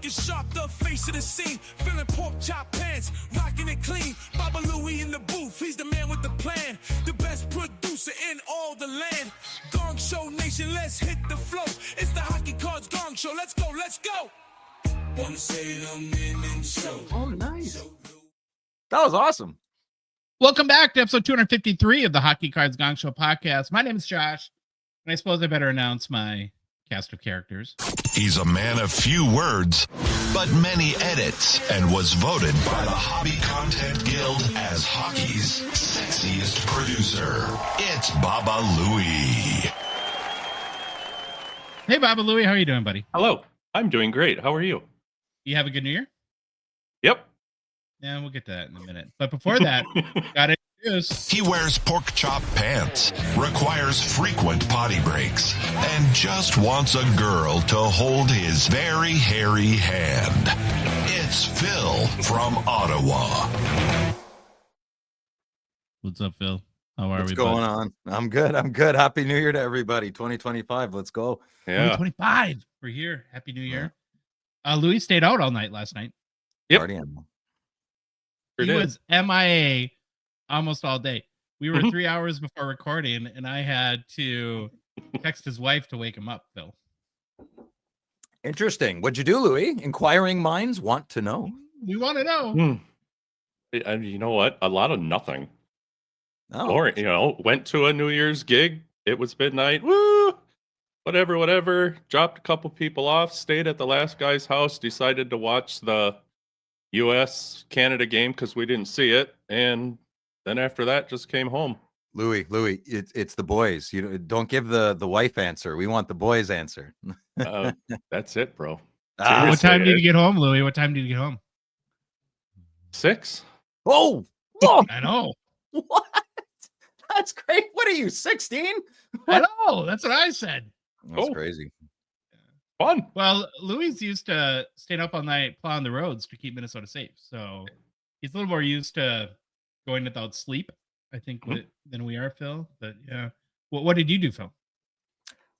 looking sharp, the face of the scene. Feeling pork chop pants, rocking it clean. Baba Louie in the booth, he's the man with the plan. The best producer in all the land. Gong Show Nation, let's hit the flow. It's the Hockey Cards Gongshow. Let's go, let's go. Wanna say them in show. Oh, nice. That was awesome. Welcome back to episode 253 of the Hockey Cards Gongshow podcast. My name is Josh, and I suppose I better announce my cast of characters. He's a man of few words, but many edits, and was voted by the Hobby Content Guild as hockey's sexiest producer. It's Baba Louie. Hey, Baba Louie, how are you doing, buddy? Hello. I'm doing great. How are you? You have a good New Year? Yep. Yeah, we'll get to that in a minute. But before that, gotta introduce. He wears pork chop pants, requires frequent potty breaks, and just wants a girl to hold his very hairy hand. It's Phil from Ottawa. What's up, Phil? How are we? What's going on? I'm good. Happy New Year to everybody. 2025. Let's go. Yeah. 2025. We're here. Happy New Year. Louis stayed out all night last night. Yep. Party animal. He was MIA almost all day. We were 3 hours before recording, and I had to text his wife to wake him up, Phil. Interesting. What'd you do, Louis? Inquiring minds want to know. We want to know. You know what? A lot of nothing. Oh, Or, went to a New Year's gig. It was midnight. Woo! Whatever. Dropped a couple people off. Stayed at the last guy's house. Decided to watch the U.S.-Canada game because we didn't see it. And then after that, just came home. Louis, it's the boys. You don't give the wife answer. We want the boys answer. That's it, bro. What time did you get home, Louis? What time did you get home? 6. Oh, I know. What? That's great. What are you, 16? I know. That's what I said. That's crazy. Fun. Well, Louis used to staying up all night plowing the roads to keep Minnesota safe. So he's a little more used to going without sleep, I think, than we are, Phil. But yeah. What did you do, Phil?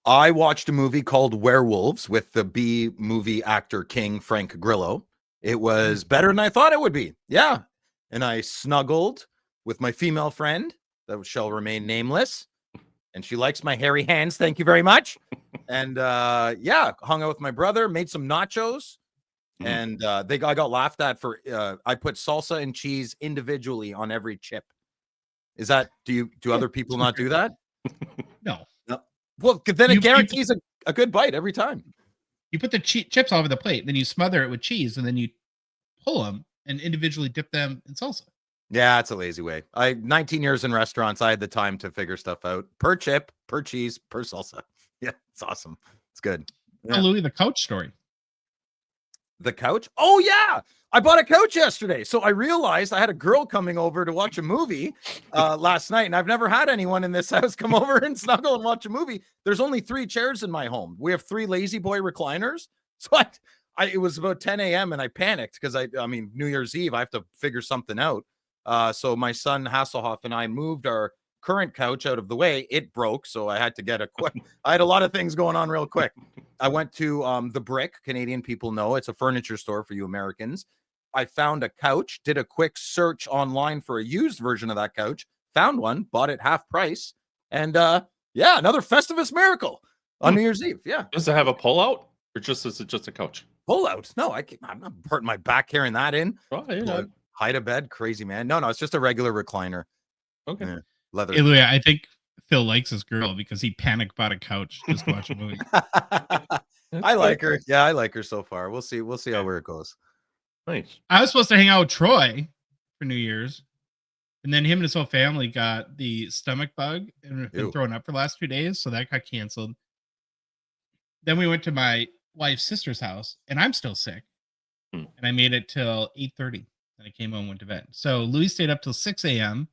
I watched a movie called Werewolves with the B movie actor king Frank Grillo. It was better than I thought it would be. Yeah. And I snuggled with my female friend that shall remain nameless. And she likes my hairy hands. Thank you very much. And hung out with my brother, made some nachos. And I got laughed at for I put salsa and cheese individually on every chip. Is that do other people not do that? No. Well, then it guarantees a good bite every time. You put the chips all over the plate, then you smother it with cheese, and then you pull them and individually dip them in salsa. Yeah, it's a lazy way. 19 years in restaurants, I had the time to figure stuff out. Per chip, per cheese, per salsa. Yeah, it's awesome. It's good. Yeah. Oh, Louis, the couch story. The couch? Oh, yeah. I bought a couch yesterday. So I realized I had a girl coming over to watch a movie last night, and I've never had anyone in this house come over and snuggle and watch a movie. There's only 3 chairs in my home. We have 3 lazy boy recliners. So it was about 10 a.m. and I panicked because I mean, New Year's Eve, I have to figure something out. So my son Hasselhoff and I moved our current couch out of the way. It broke, so I had to get I had a lot of things going on real quick. I went to The Brick. Canadian people know it's a furniture store for you Americans. I found a couch, did a quick search online for a used version of that couch, found one, bought it half price, and another Festivus miracle on New Year's Eve. Yeah. Does it have a pull-out, or is it just a couch? Pull-out? No, I'm not hurting my back carrying that in. Oh, yeah. Hide a bed, crazy man. No, it's just a regular recliner. Okay. Yeah, leather. Hey, Louis, I think Phil likes his girl because he panic bought a couch just to watch a movie. I like her. Yeah, I like her so far. We'll see where it goes. Nice. I was supposed to hang out with Troy for New Year's, and then him and his whole family got the stomach bug and have been throwing up for the last 2 days, so that got canceled. Then we went to my wife's sister's house, and I'm still sick, and I made it till 8:30. And I came home and went to bed. So Louis stayed up till 6 a.m.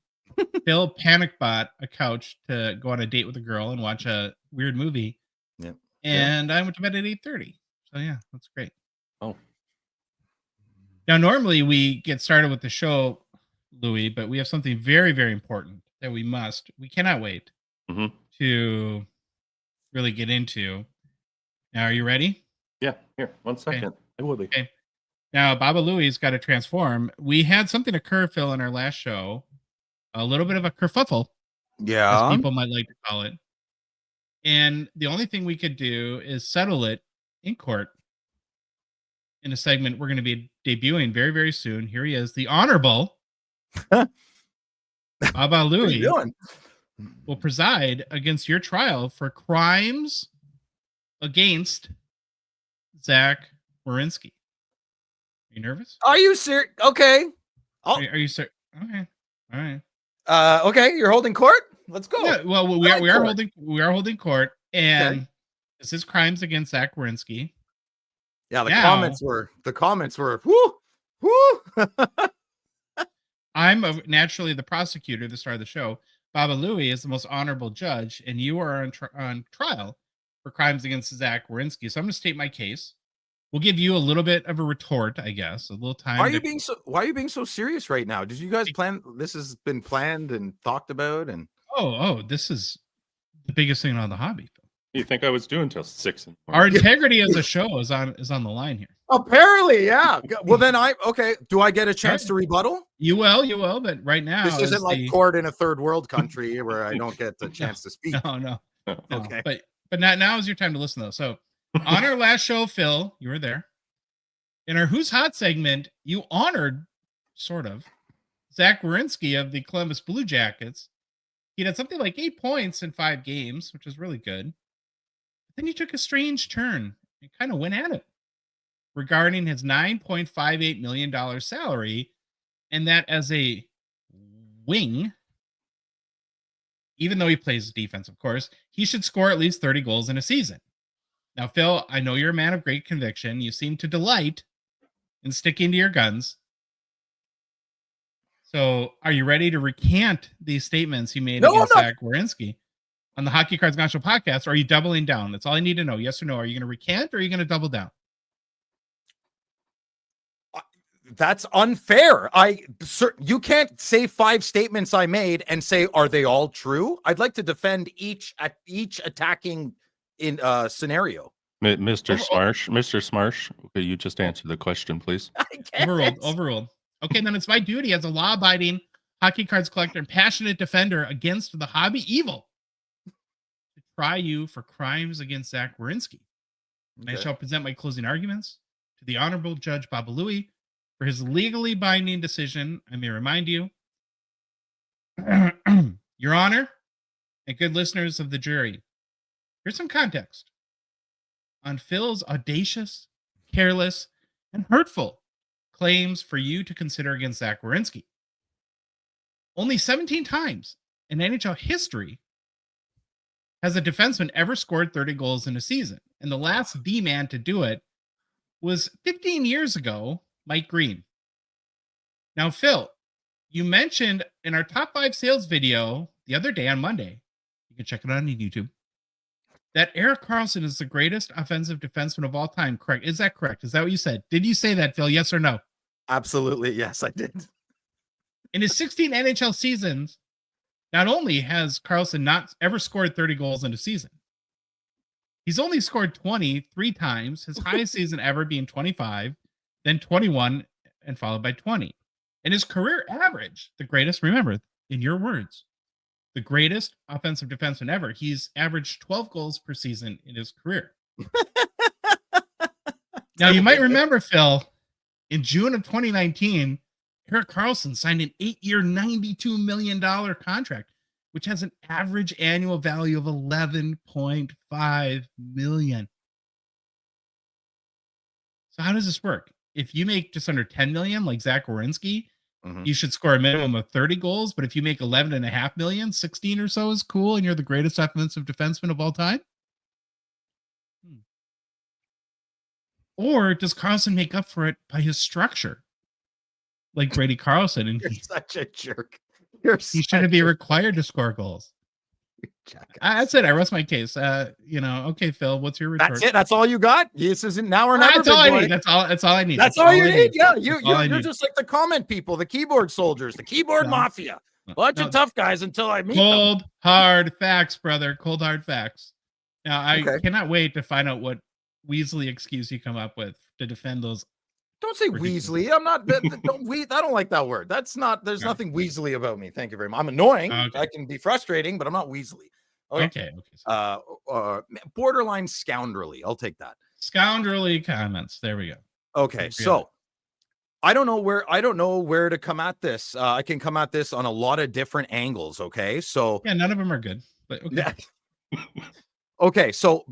Phil panic bought a couch to go on a date with a girl and watch a weird movie. Yeah. And I went to bed at 8:30. So yeah, that's great. Oh. Now, normally we get started with the show, Louis, but we have something very, very important that we cannot wait to really get into. Now, are you ready? Yeah. Here, 1 second. Okay. I will be. Okay. Now, Baba Louie's got to transform. We had something occur, Phil, in our last show. A little bit of a kerfuffle, as Yeah. people might like to call it. And the only thing we could do is settle it in court in a segment we're going to be debuting very, very soon. Here he is, the Honorable Baba What are you Louie doing? will preside against your trial for crimes against Zach Werenski. Are you nervous? Are you serious? Okay. Are you sir? Okay. All right. Okay. You're holding court. Let's go. Yeah, well, we I like are court. holding court, and Okay. this is crimes against Zach Werenski. Yeah. The Now- comments were. Whoo. I'm naturally the prosecutor, the star of the show. Baba Louie is the most honorable judge, and you are on trial for crimes against Zach Werenski. So I'm going to state my case. We'll give you a little bit of a retort, I guess, a little time. Why are you being so serious right now? Did you guys plan? This has been planned and talked about, and Oh, this is the biggest thing on the hobby. You think I was doing till 6 in the Our morning? integrity as a show is on the line here. apparently, yeah. Well, then do I get a chance to rebuttal? You will, but right now This is isn't like the- court in a third world country where I don't get the chance to speak. No. Okay. But now is your time to listen though. So on our last show, Phil, you were there. In our Who's Hot segment, you honored sort of Zach Werenski of the Columbus Blue Jackets. He had something like 8 points in 5 games, which is really good. But then you took a strange turn and kind of went at it regarding his $9.58 million salary, and that as a wing, even though he plays defense, of course, he should score at least 30 goals in a season. Now, Phil, I know you're a man of great conviction. You seem to delight in sticking to your guns. So, are you ready to recant these statements you made No, I'm against not. Zach Werenski on the Hockey Cards Gongshow podcast? Or are you doubling down? That's all I need to know. Yes or no? Are you going to recant or are you going to double down? That's unfair. You can't say 5 statements I made and say, are they all true? I'd like to defend each attacking in scenario. Mr. Smarsh, okay, you just answer the question, please. I can't. Overruled. Okay, then it's my duty as a law-abiding hockey cards collector and passionate defender against the hobby evil to try you for crimes against Zach Werenski. I Okay. shall present my closing arguments to the Honorable Judge Baba Louie for his legally binding decision. I may remind you, Your Honor, and good listeners of the jury, here's some context on Phil's audacious, careless, and hurtful claims for you to consider against Zach Werenski. Only 17 times in NHL history has a defenseman ever scored 30 goals in a season. And the last D-man to do it was 15 years ago, Mike Green. Now, Phil, you mentioned in our top 5 sales video the other day on Monday, you can check it out on YouTube, that Erik Karlsson is the greatest offensive defenseman of all time. Correct? Is that correct? Is that what you said? Did you say that, Phil? Yes or no? Absolutely. Yes, I did. In his 16 NHL seasons, not only has Karlsson not ever scored 30 goals in a season, he's only scored 23 times, his highest season ever being 25, then 21, and followed by 20. And his career average, the greatest, remember, in your words, the greatest offensive defenseman ever, he's averaged 12 goals per season in his career. Now, you might remember, Phil, in June of 2019, Erik Karlsson signed an 8-year, $92 million contract, which has an average annual value of $11.5 million. So how does this work? If you make just under $10 million, like Zach Werenski, you should score a minimum of 30 goals. But if you make $11.5 million, 16 or so is cool, and you're the greatest offensive defenseman of all time. Or does Karlsson make up for it by his structure, like Brady Karlsson, and You're he such a jerk. shouldn't be required to score goals? That's it. I rest my case. Okay, Phil, what's your retort? That's it. That's all you got. This isn't now or never. That's all I big boy. need. That's all I need. That's all you need. Yeah, That's all I you're need. just like the comment people, the keyboard soldiers, the keyboard No. mafia. Bunch No. of tough guys until I meet them. Cold, hard facts, brother. Cold, hard facts. Now, I Okay. cannot wait to find out what Weasley excuse you come up with to defend those. Don't say Ridiculous. Weasley. I'm not. I don't like that word. That's not. There's Yeah. nothing Weasley about me. Thank you very much. I'm annoying. Okay. I can be frustrating, but I'm not Weasley. Okay. Borderline scoundrelly. I'll take that. Scoundrelly comments. There we go. Okay, so I don't know where to come at this. I can come at this on a lot of different angles. Okay, so Yeah, none of them are good, but okay. yeah. Okay, so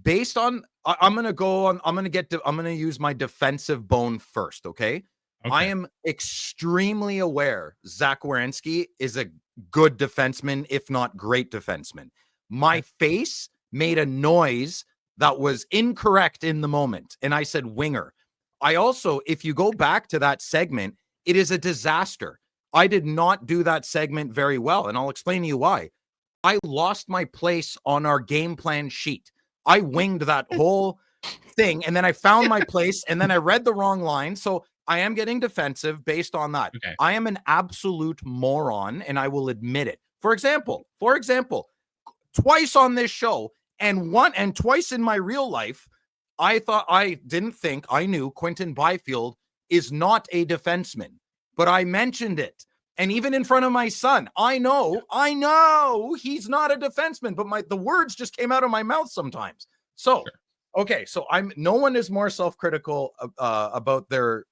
based on, I'm gonna use my defensive bone first. Okay, I am extremely aware Zach Werenski is a good defenseman, if not great defenseman. My face made a noise that was incorrect in the moment, and I said winger. I also, if you go back to that segment, it is a disaster. I did not do that segment very well, and I'll explain to you why. I lost my place on our game plan sheet. I winged that whole thing, and then I found my place, and then I read the wrong line. So I am getting defensive based on that. Okay. I am an absolute moron, and I will admit it. For example, twice on this show and twice in my real life, I knew Quentin Byfield is not a defenseman, but I mentioned it. And even in front of my son, I know he's not a defenseman, but the words just came out of my mouth sometimes. So, okay, so no one is more self-critical about their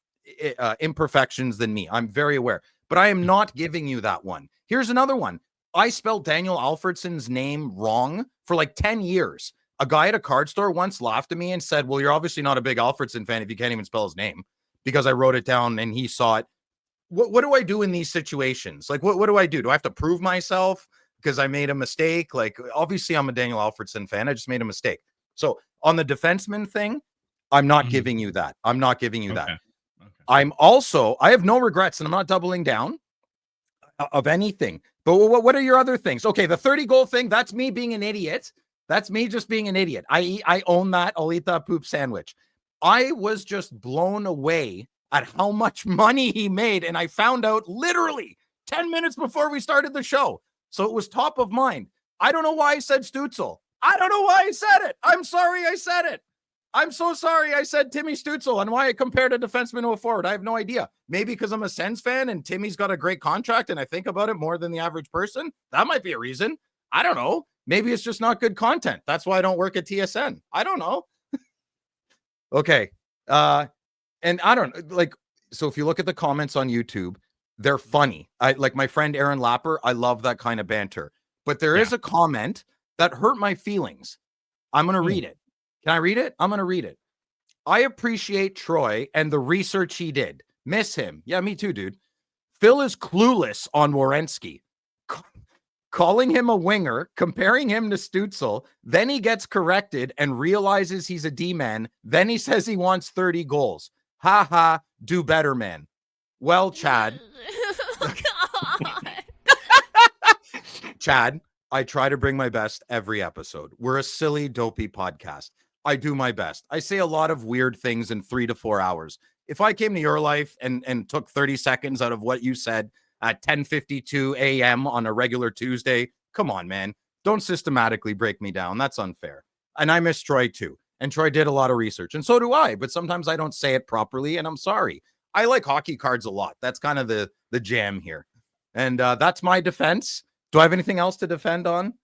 imperfections than me. I'm very aware, but I am not giving you that one. Here's another one. I spelled Daniel Alfredsson's name wrong for like 10 years. A guy at a card store once laughed at me and said, well, you're obviously not a big Alfredsson fan if you can't even spell his name, because I wrote it down and he saw it. What do I do in these situations? Like, what do I do? Do I have to prove myself because I made a mistake? Like, obviously, I'm a Daniel Alfredsson fan. I just made a mistake. So on the defenseman thing, I'm not giving you that. I'm not giving you that. Okay. I have no regrets, and I'm not doubling down of anything. But what are your other things? Okay, the 30-goal thing, that's me being an idiot. That's me just being an idiot. I own that. I'll eat that poop sandwich. I was just blown away at how much money he made. And I found out literally 10 minutes before we started the show. So it was top of mind. I don't know why I said Stützle. I don't know why I said it. I'm sorry I said it. I'm so sorry I said Timmy Stützle and why I compared a defenseman to a forward. I have no idea. Maybe because I'm a Sens fan and Timmy's got a great contract and I think about it more than the average person. That might be a reason. I don't know. Maybe it's just not good content. That's why I don't work at TSN. I don't know. Okay. And I don't like, so if you look at the comments on YouTube, they're funny. I like my friend Aaron Lapper. I love that kind of banter, but there is a comment that hurt my feelings. I'm going to read it. Can I read it? I'm going to read it. I appreciate Troy and the research he did. Miss him. Yeah, me too, dude. Phil is clueless on Werenski. Calling him a winger, comparing him to Stützle, then he gets corrected and realizes he's a D-man. Then he says he wants 30 goals. Ha ha, do better, man. Well, Chad. Chad, I try to bring my best every episode. We're a silly, dopey podcast. I do my best. I say a lot of weird things in 3 to 4 hours. If I came to your life and took 30 seconds out of what you said at 10:52 a.m. on a regular Tuesday, come on, man. Don't systematically break me down. That's unfair. And I miss Troy too. And Troy did a lot of research, and so do I. But sometimes I don't say it properly, and I'm sorry. I like hockey cards a lot. That's kind of the jam here. And that's my defense. Do I have anything else to defend on?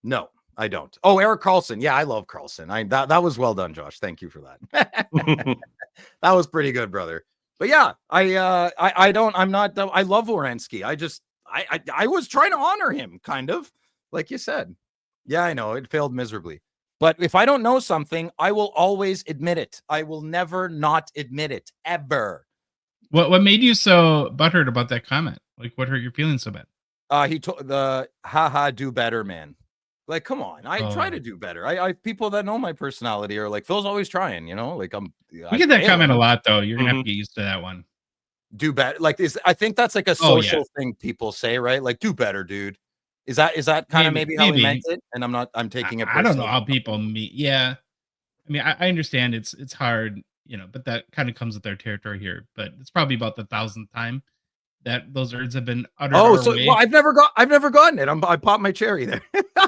No, I don't. Oh, Eric Carlson. Yeah, I love Carlson. That was well done, Josh. Thank you for that. That was pretty good, brother. But yeah, I love Werenski. I was trying to honor him, kind of, like you said. Yeah, I know it failed miserably. But if I don't know something, I will always admit it. I will never not admit it, ever. What made you so butthurt about that comment? Like, what hurt your feelings so bad? He told the haha, do better, man. Like, come on. I try to do better. I people that know my personality are like, Phil's always trying, you know, like I get that comment a lot, though. You're gonna have to get used to that one. Do better. Like, I think that's like a social thing people say, right? Like, do better, dude. Is that kind of maybe how he meant it? And I'm taking it personally. I don't know how people meet. Yeah. I mean, I understand it's hard, you know, but that kind of comes with their territory here. But it's probably about the 1,000th time that those words have been uttered. Oh, so well, I've never gotten it. I popped my cherry there.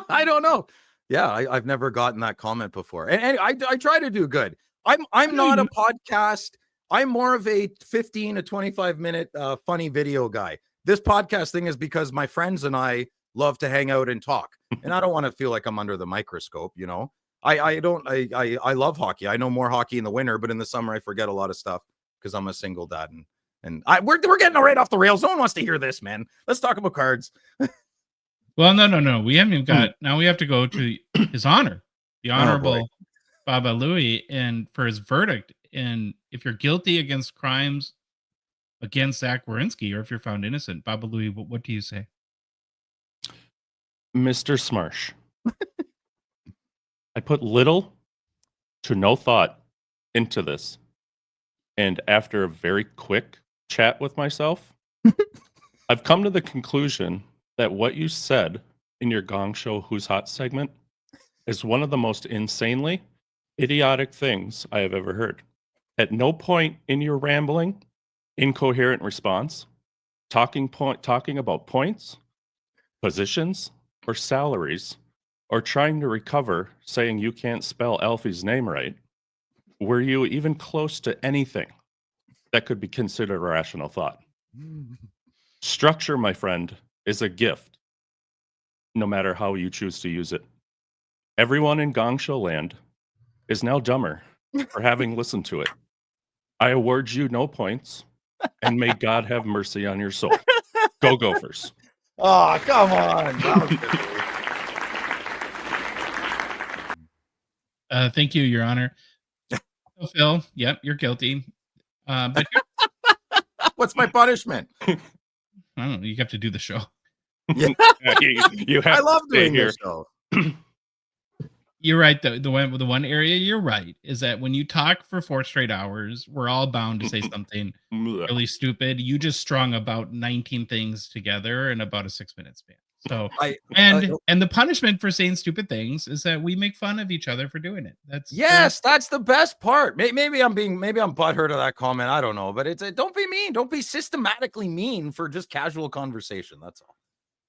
I don't know. Yeah, I've never gotten that comment before. And I try to do good. I'm not a podcast. I'm more of a 15 to 25 minute funny video guy. This podcast thing is because my friends and I love to hang out and talk, and I don't want to feel like I'm under the microscope. You know, I love hockey. I know more hockey in the winter, but in the summer I forget a lot of stuff because I'm a single dad, and we're getting right off the rails. No one wants to hear this, man. Let's talk about cards. Well, no. We haven't even got. Now we have to go to His Honor, the Honorable Baba Louie, and for his verdict. And if you're guilty against crimes against Zach Werenski, or if you're found innocent, Baba Louie, what do you say? Mr. Smarsh, I put little to no thought into this. And after a very quick chat with myself, I've come to the conclusion that what you said in your Gong Show Who's Hot segment is one of the most insanely idiotic things I have ever heard. At no point in your rambling, incoherent response, talking about points, positions, or salaries, or trying to recover saying you can't spell Alfie's name right, were you even close to anything that could be considered a rational thought? Structure, my friend, is a gift, no matter how you choose to use it. Everyone in Gong Show land is now dumber for having listened to it. I award you no points, and may God have mercy on your soul. Go Gophers. Oh, come on. Thank you, Your Honor. So, Phil, yep, you're guilty. But What's my punishment? I don't know. You have to do the show. Yeah. you have I love to stay doing here. this show. You're right. The one area you're right is that when you talk for 4 straight hours, we're all bound to say something really stupid. You just strung about 19 things together in about a 6-minute span. So and the punishment for saying stupid things is that we make fun of each other for doing it. That's the best part. Maybe I'm butthurt of that comment. I don't know, but don't be mean. Don't be systematically mean for just casual conversation. That's all.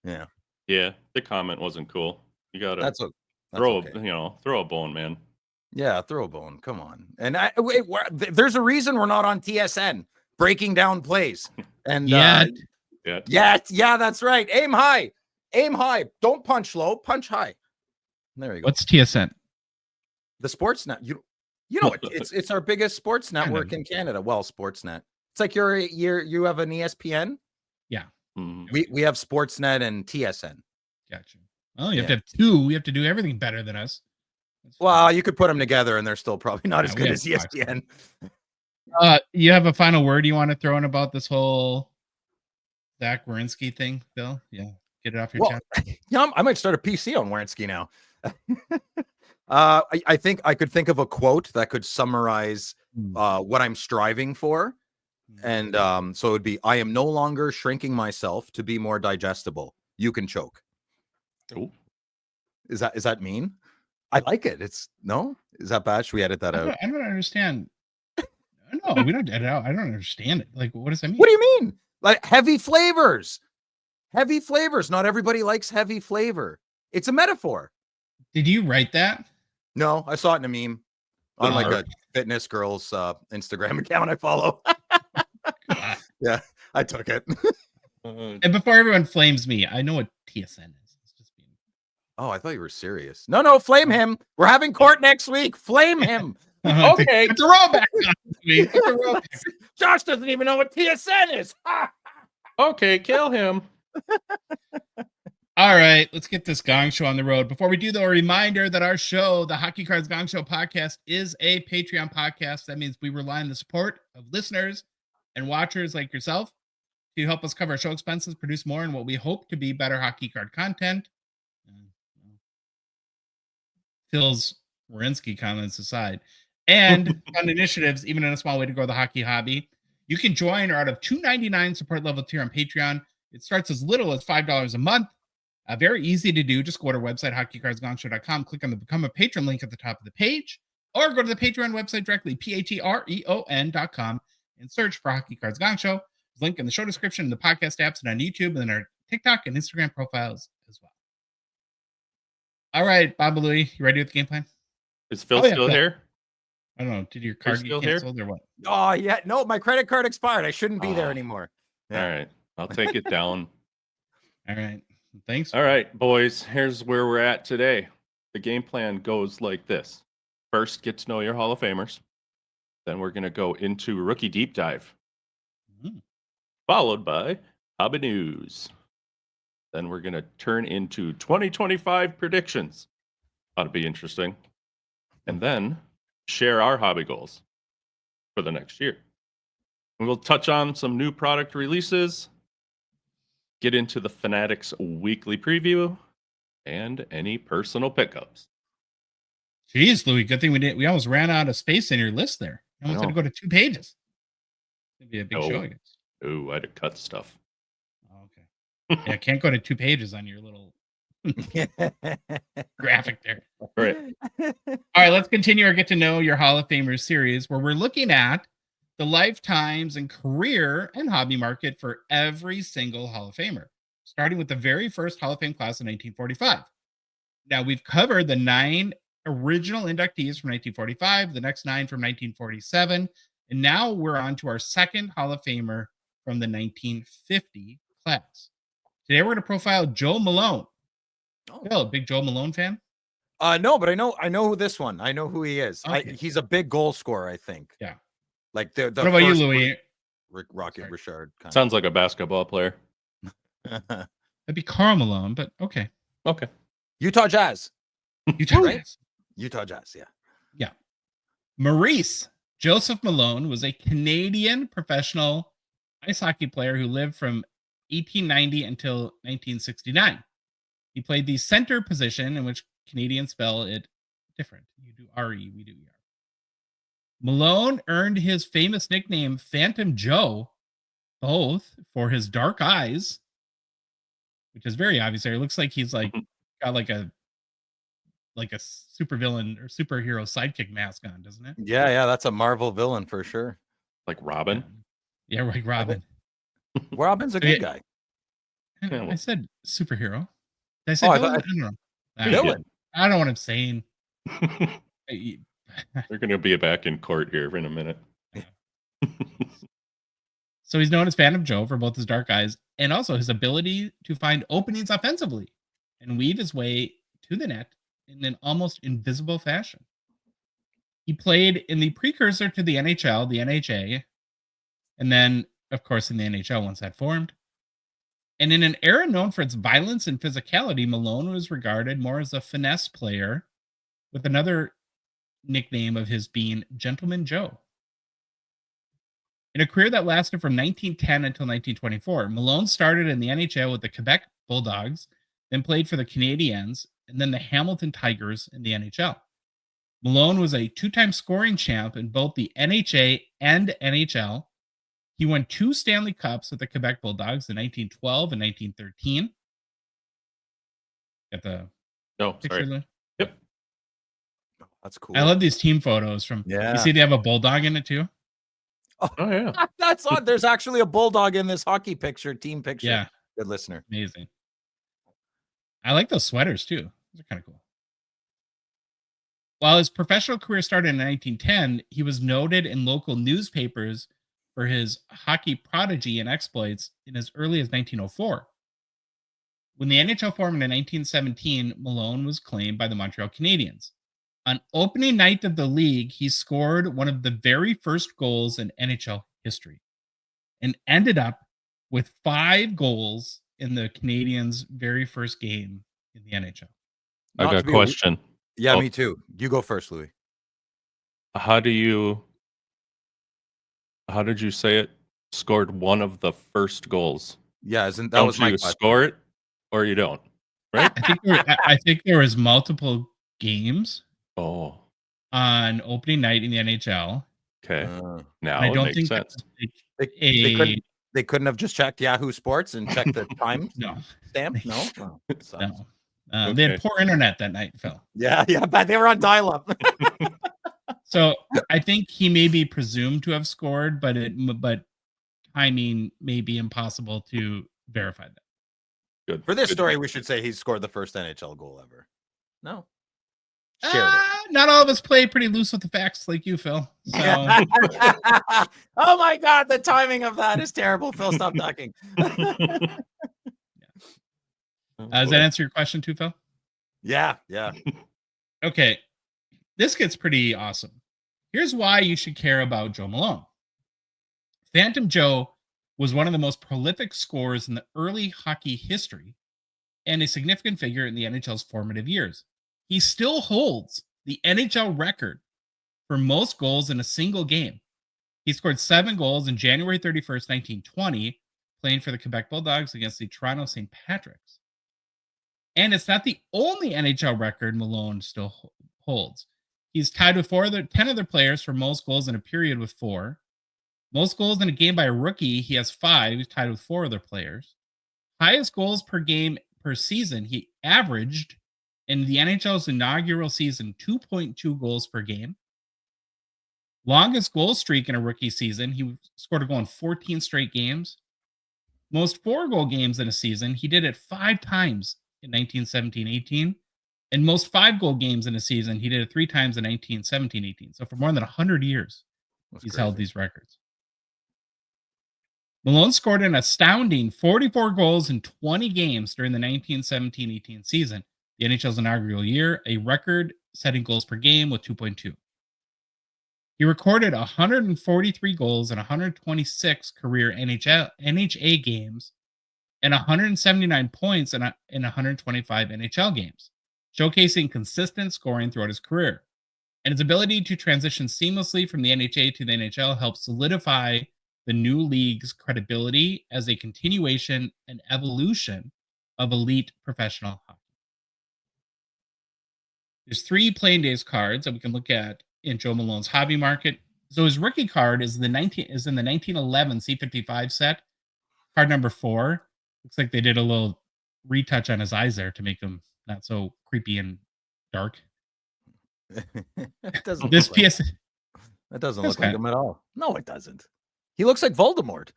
Yeah. Yeah, the comment wasn't cool. You gotta throw a bone, man. Yeah, throw a bone. Come on. And there's a reason we're not on TSN breaking down plays. And yeah, that's right. Aim high. Don't punch low. Punch high. There you go. What's TSN? The Sportsnet. You know it's our biggest sports network in Canada. Well, Sportsnet. It's like you have an ESPN. Yeah. We have Sportsnet and TSN. Gotcha. Oh, you have to have 2. We have to do everything better than us. Well, you could put them together and they're still probably not as good as ESPN. You have a final word you want to throw in about this whole Zach Werenski thing, Bill? Yeah. Get it off your chest. Yeah, I might start a PC on Werenski now. I think I could think of a quote that could summarize what I'm striving for. And so it would be, I am no longer shrinking myself to be more digestible. You can choke. Ooh. Is that mean? I like it. Is that bad? Should we edit that out? I don't understand. No, we don't edit it out. I don't understand it. Like, what does that mean? What do you mean? Like heavy flavors. Heavy flavors. Not everybody likes heavy flavor. It's a metaphor. Did you write that? No, I saw it in a meme on like a fitness girl's Instagram account I follow. Yeah, I took it. And before everyone flames me, I know what TSN is. It's just being... Oh, I thought you were serious. No, flame him. We're having court next week. Flame him. Okay. It's a rollback this week. Josh doesn't even know what TSN is. Okay, kill him. All right, let's get this Gong Show on the road. Before we do, though, a reminder that our show, the Hockey Cards Gongshow podcast, is a Patreon podcast. That means we rely on the support of listeners and watchers like yourself to help us cover our show expenses, produce more, and what we hope to be better hockey card content. Phil's Werenski comments aside. And fund initiatives, even in a small way, to grow the hockey hobby. You can join our out of $2.99 support level tier on Patreon. It starts as little as $5 a month. Very easy to do. Just go to our website, hockeycardsgongshow.com, click on the Become a Patron link at the top of the page, or go to the Patreon website directly, patreon.com, and search for Hockey Cards Gong Show. There's a link in the show description, in the podcast apps, and on YouTube, and our TikTok and Instagram profiles as well. All right, Baba Louie, you ready with the game plan? Is Phil still here? I don't know. Did your card still get here? canceled or what? Oh yeah, no, my credit card expired. I shouldn't be there Oh. anymore. All right. I'll take it down. All right. Thanks. All right, boys. Here's where we're at today. The game plan goes like this. First, get to know your Hall of Famers. Then we're going to go into Rookie Deep Dive, followed by Hobby News. Then we're going to turn into 2025 predictions. Ought to be interesting. And then share our hobby goals for the next year. And we'll touch on some new product releases, get into the Fanatics weekly preview, and any personal pickups. Jeez, Louis, good thing we didn't. We almost ran out of space in your list there. You almost had to go to 2 pages. It'd be a big show, I guess. Ooh, I had to cut stuff. Oh, okay. Yeah, can't go to 2 pages on your little graphic there. Right. All right, let's continue our Get to Know Your Hall of Famers series, where we're looking at the lifetimes and career and hobby market for every single Hall of Famer, starting with the very first Hall of Fame class in 1945. Now, we've covered the 9 original inductees from 1945, the next 9 from 1947, and now we're on to our second Hall of Famer from the 1950 class. Today, we're going to profile Joe Malone. Oh. Bill, big Joe Malone fan? No, but I know who this one. I know who he is. Okay. He's a big goal scorer, I think. Yeah. Like the What about you, Louis? Rocket Sorry. Richard. Sounds like a basketball player. Like That'd be Karl Malone, but okay. Okay. Utah Jazz. Utah Right? Jazz. Utah Jazz, yeah. Yeah. Maurice Joseph Malone was a Canadian professional ice hockey player who lived from 1890 until 1969. He played the center position, in which Canadians spell it different. You do R-E, we do E-R. Malone earned his famous nickname Phantom Joe, both for his dark eyes, which is very obvious there. It looks like he's like got like a supervillain or superhero sidekick mask on, doesn't it? Yeah, that's a Marvel villain for sure. Like Robin. Yeah, like Robin. Robin's a good guy. I said superhero. Did I say Oh, villain? I don't know. Villain. I don't know what I'm saying. They're going to be back in court here in a minute. So he's known as Phantom Joe for both his dark eyes and also his ability to find openings offensively and weave his way to the net in an almost invisible fashion. He played in the precursor to the NHL, the NHA, and then, of course, in the NHL once that formed. And in an era known for its violence and physicality, Malone was regarded more as a finesse player, with another nickname of his being Gentleman Joe. In a career that lasted from 1910 until 1924, Malone started in the NHL with the Quebec Bulldogs, then played for the Canadiens, and then the Hamilton Tigers in the NHL. Malone was a 2-time scoring champ in both the NHA and NHL. He won 2 Stanley Cups with the Quebec Bulldogs in 1912 and 1913. Got the picture there? Yep. That's cool. I love these team photos from. Yeah. You see, they have a bulldog in it too. Oh, yeah. That's odd. There's actually a bulldog in this hockey team picture. Yeah, Good listener. amazing. I like those sweaters too. Those are kind of cool. While his professional career started in 1910, he was noted in local newspapers for his hockey prodigy and exploits in as early as 1904. When the NHL formed in 1917, Malone was claimed by the Montreal Canadiens. On opening night of the league, he scored one of the very first goals in NHL history and ended up with 5 goals in the Canadiens' very first game in the NHL. I got a question. Yeah, me too. You go first, Louis. How did you say it? Scored one of the first goals. Yeah, that Don't was my you question. score it or you don't? Right? I think there was multiple games Oh, on opening night in the NHL. okay. Now I it don't makes think sense. They couldn't have just checked Yahoo Sports and checked the time No, stamp. No, oh, no. They had poor internet that night, Phil. Yeah, but they were on dial-up. So I think he may be presumed to have scored, but timing may be impossible to verify that. Good. For this Good. story, we should say he scored the first NHL goal ever. No. shared it. Not all of us play pretty loose with the facts like you, Phil. So Oh my God, the timing of that is terrible. Phil, stop talking. Does that answer your question too, Phil? Yeah. Okay. This gets pretty awesome. Here's why you should care about Joe Malone. Phantom Joe was one of the most prolific scorers in the early hockey history and a significant figure in the NHL's formative years. He still holds the NHL record for most goals in a single game. He scored 7 goals on January 31st, 1920, playing for the Quebec Bulldogs against the Toronto St. Patrick's. And it's not the only NHL record Malone still holds. He's tied with 10 other players for most goals in a period with 4. Most goals in a game by a rookie, he has 5. He's tied with 4 other players. Highest goals per game per season, he averaged in the NHL's inaugural season 2.2 goals per game. Longest goal streak in a rookie season, he scored a goal in 14 straight games. Most 4-goal games in a season, he did it 5 times in 1917-18. And most 5-goal games in a season, he did it 3 times in 1917-18. So for more than 100 years, he's held these records. Malone scored an astounding 44 goals in 20 games during the 1917-18 season, the NHL's inaugural year, a record-setting goals per game with 2.2. He recorded 143 goals in 126 career NHA games and 179 points in 125 NHL games, showcasing consistent scoring throughout his career. And his ability to transition seamlessly from the NHA to the NHL helped solidify the new league's credibility as a continuation and evolution of elite professional hockey. There's 3 playing days cards that we can look at in Joe Malone's hobby market. So his rookie card is in the 1911 C55 set. Card number 4. Looks like they did a little retouch on his eyes there to make him not so creepy and dark. It doesn't This look like, PS that doesn't look like him at all. No, it doesn't. He looks like Voldemort.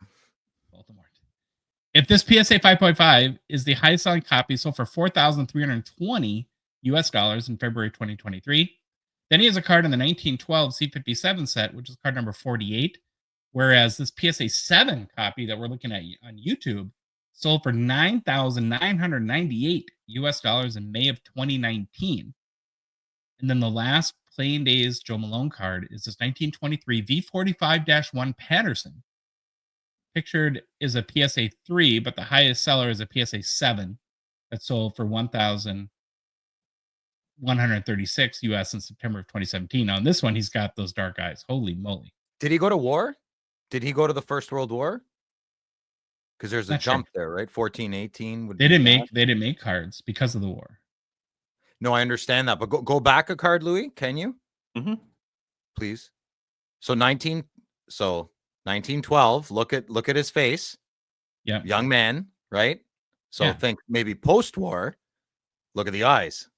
If this PSA 5.5 is the highest selling copy sold for $4,320 US in February 2023, then he has a card in the 1912 C57 set, which is card number 48. Whereas this PSA 7 copy that we're looking at on YouTube sold for $9,998 US in May of 2019. And then the last Playing Days Joe Malone card is this 1923 V45-1 Patterson. Pictured is a PSA 3, but the highest seller is a PSA 7 that sold for $1,136 US in September of 2017. Now, on this one, he's got those dark eyes. Holy moly. Did he go to war? Did he go to the First World War? Because there's a jump there, right? 14, 18. They didn't make cards because of the war. No, I understand that, but go back a card, Louis. Can you? Mm-hmm. Please. So 1912. Look at his face. Yeah, young man, right? So think maybe post-war. Look at the eyes.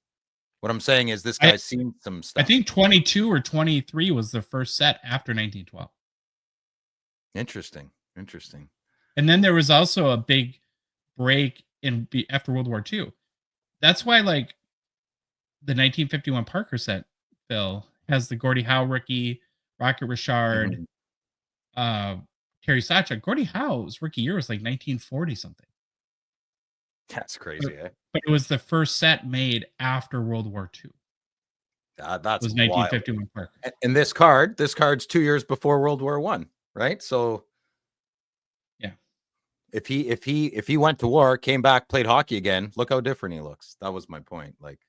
What I'm saying is this guy's seen some stuff. I think 22 or 23 was the first set after 1912. Interesting. And then there was also a big break after World War II. That's why, like, the 1951 Parker set, Phil, has the Gordie Howe rookie, Rocket Richard, Terry Sachek. Gordie Howe's rookie year was like 1940 something. That's crazy, But it was the first set made after World War II. That's was 1951 Parker. And this card's 2 years before World War I, right? So yeah, if he went to war, came back, played hockey again, look how different he looks. That was my point. Like,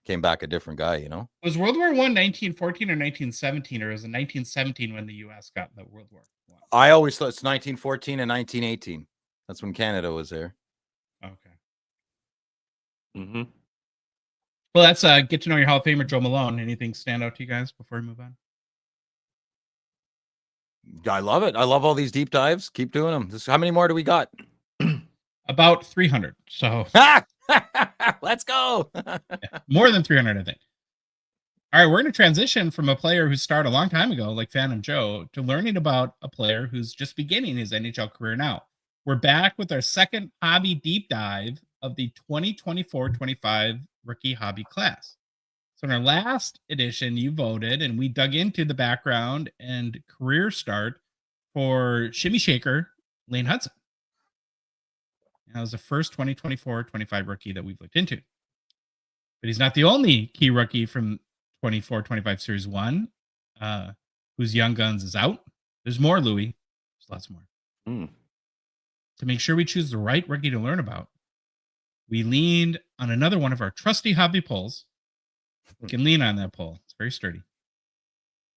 came back a different guy, you know? Was World War I 1914 or 1917, or was it 1917 when the U.S. got the World War I? I always thought it's 1914 and 1918. That's when Canada was there. Okay. Mm-hmm. Well, that's get to know your Hall of Famer, Joe Malone. Anything stand out to you guys before we move on? I love it. I love all these deep dives. Keep doing them. How many more do we got? About 300. So let's go. More than 300, I think. All right, we're going to transition from a player who started a long time ago, like Phantom Joe, to learning about a player who's just beginning his NHL career now. We're back with our second hobby deep dive of the 2024-25 rookie hobby class. So in our last edition, you voted, and we dug into the background and career start for Shimmy Shaker Lane Hudson. That was the first 2024-25 rookie that we've looked into. But he's not the only key rookie from 24-25 Series 1 whose Young Guns is out. There's more, Louis. There's lots more. To make sure we choose the right rookie to learn about, we leaned on another one of our trusty hobby polls. You can lean on that poll. It's very sturdy.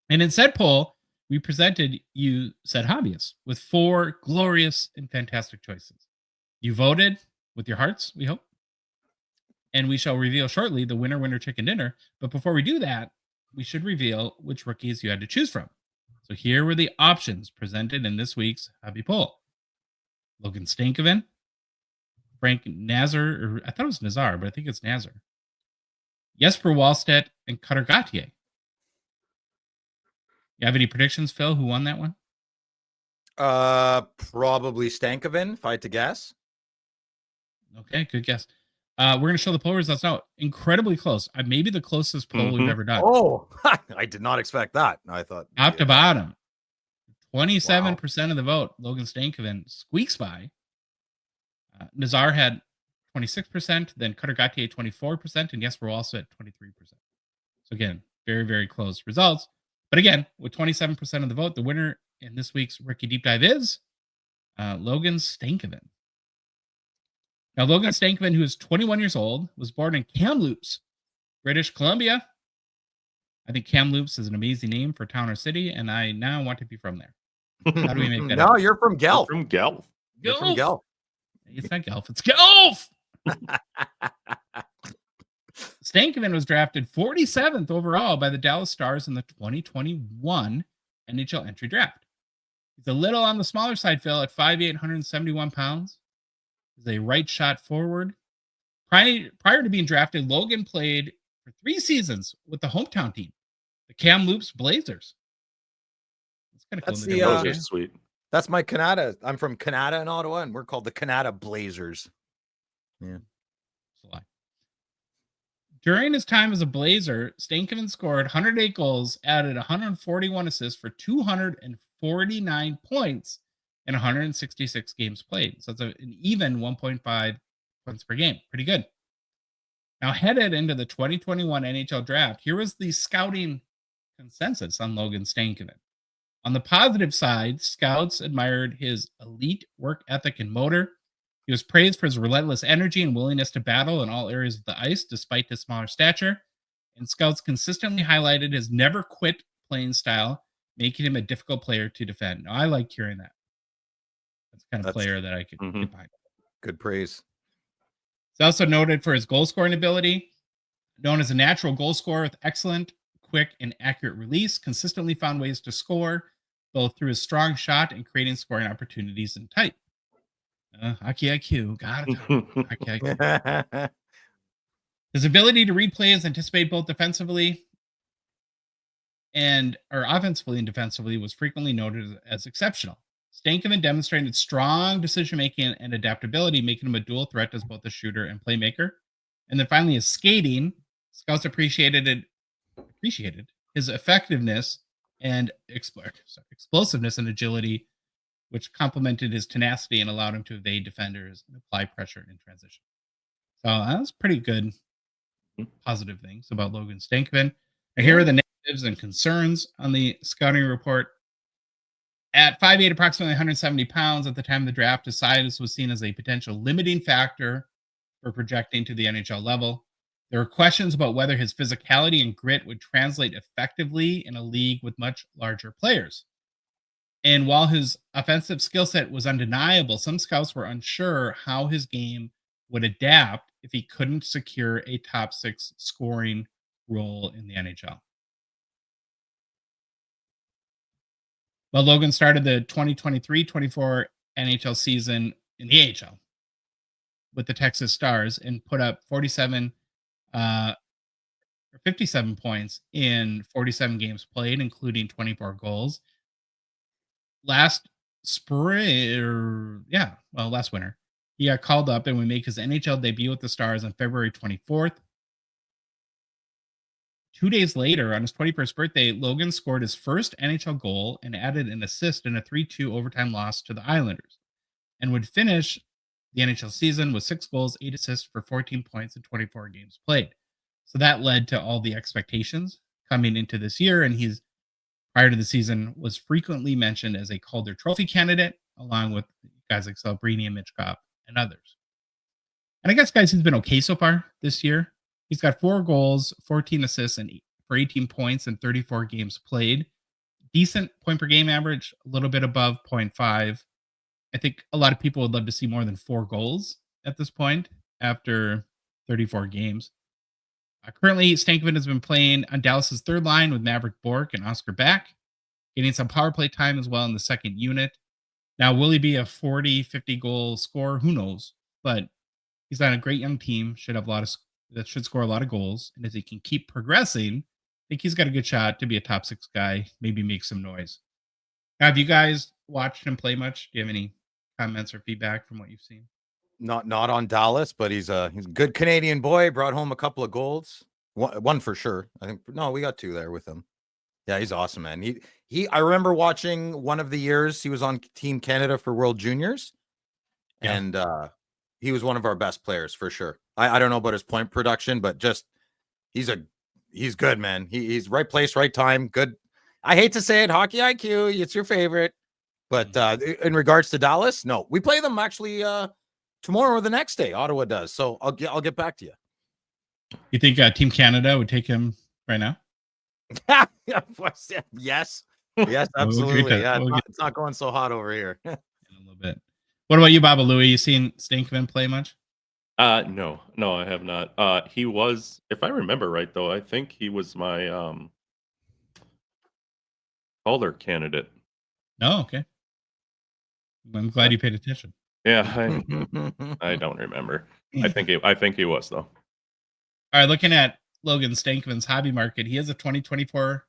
And in said poll, we presented you said hobbyists with 4 glorious and fantastic choices. You voted with your hearts, we hope. And we shall reveal shortly the winner chicken dinner. But before we do that, we should reveal which rookies you had to choose from. So here were the options presented in this week's hobby poll. Logan Stankoven, Frank Nazar, or I thought it was Nazar, but I think it's Nazar. Jesper Wallstedt, and Cutter Gauthier. You have any predictions, Phil? Who won that one? Probably Stankoven, if I had to guess. Okay, good guess. We're going to show the poll results now. Incredibly close. Maybe the closest poll we've ever done. Oh, I did not expect that. I thought top to bottom, 27% of the vote. Logan Stankoven squeaks by. Nazar had 26%, then Cutter Gauthier 24%, and Jesper also at 23%. So again, very, very close results. But again, with 27% of the vote, the winner in this week's Rookie Deep Dive is Logan Stankoven. Now, Logan Stankoven, who is 21 years old, was born in Kamloops, British Columbia. I think Kamloops is an amazing name for a town or city, and I now want to be from there. How do we make that? No, you're from Guelph. From Guelph. You're from Guelph. It's not Guelph. It's Guelph. Stankoven was drafted 47th overall by the Dallas Stars in the 2021 NHL entry draft. He's a little on the smaller side, Phil, at 5'8", 171 pounds. He's a right shot forward. Prior to being drafted, Logan played for 3 seasons with the hometown team, the Kamloops Blazers. That's kind of cool. Those are sweet. That's my Canada. I'm from Canada in Ottawa, and we're called the Canada Blazers. Yeah. During his time as a Blazer, Stankoven scored 108 goals, added 141 assists for 249 points in 166 games played. So it's an even 1.5 points per game. Pretty good. Now, headed into the 2021 NHL draft, here was the scouting consensus on Logan Stankoven. On the positive side, scouts admired his elite work ethic and motor. He was praised for his relentless energy and willingness to battle in all areas of the ice, despite his smaller stature. And scouts consistently highlighted his never quit playing style, making him a difficult player to defend. Now, I like hearing that. That's the kind of player that I could get behind. Good praise. He's also noted for his goal scoring ability. Known as a natural goal scorer with excellent, quick, and accurate release, consistently found ways to score, both through his strong shot and creating scoring opportunities in tight. Hockey IQ. Got it. Hockey IQ. His ability to read plays, anticipate both defensively or offensively and defensively was frequently noted as exceptional. Stankoven demonstrated strong decision-making and adaptability, making him a dual threat as both a shooter and playmaker. And then finally, his skating. Scouts appreciated his effectiveness and explosiveness and agility, which complemented his tenacity and allowed him to evade defenders and apply pressure in transition. So that's pretty good, positive things about Logan Stankoven. And here are the negatives and concerns on the scouting report. At 5'8", approximately 170 pounds at the time of the draft, his size was seen as a potential limiting factor for projecting to the NHL level. There were questions about whether his physicality and grit would translate effectively in a league with much larger players. And while his offensive skill set was undeniable, some scouts were unsure how his game would adapt if he couldn't secure a top 6 scoring role in the NHL. Well, Logan started the 2023-24 NHL season in the AHL with the Texas Stars and put up 57 points in 47 games played, including 24 goals. Last winter, he got called up and would make his NHL debut with the Stars on February 24th. 2 days later, on his 21st birthday, Logan scored his first NHL goal and added an assist in a 3-2 overtime loss to the Islanders, and would finish the NHL season with 6 goals, 8 assists for 14 points in 24 games played. So that led to all the expectations coming into this year, and he's, prior to the season, was frequently mentioned as a Calder Trophy candidate, along with guys like Celebrini and Mitchkov and others. And I guess, guys, he's been okay so far this year. He's got 4 goals, 14 assists, and for 18 points in 34 games played. Decent point per game average, a little bit above 0.5. I think a lot of people would love to see more than 4 goals at this point after 34 games. Currently, Stankoven has been playing on Dallas's third line with Maverick Bourque and Oscar Back, getting some power play time as well in the second unit. Now, will he be a 40, 50 goal scorer? Who knows? But he's on a great young team, should score a lot of goals. And if he can keep progressing, I think he's got a good shot to be a top 6 guy, maybe make some noise. Now, have you guys watched him play much? Do you have any comments or feedback from what you've seen? Not on Dallas, but he's a good Canadian boy. Brought home a couple of golds, one for sure. I think we got 2 there with him. Yeah, he's awesome, man. He. I remember watching one of the years he was on Team Canada for World Juniors, and he was one of our best players for sure. I don't know about his point production, but just he's good, man. He's right place, right time. Good. I hate to say it, hockey IQ. It's your favorite, but in regards to Dallas, no, we play them actually. Tomorrow or the next day, Ottawa does. So I'll get back to you. You think Team Canada would take him right now? Yes, absolutely. It's not going so hot over here. A little bit. What about you, Baba Louie? You seen Stankoven play much? No, I have not. He was, if I remember right, though, I think he was my Calder candidate. Oh, okay. I'm glad you paid attention. Yeah, I don't remember. I think he was, though. All right, looking at Logan Stankoven's hobby market, he has a 2024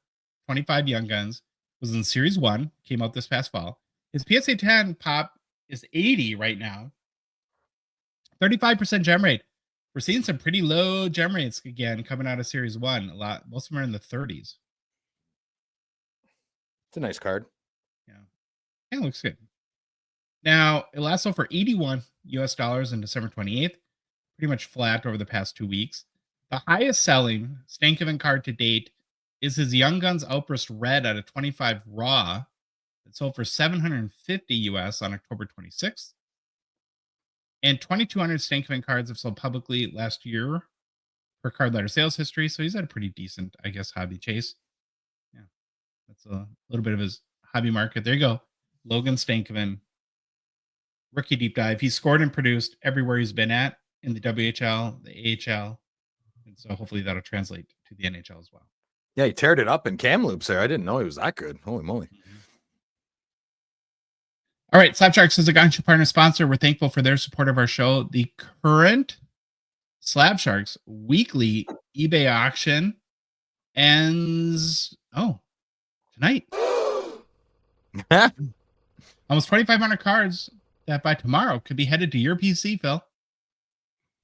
25 Young Guns, was in Series 1, came out this past fall. His PSA 10 pop is 80 right now. 35% gem rate. We're seeing some pretty low gem rates again coming out of Series 1. Most of them are in the 30s. It's a nice card. Yeah, it looks good. Now, it lasts sold for $81 on December 28th, pretty much flat over the past 2 weeks. The highest selling Stankoven card to date is his Young Guns Outburst Red out of 25 Raw. It sold for $750 on October 26th. And 2,200 Stankoven cards have sold publicly last year per card letter sales history. So he's had a pretty decent, I guess, hobby chase. Yeah, that's a little bit of his hobby market. There you go. Logan Stankoven. Rookie deep dive. He scored and produced everywhere he's been at in the WHL, the AHL, and so hopefully that'll translate to the NHL as well. Yeah, he teared it up in Kamloops there. I didn't know he was that good. Holy moly! All right, Slabsharks is a Gongshow partner sponsor. We're thankful for their support of our show. The current Slabsharks weekly eBay auction ends tonight. Almost 2,500 cards that by tomorrow could be headed to your PC, Phil.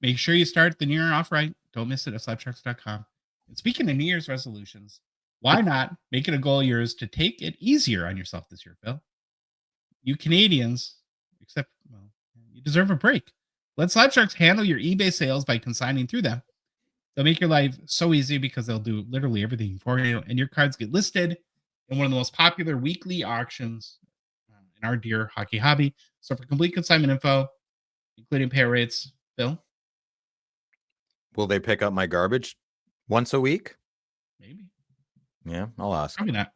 Make sure you start the new year off right. Don't miss it at slabsharks.com. And speaking of New Year's resolutions, why not make it a goal of yours to take it easier on yourself this year, Phil? You Canadians, you deserve a break. Let Slabsharks handle your eBay sales by consigning through them. They'll make your life so easy because they'll do literally everything for you, and your cards get listed in one of the most popular weekly auctions in our dear hockey hobby. So for complete consignment info, including pay rates, Phil? Will they pick up my garbage once a week? Maybe. Yeah, I'll ask. Probably not.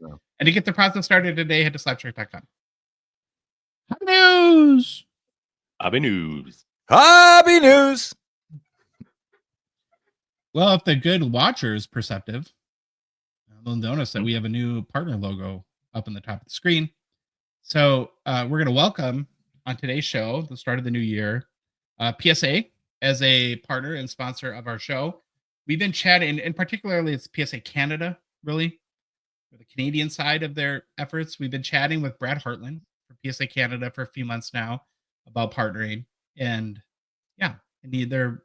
No. And to get the process started today, head to slabshark.com. Hobby news. Hobby news. Well, if the good watcher is perceptive, they'll notice that we have a new partner logo up in the top of the screen. So we're going to welcome on today's show, the start of the new year, PSA as a partner and sponsor of our show. We've been chatting, and particularly it's PSA Canada, really, for the Canadian side of their efforts. We've been chatting with Brad Hartland for PSA Canada for a few months now about partnering. And yeah, indeed, we're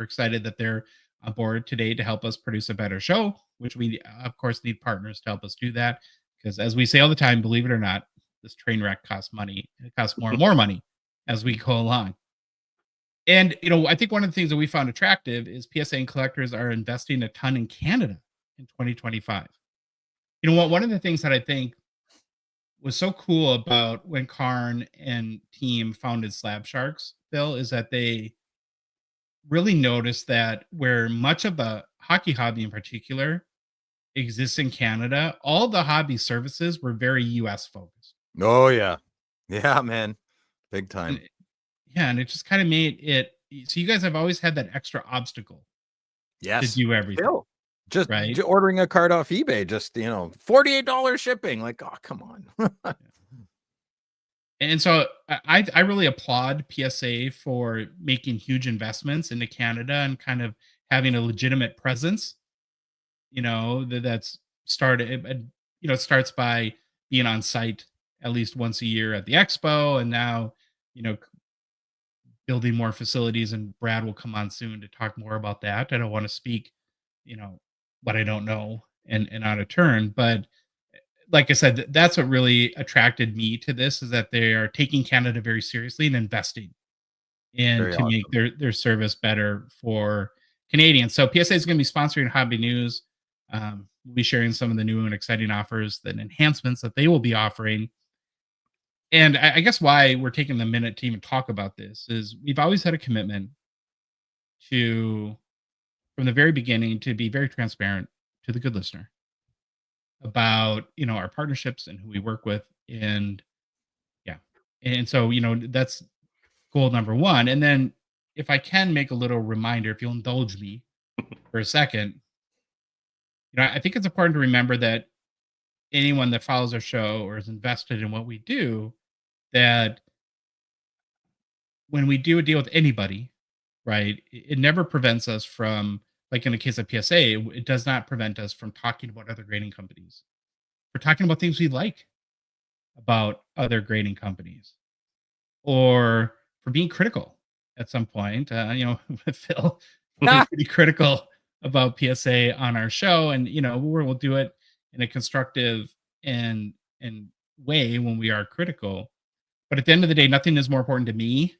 excited that they're on board today to help us produce a better show, which we, of course, need partners to help us do that. Because as we say all the time, believe it or not, this train wreck costs money. It costs more and more money as we go along. And, I think one of the things that we found attractive is PSA and collectors are investing a ton in Canada in 2025. One of the things that I think was so cool about when Karn and team founded Slab Sharks, Phil, is that they really noticed that where much of the hockey hobby in particular exists in Canada, all the hobby services were very US focused. Oh yeah. Yeah, man. Big time. And it just kind of made it so you guys have always had that extra obstacle to do everything. Still, just right? ordering a card off eBay, just $48 shipping. Like, oh, come on. And so I really applaud PSA for making huge investments into Canada and kind of having a legitimate presence. That's started. It starts by being on site at least once a year at the expo, and now building more facilities. And Brad will come on soon to talk more about that. I don't want to speak, what I don't know and out of turn, but like I said, that's what really attracted me to this, is that they are taking Canada very seriously and investing in Very to make their service better for Canadians. So PSA is going to be sponsoring Hobby News. We'll be sharing some of the new and exciting offers and enhancements that they will be offering. And I guess why we're taking the minute to even talk about this is we've always had a commitment to, from the very beginning, to be very transparent to the good listener about our partnerships and who we work with. And so that's goal number one. And then if I can make a little reminder, if you'll indulge me for a second, I think it's important to remember that anyone that follows our show or is invested in what we do, that when we do a deal with anybody, right, it never prevents us from, like in the case of PSA, it does not prevent us from talking about other grading companies. We're talking about things we like about other grading companies, or for being critical at some point. With Phil, we're pretty critical about PSA on our show, and we'll do it in a constructive and way when we are critical. But at the end of the day, nothing is more important to me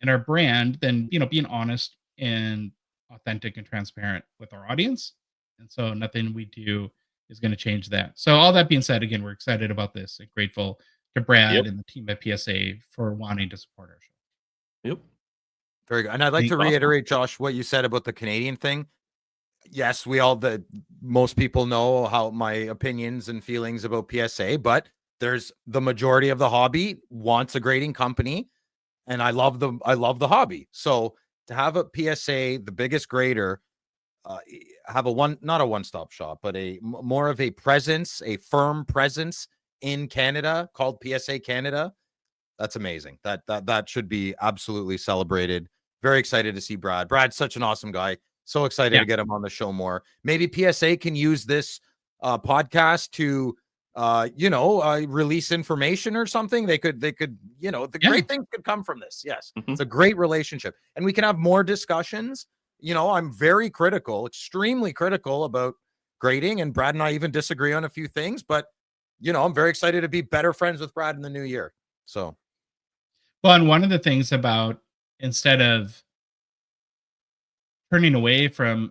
and our brand than being honest and authentic and transparent with our audience. And so nothing we do is going to change that. So all that being said, again, we're excited about this and grateful to Brad and the team at PSA for wanting to support our show. Yep. Very good. And I'd like to reiterate, Josh, what you said about the Canadian thing. Yes, most people know how my opinions and feelings about PSA, but there's the majority of the hobby wants a grading company, and I love the hobby. So to have a PSA, the biggest grader, have not a one-stop shop, but more of a presence, a firm presence in Canada called PSA Canada. That's amazing. That should be absolutely celebrated. Very excited to see Brad. Brad's such an awesome guy. So excited to get him on the show more. Maybe PSA can use this podcast to release information or something. They could great things could come from this. Yes. It's a great relationship, and we can have more discussions. I'm very critical, extremely critical about grading, and Brad and I even disagree on a few things, but I'm very excited to be better friends with Brad in the new year. So, well, and one of the things about, instead of turning away from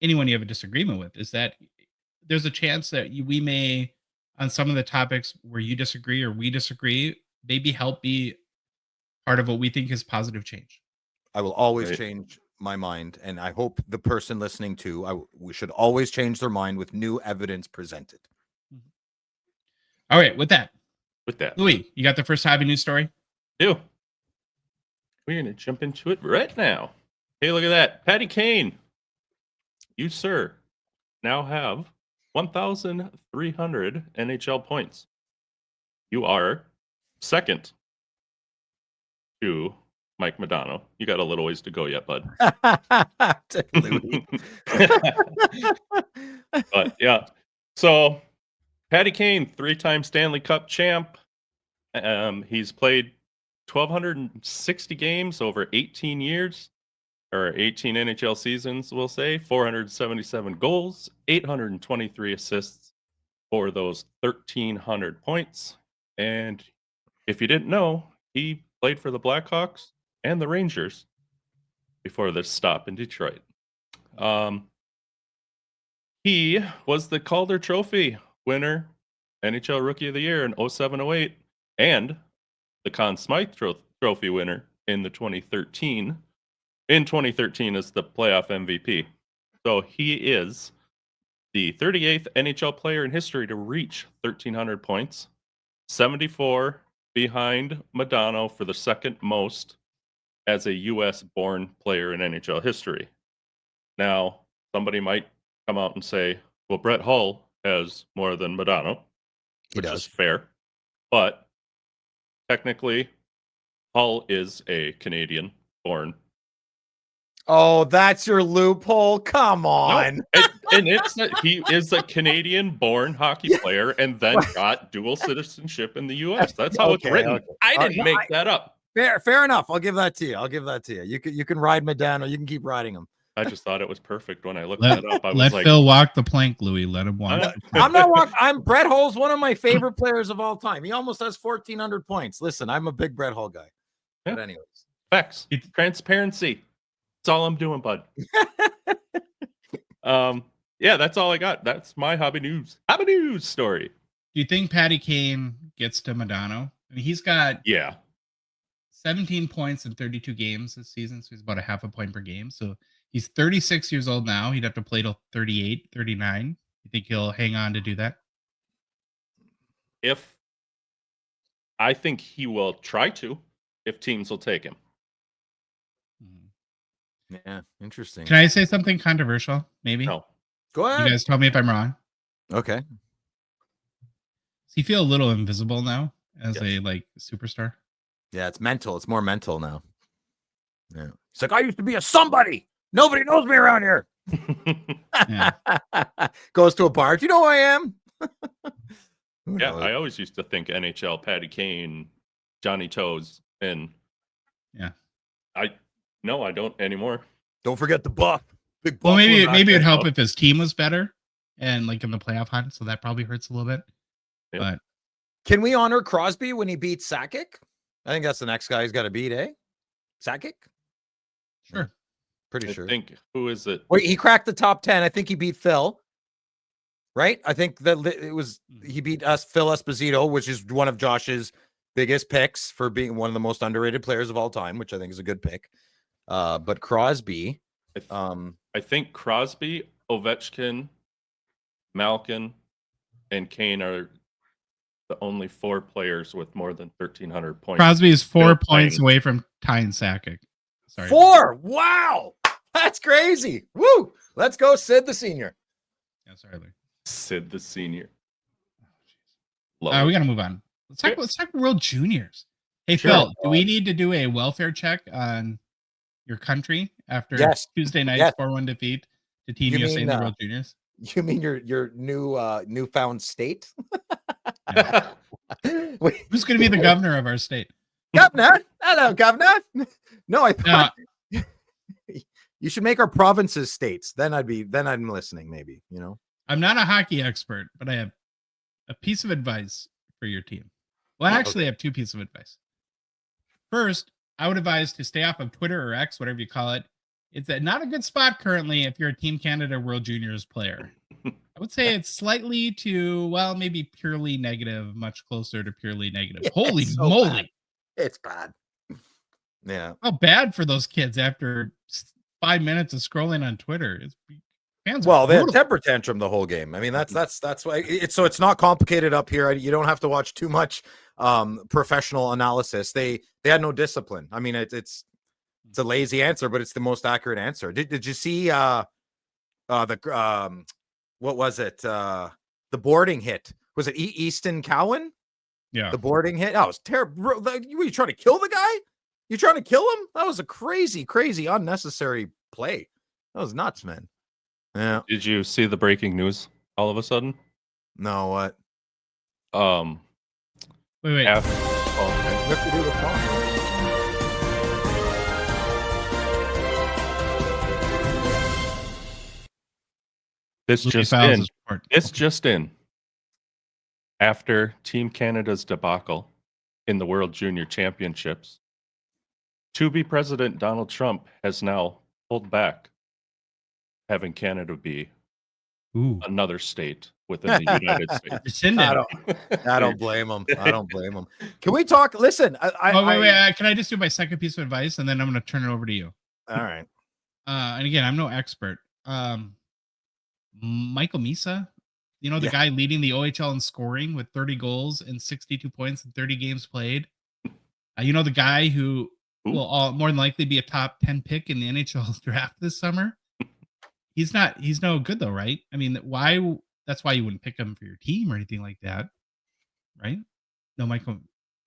anyone you have a disagreement with, is that there's a chance that we may, on some of the topics where you disagree or we disagree, maybe help be part of what we think is positive change. I will always change my mind, and I hope the person listening we should always change their mind with new evidence presented. All right, with that, Louis, you got the first hobby news story? We're gonna jump into it right now. Hey, look at that. Patty Kane, you, sir, now have 1,300 NHL points. You are second to Mike Madonna. You got a little ways to go yet, bud. But yeah. So Patty Kane, 3-time Stanley Cup champ. He's played 1,260 games over 18 years. or 18 NHL seasons, we'll say, 477 goals, 823 assists for those 1,300 points. And if you didn't know, he played for the Blackhawks and the Rangers before this stop in Detroit. He was the Calder Trophy winner, NHL Rookie of the Year in 07-08, and the Conn Smythe Trophy winner in the 2013. In 2013 as the playoff MVP. So he is the 38th NHL player in history to reach 1,300 points, 74 behind Modano for the second most as a U.S.-born player in NHL history. Now, somebody might come out and say, well, Brett Hull has more than Modano, which is fair. But technically, Hull is a Canadian-born. Oh, that's your loophole. Come on. No, and it's that he is a Canadian-born hockey player and then got dual citizenship in the U.S. That's how it's written. Okay. I didn't make that up. Fair enough. I'll give that to you. You can ride Modano. You can keep riding him. I just thought it was perfect when I looked that up. I was let like, Phil walk the plank, Louis. Let him walk. I'm not walking. I'm Brett Hull's one of my favorite players of all time. He almost has 1,400 points. Listen, I'm a big Brett Hull guy. Yeah. But anyways, facts, transparency. That's all I'm doing, bud. Yeah, that's all I got. That's my hobby news story. Do you think Patty Kane gets to Modano? I mean, he's got 17 points in 32 games this season, so he's about a half a point per game. So he's 36 years old now. He'd have to play till 38, 39. You think he'll hang on to do that? I think he will try to, if teams will take him. Yeah, interesting. Can I say something controversial? Maybe. No. Go ahead. You guys tell me if I'm wrong. Okay. Does he feel a little invisible now as a superstar? Yeah, it's mental. It's more mental now. Yeah. It's like, I used to be a somebody. Nobody knows me around here. Goes to a bar. Do you know who I am? Yeah, I always used to think NHL, Patty Kane, Johnny Toes, and no, I don't anymore. Don't forget the buff. Big buff. Well, maybe it'd help if his team was better and in the playoff hunt, so that probably hurts a little bit. Yeah. But can we honor Crosby when he beats Sakic? I think that's the next guy he's got to beat, eh? Sakic? Sure. Pretty sure. I think, who is it? Wait, he cracked the top 10. I think he beat Phil. Right? I think that he beat Phil Esposito, which is one of Josh's biggest picks for being one of the most underrated players of all time, which I think is a good pick. But Crosby, I think Crosby, Ovechkin, Malkin, and Kane are the only 4 players with more than 1,300 points. Crosby is 4 points away from tying Sakic. Sorry. 4! Wow! That's crazy. Woo! Let's go, Sid the Senior. Yeah, sorry, Lee. Sid the Senior. We got to move on. Let's talk World Juniors. Hey, sure. Phil, do we need to do a welfare check on your country after Tuesday night's 4-1 defeat to Team USA in the World Juniors? You mean your newfound state? Who's going to be the governor of our state? Governor? Hello, governor. No, I thought you should make our provinces states. Then I'm listening, maybe, you know. I'm not a hockey expert, but I have a piece of advice for your team. Well, I have 2 pieces of advice. First, I would advise to stay off of Twitter or X, whatever you call it. It's not a good spot currently if you're a Team Canada World Juniors player. I would say it's slightly to, maybe purely negative, much closer to purely negative. Yeah, holy moly. Bad. It's bad. Yeah. How bad for those kids after 5 minutes of scrolling on Twitter. They had temper tantrum the whole game. I mean, that's why it's not complicated up here. You don't have to watch too much professional analysis. They had no discipline. I mean, it's a lazy answer, but it's the most accurate answer. Did you see what was it? The boarding hit. Was it Easton Cowan? Yeah. The boarding hit. Oh, it was terrible. Were you trying to kill the guy? You trying to kill him? That was a crazy, unnecessary play. That was nuts, man. Yeah. Did you see the breaking news all of a sudden? No, what? Wait. We have to do the phone. This Louis just Fowles' in. report. It's just in. After Team Canada's debacle in the World Junior Championships, to-be President Donald Trump has now pulled back having Canada be Ooh. another state within the United States. Rescinded. I don't blame him. I don't blame him. Can we talk? Listen, wait. Can I just do my second piece of advice and then I'm going to turn it over to you? All right. And again, I'm no expert. Michael Misa, the guy leading the OHL in scoring with 30 goals and 62 points in 30 games played. The guy who will more than likely be a top 10 pick in the NHL draft this summer. He's no good though, right? I mean, that's why you wouldn't pick him for your team or anything like that, right? No, Michael.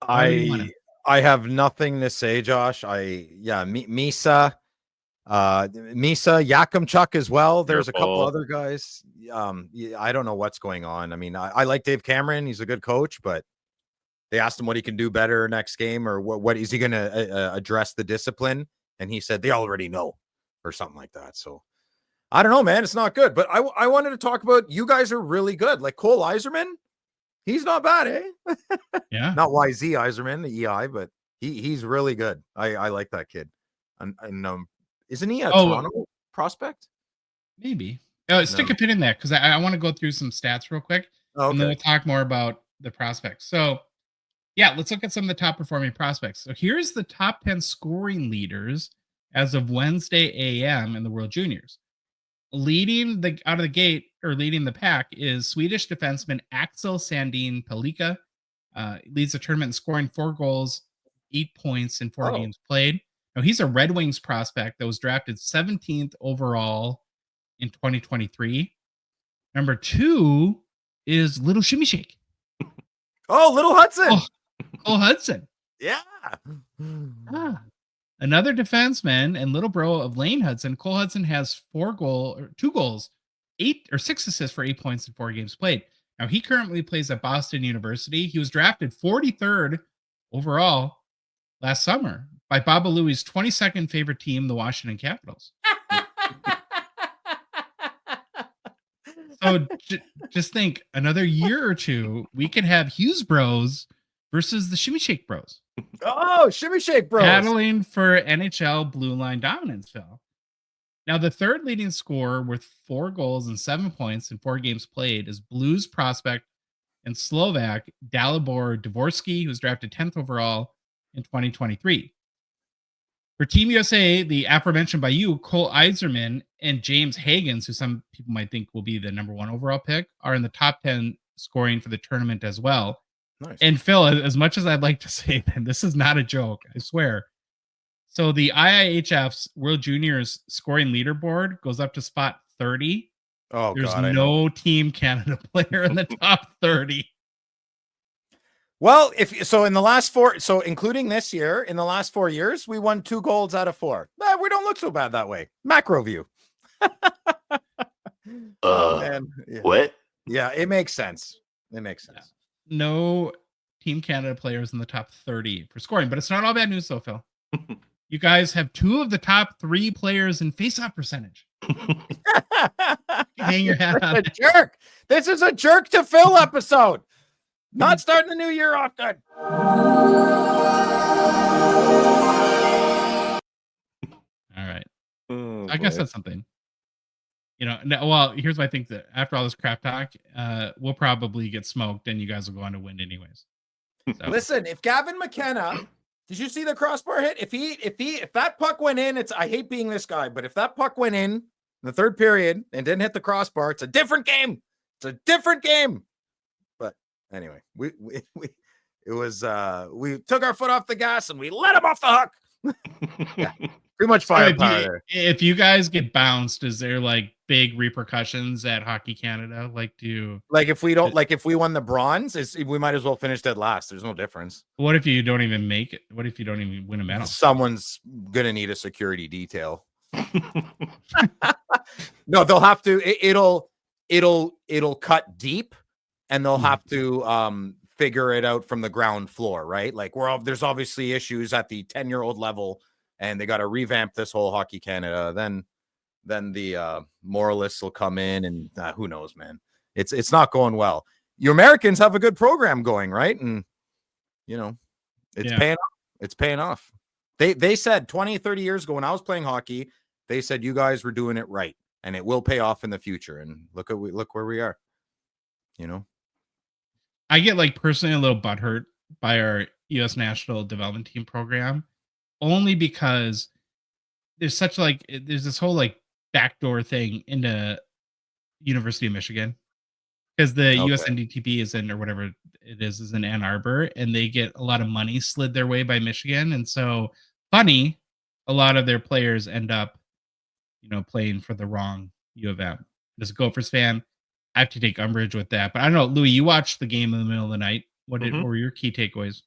I have nothing to say, Josh. Misa, Yakimchuk as well. There's a couple other guys. I don't know what's going on. I mean, I like Dave Cameron. He's a good coach, but they asked him what he can do better next game or what is he going to address the discipline. And he said, they already know or something like that. So I don't know, man. It's not good, but I wanted to talk about, you guys are really good. Like Cole Yzerman, he's not bad, eh? Yeah. Not YZ Yzerman, the EI, but he's really good. I like that kid. And isn't he a Toronto prospect? Maybe. Stick a pin in that because I want to go through some stats real quick. Okay. And then we'll talk more about the prospects. So, yeah, let's look at some of the top performing prospects. So here's the top 10 scoring leaders as of Wednesday AM in the World Juniors. Leading the pack is Swedish defenseman Axel Sandin Pellikka. Leads the tournament in scoring 4 goals, 8 points in 4 games played. Now, he's a Red Wings prospect that was drafted 17th overall in 2023. Number 2 is Little Shimmy Shake. Oh, Little Hudson. Cole Hudson. Yeah. Another defenseman and little bro of Lane Hudson. Cole Hudson has 2 goals, 6 assists for 8 points in 4 games played. Now, he currently plays at Boston University. He was drafted 43rd overall last summer by Baba Louie's 22nd favorite team, the Washington Capitals. So just think, another year or two, we can have Hughes Bros versus the Shimmy Shake Bros. Oh, Shimmy Shake Bros. Battling for NHL blue line dominance, Phil. Now, the third leading scorer with 4 goals and 7 points in 4 games played is Blues prospect and Slovak Dalibor Dvorsky, who was drafted 10th overall in 2023. For Team USA, the aforementioned by you, Cole Yzerman and James Hagens, who some people might think will be the number 1 overall pick, are in the top 10 scoring for the tournament as well. Nice. And Phil, as much as I'd like to say that this is not a joke, I swear. So the IIHF's World Juniors scoring leaderboard goes up to spot 30. Oh, There's God, no Team Canada player in the top 30. Well, in the last 4, so including this year, in the last 4 years, we won 2 golds out of 4. We don't look so bad that way. Macro view. What? Yeah, it makes sense. Yeah. No Team Canada players in the top 30 for scoring, but it's not all bad news though, Phil. You guys have 2 of the top 3 players in face-off percentage. Hang your hat on. Jerk. This is a jerk to Phil episode. Not starting the new year off good. All right. I guess that's something. Well, here's what I think, that after all this crap talk, we'll probably get smoked and you guys will go on to win anyways. So. Listen, if Gavin McKenna, did you see the crossbar hit? If that puck went in, I hate being this guy, but if that puck went in the third period and didn't hit the crossbar, it's a different game. It's a different game. But anyway, we took our foot off the gas and we let him off the hook. Yeah, pretty much firepower. If you guys get bounced, is there like big repercussions at Hockey Canada? If we won the bronze, we might as well finish dead last. There's no difference. What if you don't even make it? What if you don't even win a medal? Someone's gonna need a security detail. No, they'll have to. It'll cut deep, and they'll have to figure it out from the ground floor, right? Like there's obviously issues at the 10-year-old level, and they got to revamp this whole Hockey Canada. Then then the moralists will come in, and who knows, man. It's not going well. You Americans have a good program going, right? And it's paying off. It's paying off. They said 20, 30 years ago when I was playing hockey, they said you guys were doing it right, and it will pay off in the future. And look where we are. I get like personally a little butthurt by our U.S. National Development Team program, only because there's this whole like backdoor thing into University of Michigan, because the USNDTP is in, or whatever it is in Ann Arbor, and they get a lot of money slid their way by Michigan, and so a lot of their players end up, playing for the wrong U of M. As a Gophers fan, I have to take umbrage with that. But I don't know, Louis, you watched the game in the middle of the night. What were your key takeaways?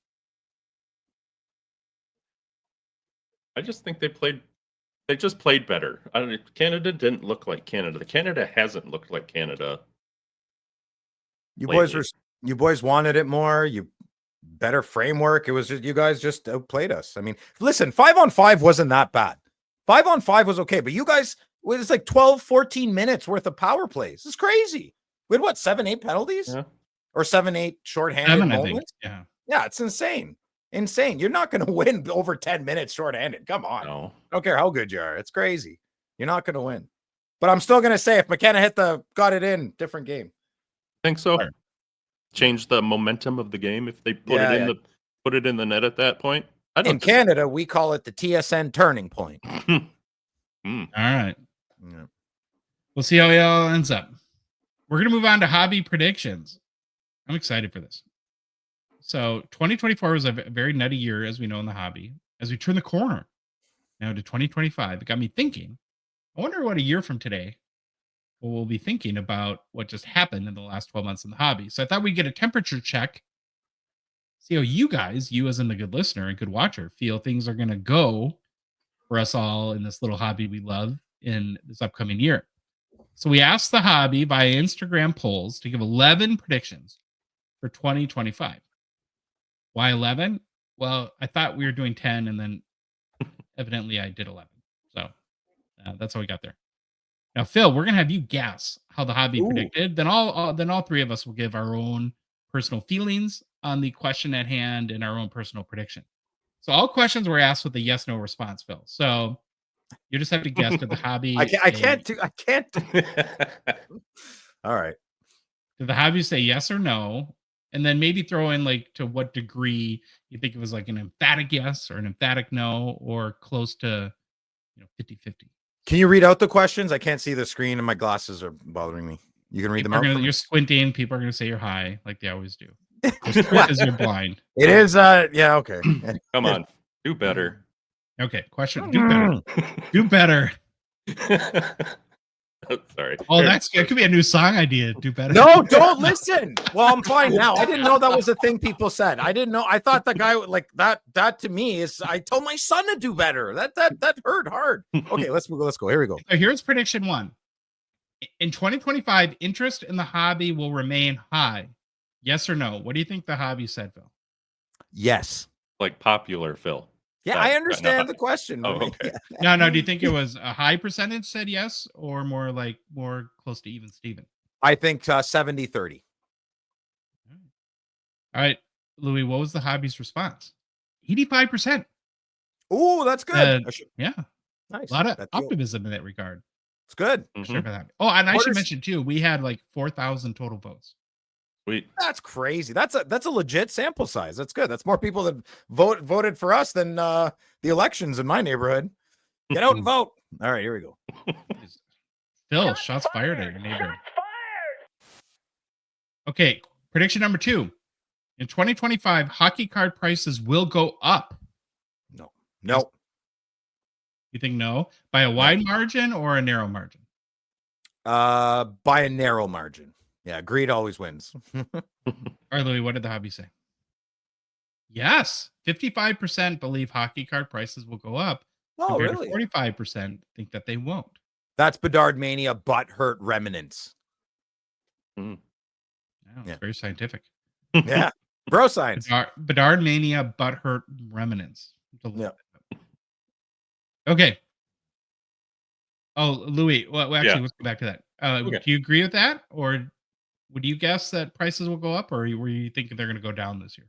I just think they just played better. Canada didn't look like Canada. Canada hasn't looked like Canada. You boys wanted it more. You better framework. It was just you guys just outplayed us. I mean, listen, 5-on-5 wasn't that bad. 5-on-5 was okay, but you guys, it was like 12, 14 minutes worth of power plays. It's crazy. We had 7-8 penalties? Yeah. Or 7-8 shorthanded moments? I think. Yeah, it's insane. Insane. You're not going to win over 10 minutes shorthanded. Come on. No. I don't care how good you are. It's crazy. You're not going to win. But I'm still going to say if McKenna got it in, different game. Think so. Change the momentum of the game if they put it in the net at that point. In Canada, we call it the TSN turning point. All right. Yeah. We'll see how it all ends up. We're going to move on to hobby predictions. I'm excited for this. So 2024 was a very nutty year, as we know, in the hobby. As we turn the corner now to 2025, it got me thinking, I wonder what a year from today we'll be thinking about what just happened in the last 12 months in the hobby. So I thought we'd get a temperature check, see how you as in the good listener and good watcher, feel things are going to go for us all in this little hobby we love in this upcoming year. So we asked the hobby via Instagram polls to give 11 predictions for 2025. Why 11? Well, I thought we were doing 10, and then evidently I did 11. So that's how we got there. Now, Phil, we're gonna have you guess how the hobby predicted. Then all three of us will give our own personal feelings on the question at hand and our own personal prediction. So all questions were asked with a yes/no response, Phil. So you just have to guess to the hobby. I can't. All right. Did the hobby say yes or no? And then maybe throw in like to what degree you think it was like an emphatic yes or an emphatic no, or close to 50-50. Can you read out the questions? I can't see the screen and my glasses are bothering me. You can read them out. You're squinting. People are going to say you're high like they always do. Because you're blind. It is. Yeah. Okay. Come on. Do better. Okay. Question. Do better. Do better. Sorry. Oh, that could be a new song idea. Do better. No, don't listen. Well, I'm fine now. I didn't know that was a thing people said. I didn't know. I thought the guy like that to me is I told my son to do better. That hurt hard. Okay, let's go. Here we go. So here's prediction 1. In 2025, interest in the hobby will remain high. Yes or no? What do you think the hobby said, Phil? Yes. Like popular, Phil. Yeah, I understand the question. Oh, okay. No. Do you think it was a high percentage said yes, or more close to even Steven? I think 70-30. All right, Louis, what was the hobby's response? 85%. Oh, that's good. Yeah. Nice. A lot of optimism in that regard. It's good. Mm-hmm. Oh, and I should mention too, we had like 4,000 total votes. Sweet. That's crazy. That's a legit sample size. That's good. That's more people that voted for us than the elections in my neighborhood. Get out and vote. All right, here we go. Phil, shots fired at your neighborhood. Okay, prediction number 2. In 2025, hockey card prices will go up. No. You think no? By a wide margin or a narrow margin? By a narrow margin. Yeah, greed always wins. All right, Louis, what did the hobby say? Yes, 55% believe hockey card prices will go up. Oh, really? 45% think that they won't. That's Bedard Mania butthurt remnants. Wow, it's very scientific. Yeah, bro science. Bedard Mania butthurt remnants. Yeah. Okay. Oh, Louis. Well, actually, Yeah. let's go back to that. Okay. Do you agree with that, or would you guess that prices will go up, or were you thinking they're going to go down this year?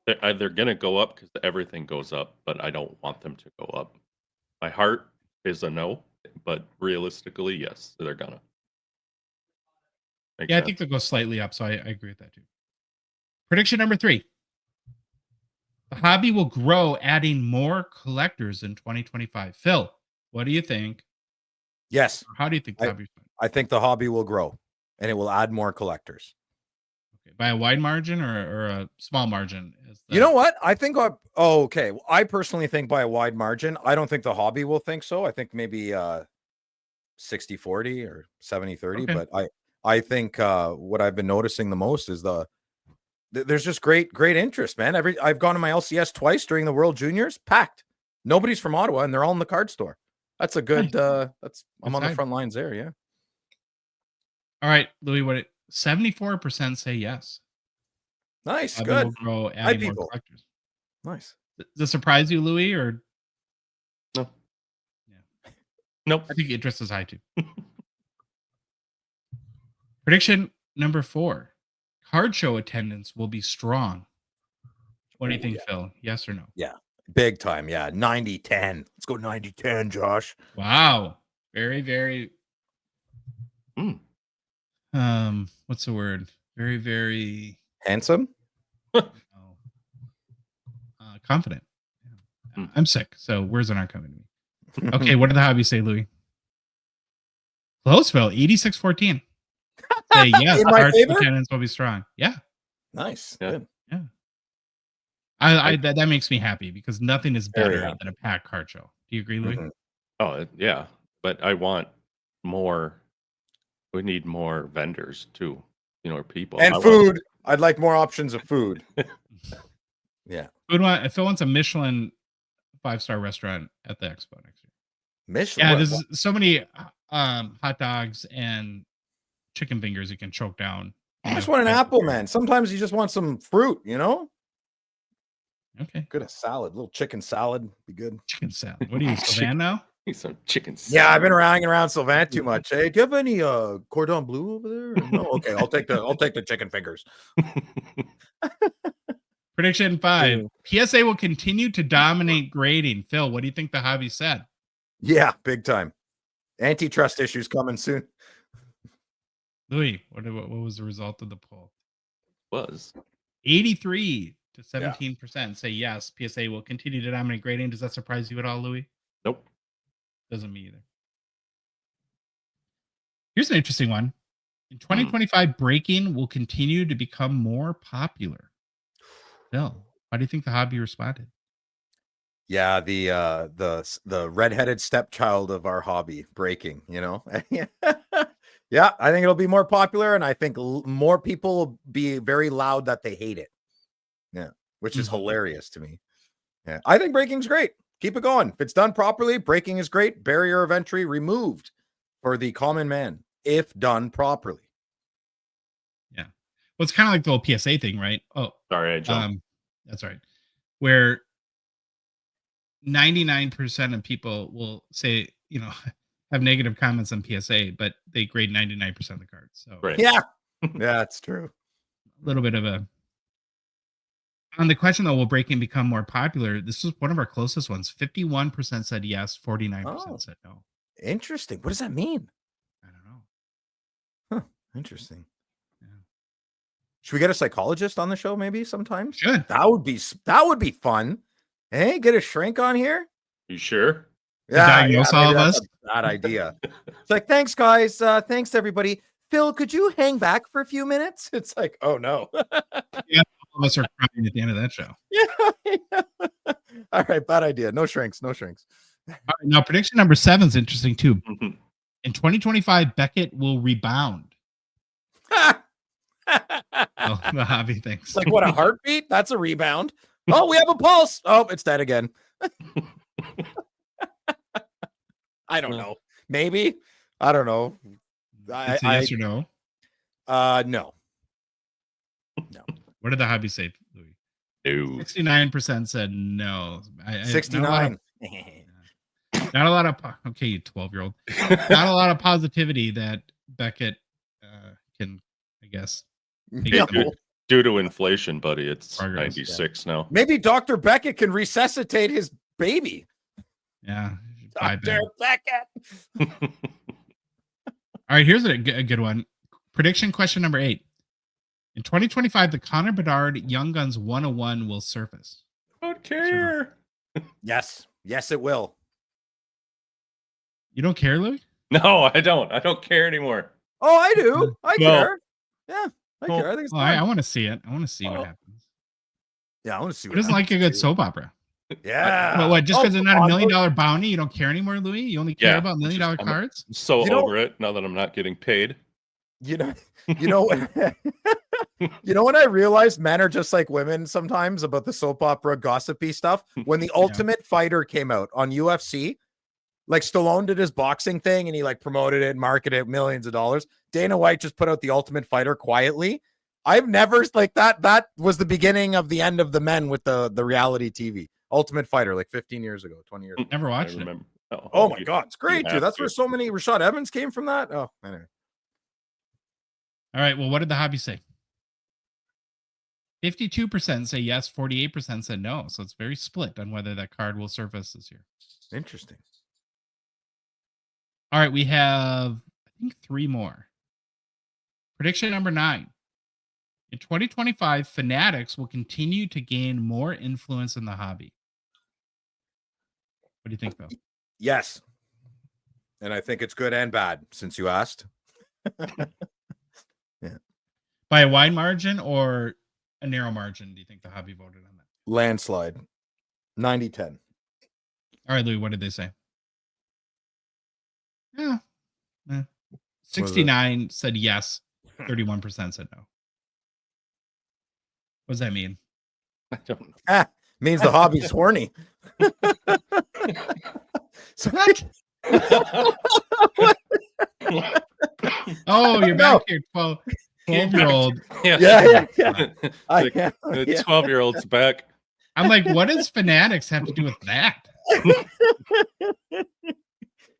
They're going to go up because everything goes up, but I don't want them to go up. My heart is a no, but realistically, yes, they're gonna. Yeah, I think they'll go slightly up, so I agree with that too. Prediction number 3. The hobby will grow, adding more collectors in 2025. Phil, what do you think? Yes. How do you think the hobby? I think the hobby will grow, and it will add more collectors. Okay, by a wide margin or a small margin? You know what? I think okay. I personally think by a wide margin. I don't think the hobby will think so. I think maybe 60-40 or 70-30. Okay. But I think what I've been noticing the most is there's just great interest, man. I've gone to my LCS twice during the World Juniors, packed. Nobody's from Ottawa, and they're all in the card store. That's a good. I'm on the front lines there. Yeah. All right, Louis. 74% say yes. Nice. Hobby Good. will grow, adding more collectors. Nice. Does this surprise you, Louis, or No? Yeah. Nope. I think interest is high too. Prediction number 4. Card show attendance will be strong. What do you think, Phil? Yes or no? Yeah. Big time. Yeah. 90-10. Let's go 90-10, Josh. Wow. Very, very. What's the word? Very, very handsome. Confident. I'm sick, so words are not coming to me. Okay, what did the hobby say, Louis? Close, Phil. 86-14. Say yes. Card show attendance will be strong. Yeah. Nice. Yeah. Good. Yeah. That makes me happy because nothing is better than a packed card show. Do you agree, Louis? Mm-hmm. Oh yeah, but I want more. We need more vendors too. Or people and food. I'd like more options of food. Yeah. If Phil wants a Michelin 5-star restaurant at the expo next year. Michelin. Yeah, there's so many hot dogs and chicken fingers you can choke down. I just want an apple, man. Sometimes you just want some fruit, Okay. Good, a salad, a little chicken salad, be good. Chicken salad. What are you, Sylvan now? Need some chicken salad. Yeah, I've been hanging around Sylvan too much. Hey, do you have any cordon bleu over there? No, okay, I'll take the chicken fingers. Prediction 5. PSA will continue to dominate grading. Phil, what do you think the hobby said? Yeah, big time. Antitrust issues coming soon. Louis, what was the result of the poll? Was 83 to 17% say yes. PSA will continue to dominate grading. Does that surprise you at all, Louis? Nope. Doesn't me either. Here's an interesting one. In 2025, breaking will continue to become more popular. Phil, how do you think the hobby responded? Yeah, the redheaded stepchild of our hobby, breaking, Yeah, I think it'll be more popular, and I think more people will be very loud that they hate it. Yeah, which is hilarious to me. Yeah, I think breaking's great. Keep it going. If it's done properly, breaking is great. Barrier of entry removed for the common man if done properly. Yeah. Well, it's kind of like the whole PSA thing, right? Oh, sorry, I jumped. That's right. Where 99% of people will say, have negative comments on PSA, but they grade 99% of the cards. So right. Yeah, that's true. A little bit of a. On the question though, will breaking become more popular? This was one of our closest ones. 51% said yes, 49% said no. Interesting. What does that mean? I don't know. Huh. Interesting. Yeah. Should we get a psychologist on the show maybe sometime? Should. That would be fun. Hey, get a shrink on here. You sure? Yeah, diagnose all of us. Bad idea. It's like, thanks, guys. Thanks, everybody. Phil, could you hang back for a few minutes? It's like, oh no. Yeah, all of us are crying at the end of that show. Yeah. All right, bad idea. No shrinks. All right, now, prediction number 7 is interesting too. In 2025, Beckett will rebound. The hobby thinks. Like, what, a heartbeat? That's a rebound. Oh, we have a pulse. Oh, it's dead again. I don't know. Maybe. I don't know. Yes or no? No. What did the hobby say, Louis? No. 69% said no. 69. Not a lot of okay, you 12-year-old. Not a lot of positivity that Beckett can, I guess. No. Due to inflation, buddy, it's Progress, 96 now. Maybe Dr. Beckett can resuscitate his baby. Yeah. Dr. Beckett. All right, here's a good one. Prediction question number 8. In 2025, the Connor Bedard Young Guns 101 will surface. I don't care. Yes. Yes, it will. You don't care, Louis? No, I don't. I don't care anymore. Oh, I do. I Well, care. Yeah, I care. I think it's fun. I want to see it. I want to see what happens. Yeah, I want to see Who doesn't like a good soap opera? Yeah. But what, just because it's not $1 million million bounty, you don't care anymore, Louis? You only care about $1 million cards? I'm so You know- over it now that I'm not getting paid. You know when I realized men are just like women sometimes about the soap opera gossipy stuff. When the Ultimate Fighter came out on UFC, like Stallone did his boxing thing and he like promoted it, marketed it, millions of dollars. Dana White just put out the Ultimate Fighter quietly. I've never like that. That was the beginning of the end of the men with the reality TV. Ultimate Fighter, like 15 years ago, 20 years ago. Never I watched it. remember. Oh my God, it's great, have dude. That's to. where so many Rashad Evans came from that. Oh, anyway. All right, well, what did the hobby say? 52% say yes, 48% said no. So it's very split on whether that card will surface this year. Interesting. All right, we have, I think, 3 more. Prediction number 9. In 2025, Fanatics will continue to gain more influence in the hobby. What do you think, Bill? Yes. And I think it's good and bad since you asked. Yeah. By a wide margin or a narrow margin, do you think the hobby voted on that? Landslide. 90-10. All right, Louis, what did they say? Yeah. 69 said yes, 31% said no. What does that mean? I don't know. Means the hobby's horny. So, Oh, you're back here, 12-year-old. yeah. The 12-year-old's back. I'm like, what does Fanatics have to do with that?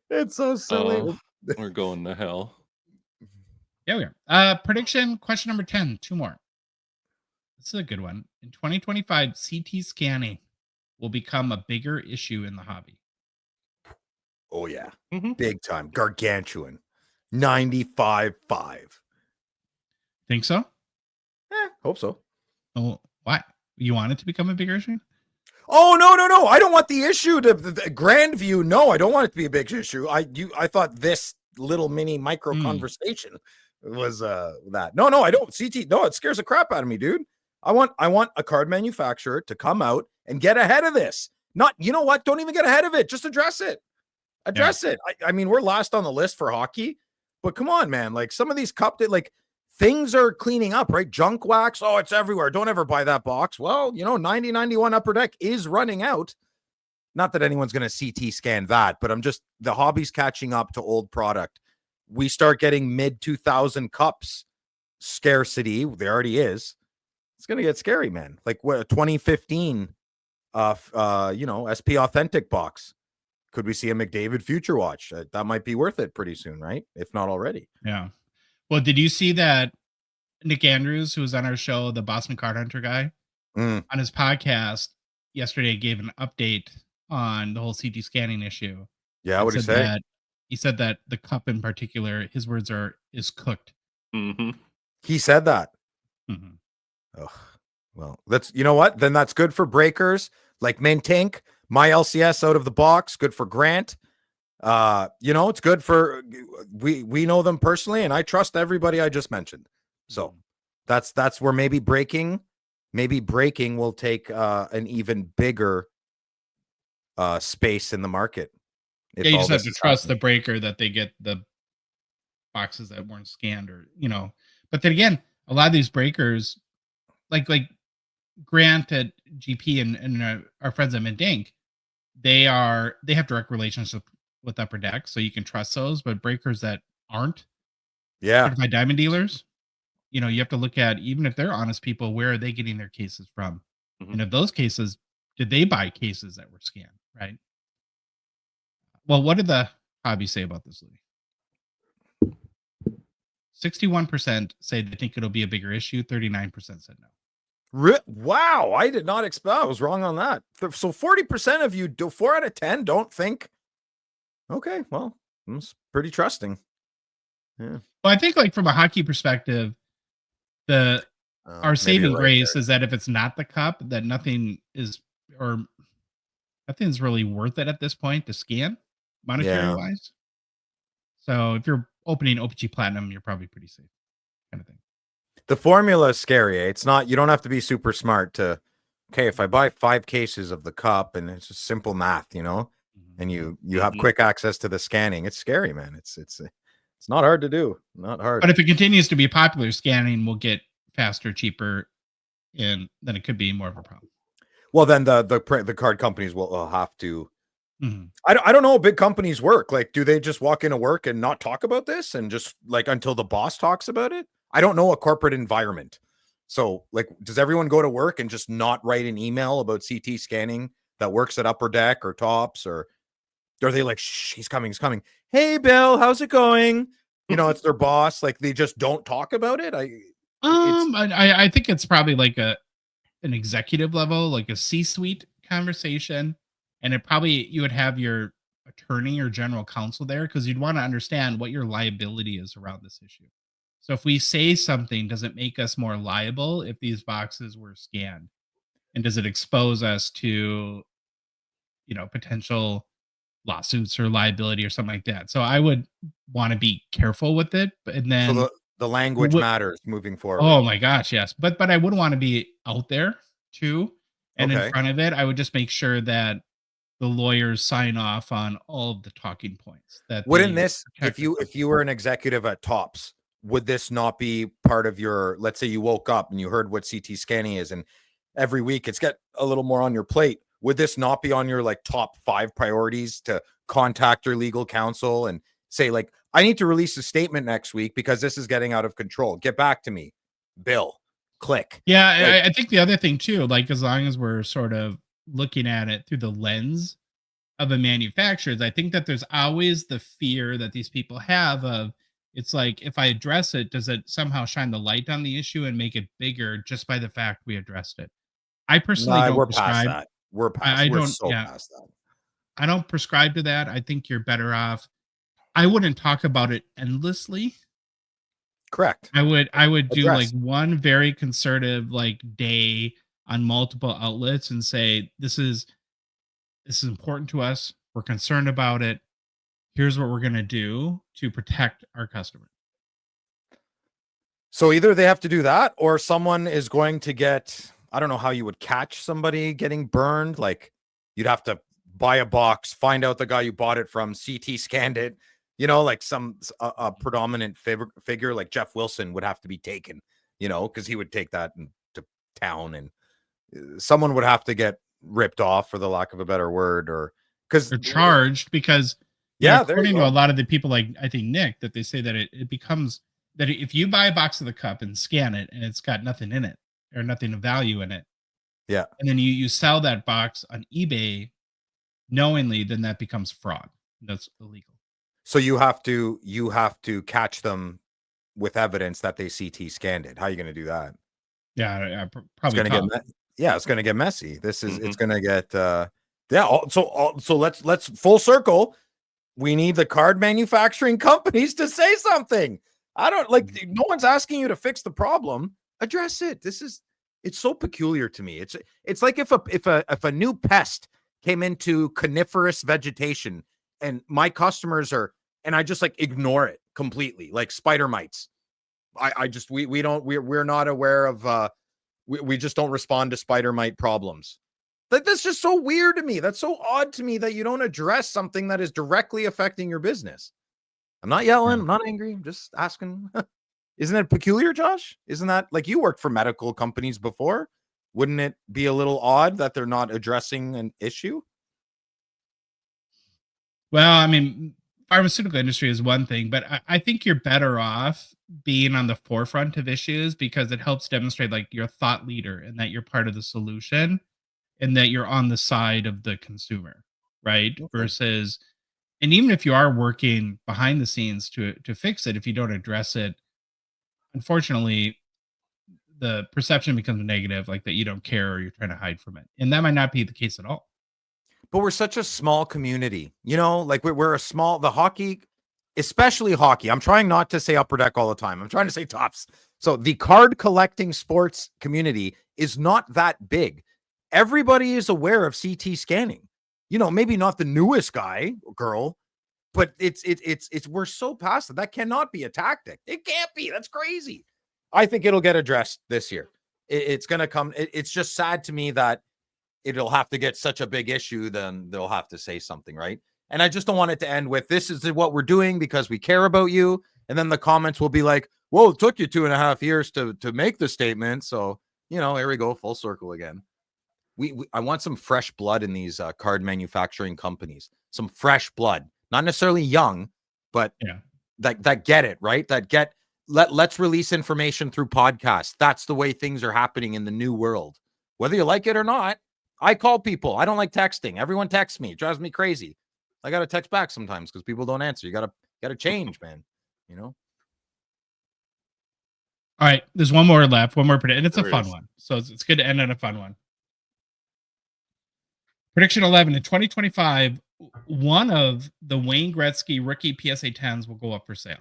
It's so silly. Oh, we're going to hell. Yeah, we are. Prediction question number 10. 2 more. This is a good one. In 2025, CT scanning will become a bigger issue in the hobby. Oh, yeah. Mhm. Big time. Gargantuan. 95.5. Think so? Hope so. Oh, why? You want it to become a bigger issue? Oh, no. I don't want the issue to the grand view. No, I don't want it to be a big issue. I thought this little mini micro conversation was that. No, I don't. CT. No, it scares the crap out of me, dude. I want a card manufacturer to come out and get ahead of this. Not, you know what? Don't even get ahead of it. Just address it. Address it. I mean, we're last on the list for hockey, but come on, man. Like some of these like things are cleaning up, right? Junk wax. Oh, it's everywhere. Don't ever buy that box. Well, 9091 Upper Deck is running out. Not that anyone's going to CT scan that, but the hobby's catching up to old product. We start getting mid 2000 cups scarcity. There already is. It's going to get scary, man. Like what 2015 SP Authentic box. Could we see a McDavid Future Watch? That might be worth it pretty soon, right? If not already. Yeah. Well, did you see that Nick Andrews, who was on our show, the Boston Card Hunter guy, on his podcast yesterday gave an update on the whole CT scanning issue? Yeah, what did he say? He said that the cup in particular, his words is cooked. Mm-hmm. He said that. Mm-hmm. Oh, well, you know what? Then that's good for breakers like Mintink, my LCS out of the box. Good for Grant. It's good for we know them personally, and I trust everybody I just mentioned. So that's where maybe breaking will take an even bigger space in the market. Yeah, you just have to trust the breaker that they get the boxes that weren't scanned, But then again, a lot of these breakers, like Grant at GP and our friends at Mintink, they have direct relationship with Upper Deck, so you can trust those. But breakers that aren't certified diamond dealers, you have to look at, even if they're honest people, where are they getting their cases from? Mm-hmm. And if those cases, did they buy cases that were scanned, right? Well, what did the hobby say about this, Louis? 61% say they think it'll be a bigger issue. 39% said no. Wow, I did not expect. I was wrong on that. So 40% of you, 4 out of 10, don't think. Okay, well, that's pretty trusting. Yeah. Well, I think like from a hockey perspective, our saving grace is that if it's not the cup, that nothing's really worth it at this point to scan monetary wise. So if you're opening O-Pee-Chee Platinum, you're probably pretty safe, kind of thing. The formula is scary. It's not, you don't have to be super smart to, okay, if I buy 5 cases of the cup, and it's just simple math, and you have quick access to the scanning. It's scary, man. It's not hard to do. Not hard. But if it continues to be popular, scanning will get faster, cheaper, and then it could be more of a problem. Well, then the card companies will have to. I don't know how big companies work. Like, do they just walk into work and not talk about this, and just like until the boss talks about it? I don't know a corporate environment. So, like, does everyone go to work and just not write an email about CT scanning that works at Upper Deck or Tops, or are they like, shh, he's coming. Hey, Bill, how's it going? It's their boss. Like, they just don't talk about it. I think it's probably like an executive level, like a C-suite conversation, and you would have your attorney or general counsel there, because you'd want to understand what your liability is around this issue. So if we say something, does it make us more liable if these boxes were scanned? And does it expose us to, potential lawsuits or liability or something like that? So I would want to be careful with it. And then so the language matters moving forward. Oh my gosh, yes. But I would want to be out there too. And in front of it, I would just make sure that the lawyers sign off on all of the talking points. Wouldn't this, if you were an executive at Tops, would this not be part of your, let's say you woke up and you heard what CT scanning is, and every week it's got a little more on your plate. Would this not be on your like top 5 priorities to contact your legal counsel and say, like, I need to release a statement next week because this is getting out of control. Get back to me, Bill. Click. Yeah, I think the other thing too, like, as long as we're sort of looking at it through the lens of the manufacturers, I think that there's always the fear that these people have of, it's like, if I address it, does it somehow shine the light on the issue and make it bigger just by the fact we addressed it? I personally don't prescribe. Past that. We're past that. I don't prescribe to that. I think you're better off. I wouldn't talk about it endlessly. Correct. I would do like one very concerted like day on multiple outlets and say, this is important to us. We're concerned about it. Here's what we're going to do to protect our customer. So either they have to do that, or someone is going to get, I don't know how you would catch somebody getting burned. Like, you'd have to buy a box, find out the guy you bought it from, CT scanned it, like a predominant figure like Jeff Wilson would have to be taken, because he would take that to town, and someone would have to get ripped off, for the lack of a better word, or because they're charged, because according to a lot of the people, like I think Nick, that they say that it becomes that if you buy a box of the cup and scan it and it's got nothing in it or nothing of value in it, and then you sell that box on eBay knowingly, then that becomes fraud. That's illegal. So you have to catch them with evidence that they CT scanned it. How are you going to do that? Yeah, probably. It's going to get messy. This is it's going to get So let's full circle. We need the card manufacturing companies to say something. I don't like. No one's asking you to fix the problem. Address it. It's so peculiar to me. It's like if a new pest came into coniferous vegetation, and my customers and I just like ignore it completely, like spider mites. We're not aware of. We just don't respond to spider mite problems. That's just so weird to me. That's so odd to me that you don't address something that is directly affecting your business. I'm not yelling. I'm not angry. I'm just asking. Isn't it peculiar, Josh? Isn't that like, you worked for medical companies before? Wouldn't it be a little odd that they're not addressing an issue? Well, I mean, pharmaceutical industry is one thing, but I think you're better off being on the forefront of issues, because it helps demonstrate like you're a thought leader and that you're part of the solution and that you're on the side of the consumer, right? Okay. Versus And even if you are working behind the scenes to fix it, if you don't address it, unfortunately, the perception becomes negative, like that you don't care or you're trying to hide from it. And that might not be the case at all. But we're such a small community, you know, like we're a small, the hockey, especially hockey. I'm trying not to say upper deck all the time. I'm trying to say tops. So the card collecting sports community is not that big. Everybody is aware of CT scanning, you know, maybe not the newest guy or girl, but it's we're so past it. That cannot be a tactic. It can't be. That's crazy. I think it'll get addressed this year. It's going to come. It's just sad to me that it'll have to get such a big issue. Then they'll have to say something, right? And I just don't want it to end with, this is what we're doing because we care about you. And then the comments will be like, well, it took you 2.5 years to make the statement. So, you know, here we go, full circle again. I want some fresh blood in these card manufacturing companies, some fresh blood, not necessarily young, but that get it, right? Let's release information through podcasts. That's the way things are happening in the new world. Whether you like it or not, I call people. I don't like texting. Everyone texts me. It drives me crazy. I got to text back sometimes because people don't answer. You got to change, man. You know? All right. There's one more left. One more prediction. It's a fun one. So it's good to end on a fun one. Prediction 11. In 2025, one of the Wayne Gretzky rookie PSA 10s will go up for sale.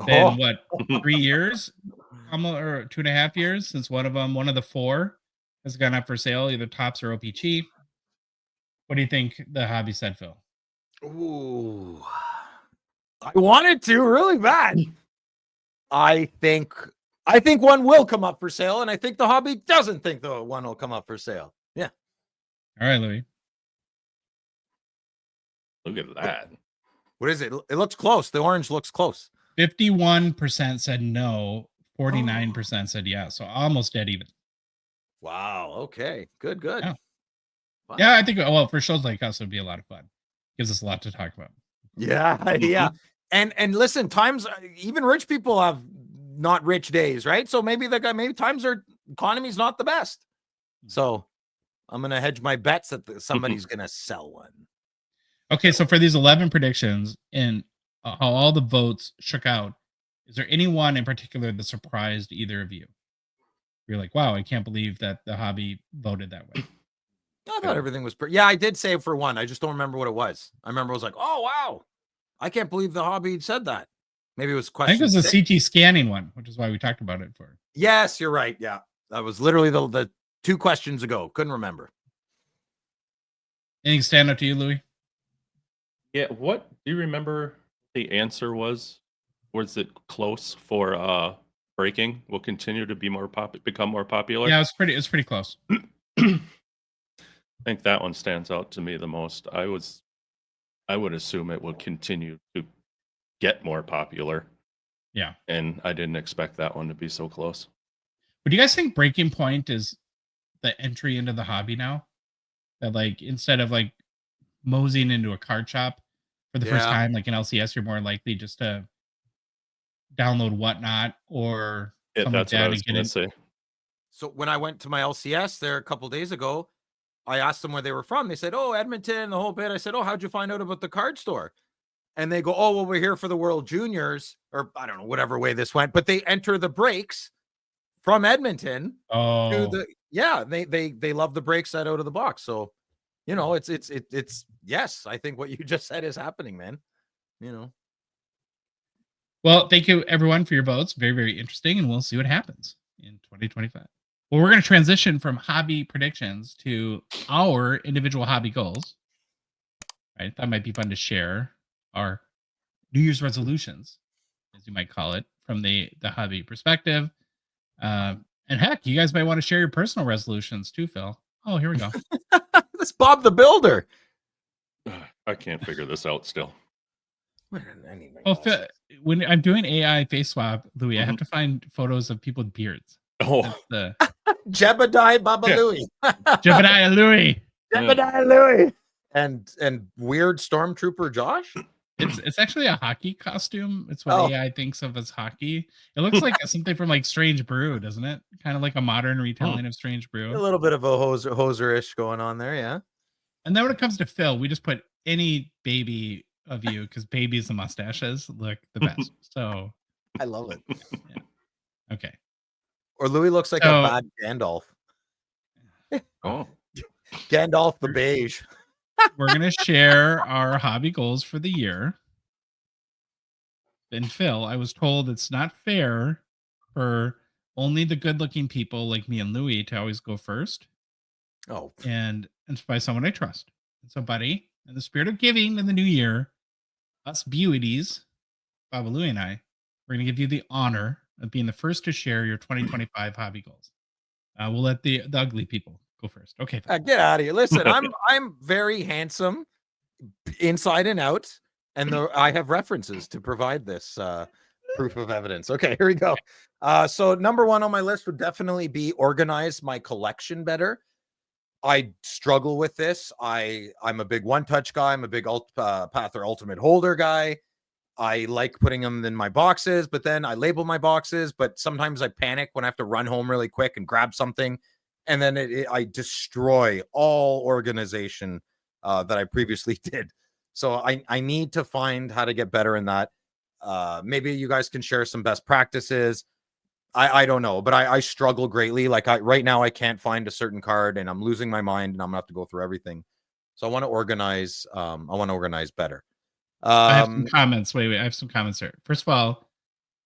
Been what, 3 years? Almost, or 2.5 years since one of the four has gone up for sale, either Tops or O-Pee-Chee. What do you think the hobby said, Phil? Ooh, I wanted to really bad. I think one will come up for sale, and I think the hobby doesn't think the one will come up for sale. Yeah. All right, Louis. Look at that. What is it? It looks close. The orange looks close. 51% said no. 49% said yeah. So almost dead even. Wow. Okay. Good. Yeah, I think, well, for shows like us, it would be a lot of fun. Gives us a lot to talk about. Yeah. And listen, times, even rich people have not rich days, right? So maybe times economy's not the best. So I'm going to hedge my bets that somebody's going to sell one. Okay, so for these 11 predictions and how all the votes shook out, is there anyone in particular that surprised either of you? You're like, wow, I can't believe that the hobby voted that way. I thought everything was pretty. Yeah, I did say for one. I just don't remember what it was. I remember it was like, oh, wow. I can't believe the hobby said that. Maybe it was question. I think it was the CT scanning one, which is why we talked about it for. Yes, you're right. Yeah. That was literally the 2 questions ago. Couldn't remember. Anything stand out to you, Louis? Yeah. What do you remember the answer was? Was it close for breaking will continue to be become more popular? Yeah, it's pretty close. I think that one stands out to me the most. I would assume it will continue to get more popular. Yeah. And I didn't expect that one to be so close. But do you guys think Breaking Point is the entry into the hobby now? That like instead of like moseying into a card shop for the first time, like in LCS, you're more likely just to download Whatnot or something like that what I was going to say. So when I went to my LCS there a couple days ago, I asked them where they were from. They said, oh, Edmonton, the whole bit. I said, oh, how'd you find out about the card store? And they go, oh, well, we're here for the World Juniors, or I don't know, whatever way this went. But they enter the breaks from Edmonton. Oh, they love the breaks out of the box. So, you know, it's yes, I think what you just said is happening, man. You know. Well, thank you everyone for your votes. Very, very interesting, and we'll see what happens in 2025. Well, we're going to transition from hobby predictions to our individual hobby goals. Right? That might be fun to share our New Year's resolutions, as you might call it, from the hobby perspective. And heck, you guys might want to share your personal resolutions too, Phil. Oh, here we go. That's Bob the Builder. I can't figure this out still. Oh, Phil, when I'm doing AI face swap, Louis, I have to find photos of people with beards. Oh, Jebediah Baba Louie. Jebediah Louie. Jebediah Louie. And weird stormtrooper Josh. It's actually a hockey costume. It's what AI thinks of as hockey. It looks like something from like Strange Brew, doesn't it? Kind of like a modern retelling of Strange Brew. A little bit of a hoser-ish going on there, yeah. And then when it comes to Phil, we just put any baby of you, because babies and mustaches look the best. So I love it. okay. Or Louis looks like a So- bad Gandalf. Oh, Gandalf the beige. We're gonna share our hobby goals for the year. And Phil, I was told it's not fair for only the good-looking people like me and Louis to always go first, Oh, and by someone I trust. And so, buddy, in the spirit of giving in the new year, us beauties, Baba Louie and I, we're gonna give you the honor of being the first to share your 2025 hobby goals. We'll let the ugly people go first. Okay, Phil. get out of here. Listen, I'm very handsome inside and out, and I have references to provide this proof of evidence. Okay, here we go. So number one on my list would definitely be organize my collection better. I struggle with this. I'm a big one-touch guy. I'm a big Pather Ultimate Holder guy. I like putting them in my boxes, but then I label my boxes, but sometimes I panic when I have to run home really quick and grab something. And then I destroy all organization that I previously did. So I need to find how to get better in that. Maybe you guys can share some best practices. I don't know, but I struggle greatly. Like right now I can't find a certain card and I'm losing my mind and I'm gonna have to go through everything. So I want to organize. I want to organize better. I have some comments. Wait, I have some comments here. First of all,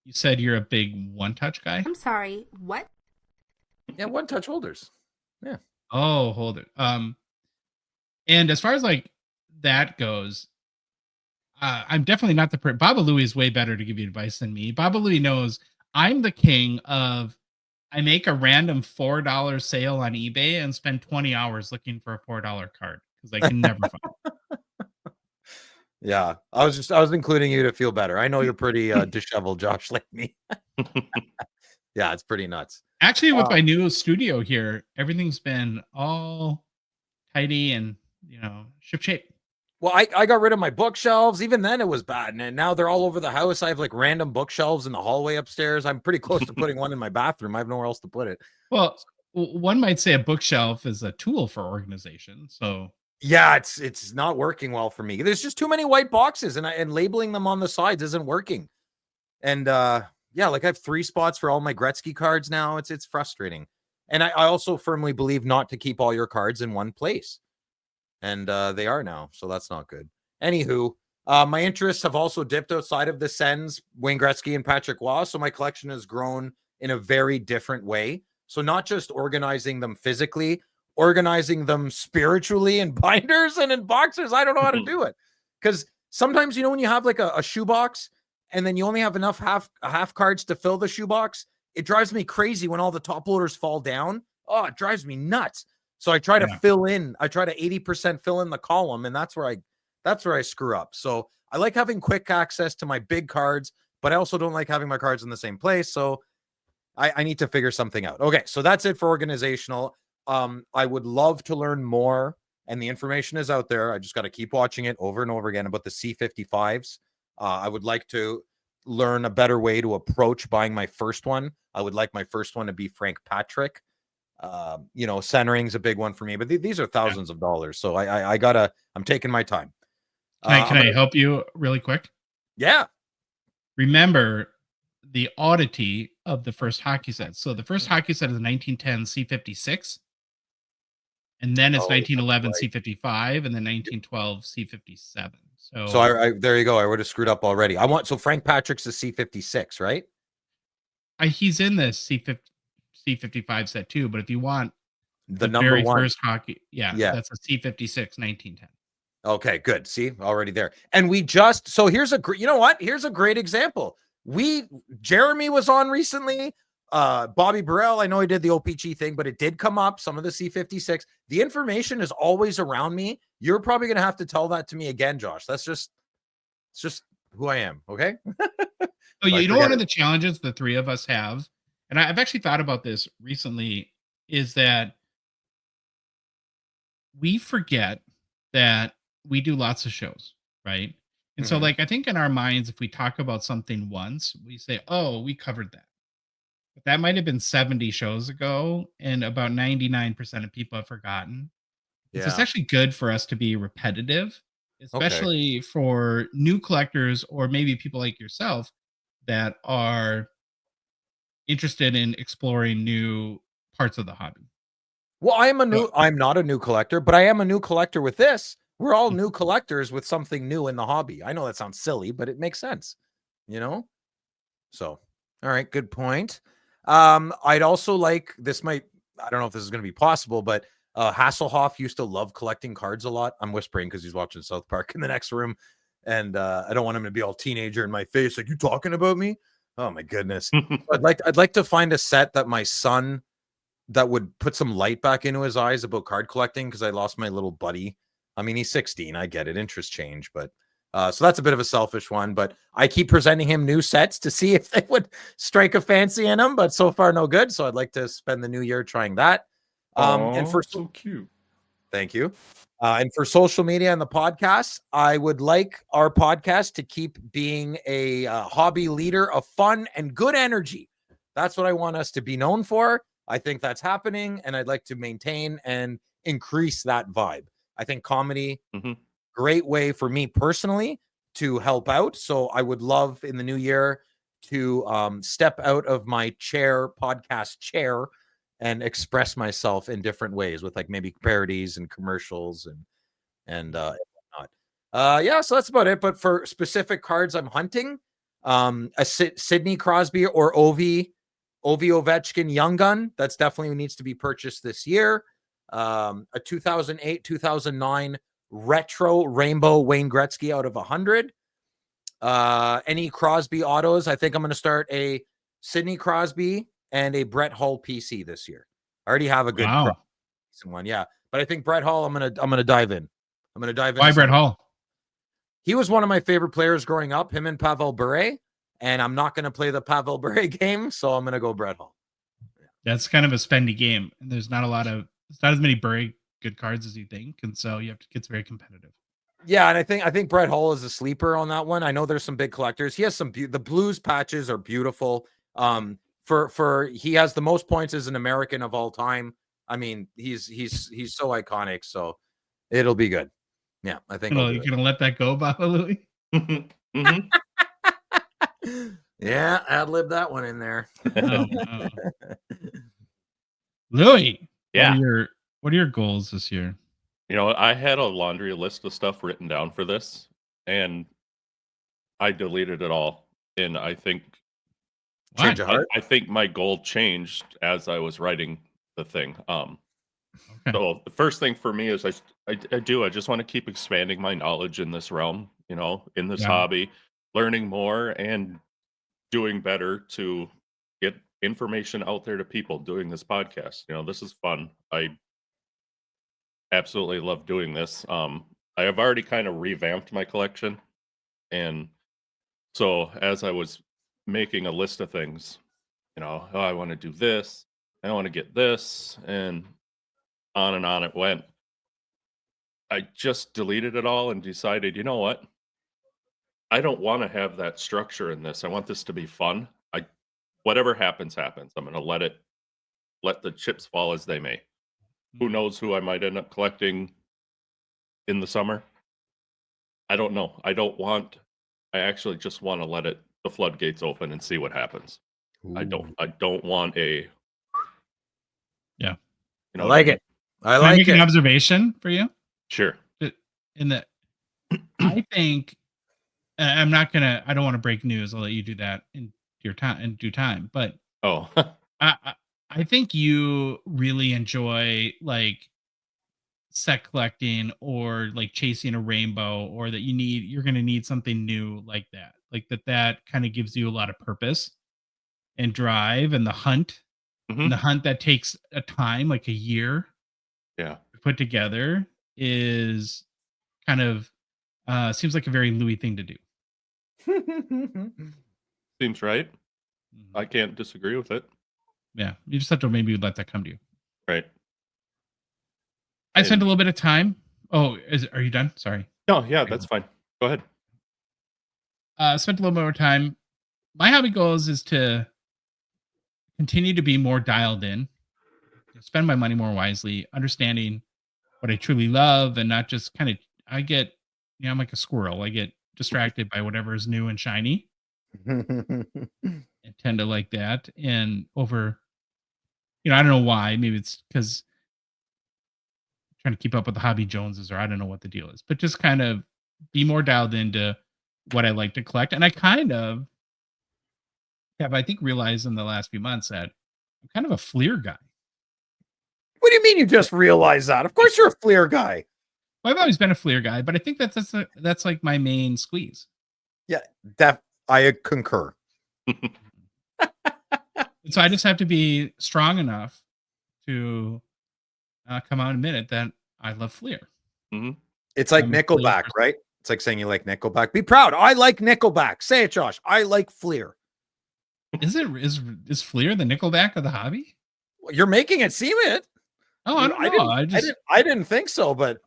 you said you're a big one-touch guy. I'm sorry, what? Yeah, one-touch holders. Yeah. Oh, hold it. And as far as like that goes, I'm definitely not the Baba Louie is way better to give you advice than me. Baba Louie knows I'm the king of I make a random $4 sale on eBay and spend 20 hours looking for a $4 card because I can never find it. Yeah, I was including you to feel better. I know you're pretty disheveled, Josh, like me. Yeah, it's pretty nuts. Actually, with my new studio here, everything's been all tidy and ship shape. Well, I got rid of my bookshelves. Even then, it was bad, and now they're all over the house. I have like random bookshelves in the hallway upstairs. I'm pretty close to putting one in my bathroom. I have nowhere else to put it. Well, one might say a bookshelf is a tool for organization. So yeah, it's not working well for me. There's just too many white boxes, and labeling them on the sides isn't working. And yeah, like I have 3 spots for all my Gretzky cards now. It's frustrating. And I also firmly believe not to keep all your cards in one place. And they are now, so that's not good. Anywho, my interests have also dipped outside of the Sens, Wayne Gretzky, and Patrick Waugh. So my collection has grown in a very different way. So not just organizing them physically, organizing them spiritually in binders and in boxes. I don't know how to do it. Because sometimes, when you have like a shoebox and then you only have enough half cards to fill the shoebox, it drives me crazy when all the top loaders fall down. Oh, it drives me nuts. So I try to fill in. I try to 80% fill in the column, and that's where I screw up. So I like having quick access to my big cards, but I also don't like having my cards in the same place. So I need to figure something out. Okay, so that's it for organizational. I would love to learn more, and the information is out there. I just got to keep watching it over and over again about the C55s. I would like to learn a better way to approach buying my first one. I would like my first one to be Frank Patrick. Centering's a big one for me, but these are thousands of dollars. So I'm taking my time. Can I help you really quick? Yeah. Remember the oddity of the first hockey set. So the first hockey set is a 1910 C56. And then it's 1911 C55 and then 1912 C57. So I there you go. I would have screwed up already. So Frank Patrick's a C56, right? He's in the C55 set too, but if you want the number very one first hockey, that's a C56 1910. Okay, good. See, already there. And here's a great example. Jeremy was on recently. Bobby Burrell, I know he did the O-Pee-Chee thing, but it did come up, some of the C56. The information is always around me. You're probably going to have to tell that to me again, Josh. It's just who I am. Okay. So one of the challenges the three of us have, and I've actually thought about this recently, is that we forget that we do lots of shows, right? And so like, I think in our minds, if we talk about something once, we say, oh, we covered that. But that might have been 70 shows ago, and about 99% of people have forgotten. Yeah. So it's actually good for us to be repetitive especially for new collectors or maybe people like yourself that are interested in exploring new parts of the hobby. Well, I'm not a new collector, but I am a new collector with this. We're all new collectors with something new in the hobby. I know that sounds silly, but it makes sense, you know? So, all right, good point. I'd also like, I don't know if this is going to be possible, but Hasselhoff used to love collecting cards a lot. I'm whispering because he's watching South Park in the next room. And I don't want him to be all teenager in my face. Like, you talking about me? Oh my goodness. I'd like to find a set that my son that would put some light back into his eyes about card collecting, because I lost my little buddy. I mean, he's 16. I get it. Interest change, but so that's a bit of a selfish one. But I keep presenting him new sets to see if they would strike a fancy in them. But so far, no good. So I'd like to spend the new year trying that. And for so cute. Thank you. And for social media and the podcast, I would like our podcast to keep being a hobby leader of fun and good energy. That's what I want us to be known for. I think that's happening, and I'd like to maintain and increase that vibe. I think comedy, great way for me personally to help out. So I would love in the new year to step out of my podcast chair, and express myself in different ways with like maybe parodies and commercials and whatnot. Yeah, so that's about it. But for specific cards I'm hunting, a Sidney Crosby or Ovi Ovechkin Young Gun, that's definitely needs to be purchased this year. A 2008, 2009 retro rainbow Wayne Gretzky out of 100. Any Crosby autos, I think I'm going to start a Sidney Crosby and a Brett Hull PC this year. I already have a good one, yeah. But I think Brett Hull, I'm gonna dive in. I'm gonna dive in. Why Brett Hull? He was one of my favorite players growing up, him and Pavel Bure. And I'm not gonna play the Pavel Bure game, so I'm gonna go Brett Hull. That's kind of a spendy game, and there's not as many Bure good cards as you think, and so it gets very competitive. Yeah, and I think Brett Hull is a sleeper on that one. I know there's some big collectors. He has some the blues patches are beautiful. He has the most points as an American of all time. I mean, he's so iconic, so it'll be good. Yeah, I think you're gonna let that go, Baba Louie. Yeah, ad-lib that one in there. Oh, no. Louie, yeah. What are your goals this year? You know, I had a laundry list of stuff written down for this, and I deleted it all. And I think I think my goal changed as I was writing the thing. So the first thing for me is I just want to keep expanding my knowledge in this realm, you know, in this hobby, learning more and doing better to get information out there to people. Doing this podcast, you know, this is fun. I absolutely love doing this. I have already kind of revamped my collection, and so as I was making a list of things, you know, I want to do this, I want to get this, and on it went. I just deleted it all and decided, you know what? I don't want to have that structure in this. I want this to be fun. Whatever happens. I'm going to let the chips fall as they may. Who knows who I might end up collecting in the summer? I don't know. I actually just want to let the floodgates open and see what happens. Ooh. I don't want a. Yeah. You know, I like it. Can I make an observation for you? Sure. In that, I think I don't want to break news. I'll let you do that in due time. But I think you really enjoy like set collecting or like chasing a rainbow, or that you're going to need something new like that. Like that kind of gives you a lot of purpose and drive, and the hunt, and the hunt that takes a time, like a year, to put together, is kind of seems like a very Louis thing to do. Seems right. I can't disagree with it. Yeah, you just have to maybe let that come to you. Right. I spent a little bit of time. Oh, are you done? Sorry. No, yeah, that's fine. Go ahead. Spent a little more time. My hobby goals is to continue to be more dialed in, spend my money more wisely, understanding what I truly love, and not just I get I'm like a squirrel. I get distracted by whatever is new and shiny. I tend to like that. And over, I don't know why. Maybe it's because trying to keep up with the Hobby Joneses, or I don't know what the deal is, but just kind of be more dialed into what I like to collect. And I kind of have, I think, realized in the last few months that I'm kind of a Fleer guy. What do you mean you just realized that? Of course you're a Fleer guy. Well, I've always been a Fleer guy, but I think that's like my main squeeze. Yeah, I concur. So I just have to be strong enough to come out and admit it that I love Fleer. Mm-hmm. It's like Nickelback, right? It's like saying you like Nickelback. Be proud. I like Nickelback. Say it, Josh. I like Fleer. Is Fleer the Nickelback of the hobby? Well, you're making it seem it. Oh, I don't know. I didn't think so, but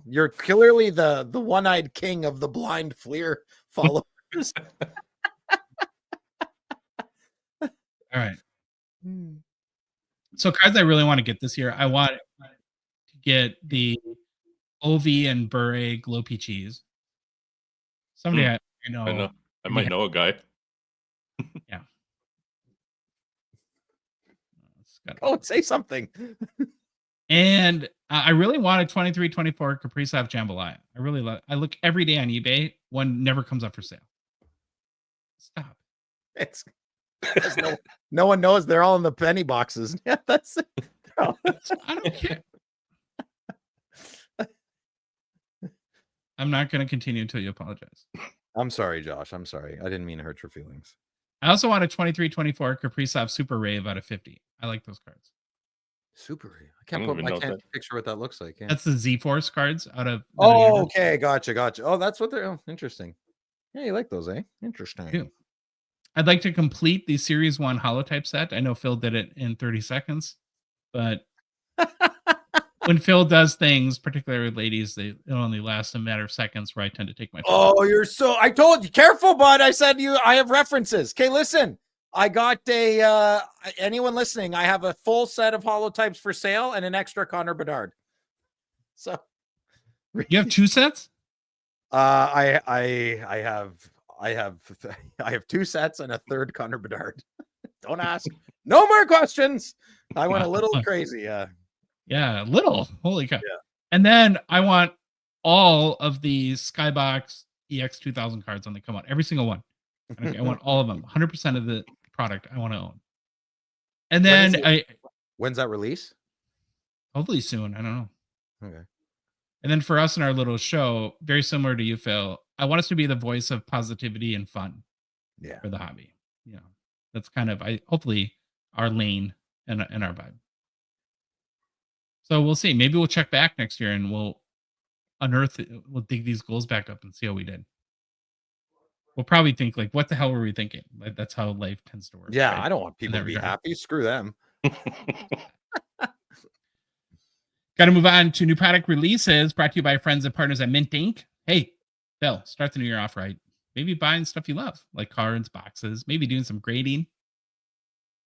you're clearly the one-eyed king of the blind Fleer followers. All right. So cards I really want to get this year. I want to get the O-V and Bure O-Pee-Chees. Somebody I know. I might know a guy. Yeah. Oh, say something. And I really want a 23-24 Kaprizov Jambalaya. I really love. I look every day on eBay. One never comes up for sale. Stop. It's no one knows. They're all in the penny boxes. Yeah, that's it. I don't care. I'm not going to continue until you apologize. I'm sorry, Josh. I'm sorry. I didn't mean to hurt your feelings. I also want a 23-24 Kaprizov Super Rave out of 50. I like those cards. Super Rave. I can't picture what that looks like. Yeah. That's the Z-Force cards out of. Oh, okay. Gotcha. Oh, that's what they're. Oh, interesting. Yeah, you like those, eh? Interesting. I'd like to complete the Series 1 holotype set. I know Phil did it in 30 seconds, but when Phil does things, particularly with ladies, it only lasts a matter of seconds, where I tend to take my phone. Oh, I told you, careful, bud. I said I have references. Okay, listen. I got anyone listening, I have a full set of holotypes for sale and an extra Connor Bedard. So you have two sets? I have two sets and a third Connor Bedard. Don't ask. No more questions. I went a little crazy. Yeah, little. Holy cow. Yeah. And then I want all of the Skybox EX 2000 cards when they come out. Every single one. Okay, I want all of them. 100% of the product I want to own. And then when's that release? Hopefully soon. I don't know. Okay. And then for us in our little show, very similar to you, Phil, I want us to be the voice of positivity and fun. Yeah. For the hobby. That's kind of hopefully our lane and our vibe. So we'll see. Maybe we'll check back next year and we'll dig these goals back up and see how we did. We'll probably think like, what the hell were we thinking? Like, that's how life tends to work. Yeah, right? I don't want people to be happy. Screw them. Got to move on to new product releases brought to you by friends and partners at Mint Ink. Hey, Phil, start the new year off right. Maybe buying stuff you love, like cards, boxes, maybe doing some grading,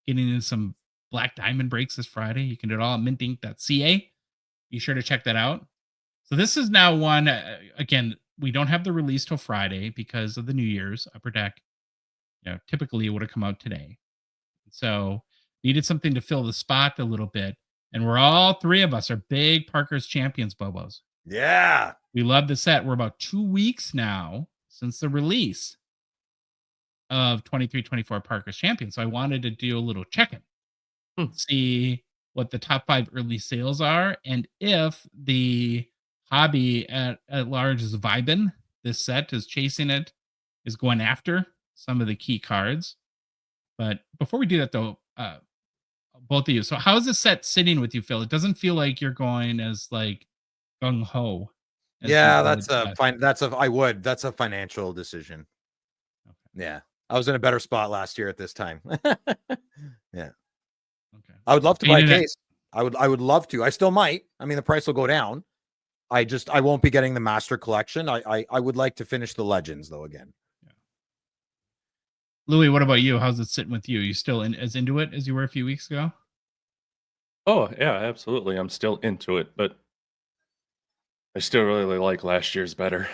getting in some Black Diamond breaks this Friday. You can do it all at mintink.ca. Be sure to check that out. So this is now one, again, we don't have the release till Friday because of the New Year's Upper Deck. Typically it would have come out today. So needed something to fill the spot a little bit. And we're all three of us are big Parkhurst Champions Bobos. Yeah. We love the set. We're about 2 weeks now since the release of 23-24 Parkhurst Champions. So I wanted to do a little check-in. See what the top 5 early sales are. And if the hobby at large is vibing, this set is chasing it, is going after some of the key cards. But before we do that, though, both of you. So how is this set sitting with you, Phil? It doesn't feel like you're going as like gung ho. Yeah, that's a financial decision. Okay. Yeah, I was in a better spot last year at this time. Yeah. Okay. I would love to buy a case. I would love to. I still might. I mean, the price will go down. I won't be getting the master collection. I would like to finish the legends though again. Yeah. Louis, what about you? How's it sitting with you? You still as into it as you were a few weeks ago? Oh yeah, absolutely. I'm still into it, but I still really like last year's better.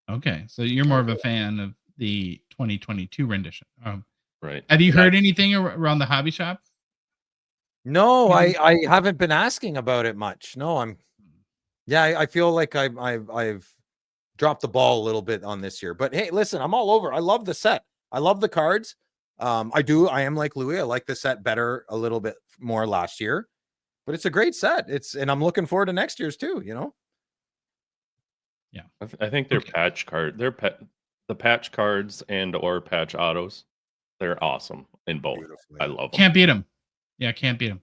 Okay, so you're more of a fan of the 2022 rendition. Right. Have you heard anything around the hobby shop? No, I haven't been asking about it much. No, I feel like I've dropped the ball a little bit on this year. But hey, listen, I'm all over. I love the set. I love the cards. I am like Louis. I like the set better a little bit more last year, but it's a great set. And I'm looking forward to next year's too, you know? Yeah. I think they're patch card. The patch cards and or patch autos. They're awesome in both. I love them. Can't beat them. Yeah, can't beat them.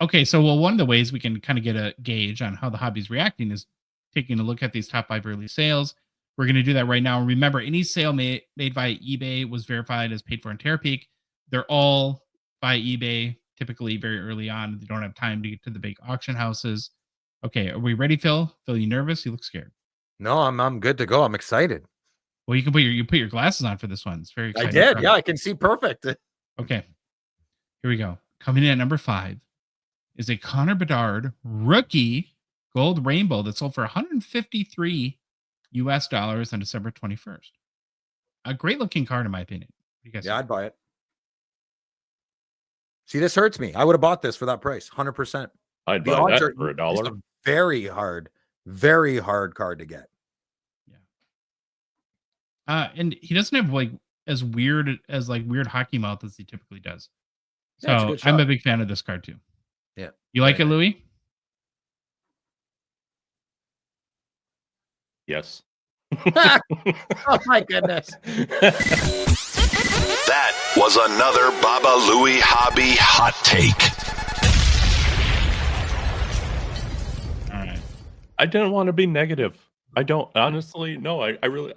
Okay, so one of the ways we can kind of get a gauge on how the hobby's reacting is taking a look at these top 5 early sales. We're going to do that right now. Remember, any sale made via eBay was verified as paid for in Terapeak. They're all via eBay, typically very early on. They don't have time to get to the big auction houses. Okay, are we ready, Phil? Phil, you nervous? You look scared. No, I'm good to go. I'm excited. Well, you can put your glasses on for this one. It's very exciting. I did. Yeah, I can see perfect. Okay, here we go. Coming in at number 5 is a Connor Bedard rookie gold rainbow that sold for $153 on December 21st. A great looking card, in my opinion. You guys I'd buy it. See, this hurts me. I would have bought this for that price, 100%. I'd buy that for $1. It's a very hard card to get. Yeah. And he doesn't have like as weird hockey mouth as he typically does. So I'm a big fan of this card too. Yeah. You like it, Louis? Yes. Oh my goodness. That was another Baba Louie Hobby hot take. All right. I didn't want to be negative. I don't honestly. No, I really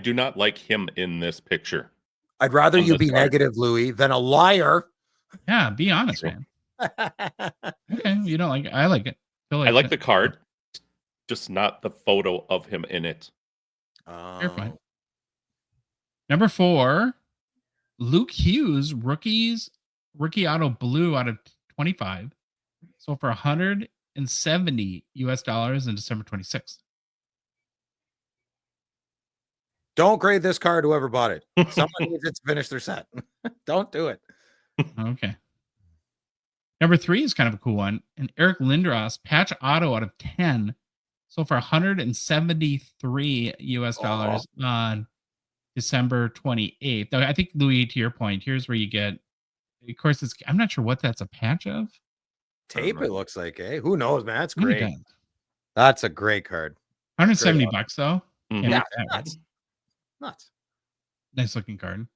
do not like him in this picture. I'd rather you be negative, Louis, than a liar. Yeah, be honest, man. Okay, you don't like it. I like it. I like the card, just not the photo of him in it. Fair point. Number 4, Luke Hughes, rookie auto blue out of 25. Sold for $170 on December 26th. Don't grade this card, whoever bought it. Someone needs it to finish their set. Don't do it. Okay. Number 3 is kind of a cool one. An Eric Lindros patch auto out of 10. Sold for $173 on December 28th. I think, Louis, to your point, here's where you get, of course, I'm not sure what that's a patch of. Tape, it looks like, eh? Who knows, man? That's Really great. does. That's a great card. $170 though. Mhm. Yeah, Nuts. nuts. Nice looking card.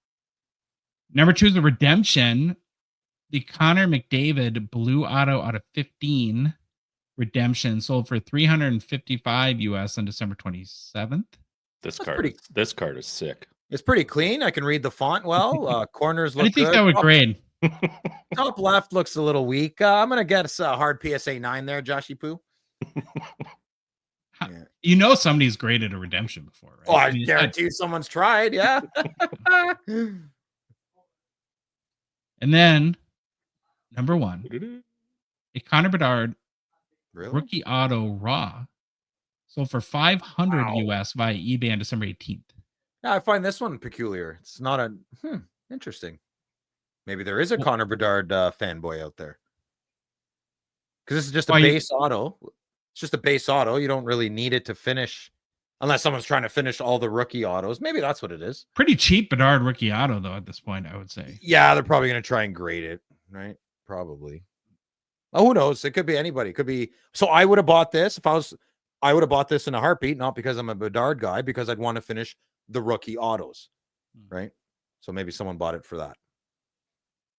Number 2 is the Redemption. The Connor McDavid blue auto out of 15. Redemption sold for $355 on December 27th. This That's card is sick. It's pretty clean. I can read the font well. Corners look I think good. that would grade. Top left looks a little weak. I'm gonna get a hard PSA 9 there, Joshy Poo. Yeah. You know somebody's graded a Redemption before, right? Oh, I guarantee you someone's tried. Yeah. And then number 1, a Connor Bedard rookie auto raw sold for $500 via eBay on December 18th. Yeah, I find this one peculiar. It's not a interesting. Maybe there is a Connor Bedard fanboy out there. Because this is just a base auto. It's just a base auto. You don't really need it to finish unless someone's trying to finish all the rookie autos. Maybe that's what it is. Pretty cheap Bedard rookie auto, though, at this point, I would say. Yeah, they're probably going to try and grade it, right? Probably. Oh, who knows? It could be anybody. It could be. So I would have bought this I would have bought this in a heartbeat, not because I'm a Bedard guy, because I'd want to finish the rookie autos, right? So maybe someone bought it for that.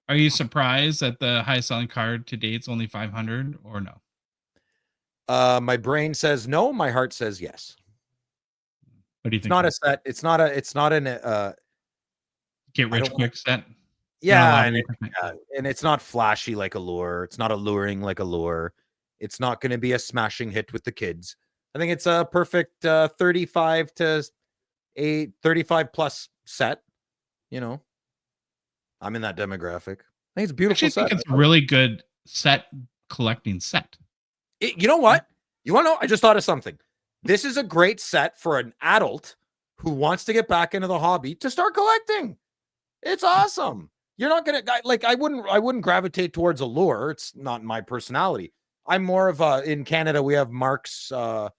Are you surprised that the highest selling card to date is only 500 or no? My brain says no. My heart says yes. What do you think? It's not a set. It's not an get rich quick set. Yeah, and it's not flashy like Allure. It's not alluring like Allure. It's not going to be a smashing hit with the kids. I think it's a perfect 35 to a 35 plus set. You know, I'm in that demographic. I think it's a beautiful set. I think it's a really good set collecting set. You know what? You want to know? I just thought of something. This is a great set for an adult who wants to get back into the hobby to start collecting. It's awesome. You're not gonna like. I wouldn't gravitate towards Allure. It's not my personality. I'm more of in Canada. We have Marks, a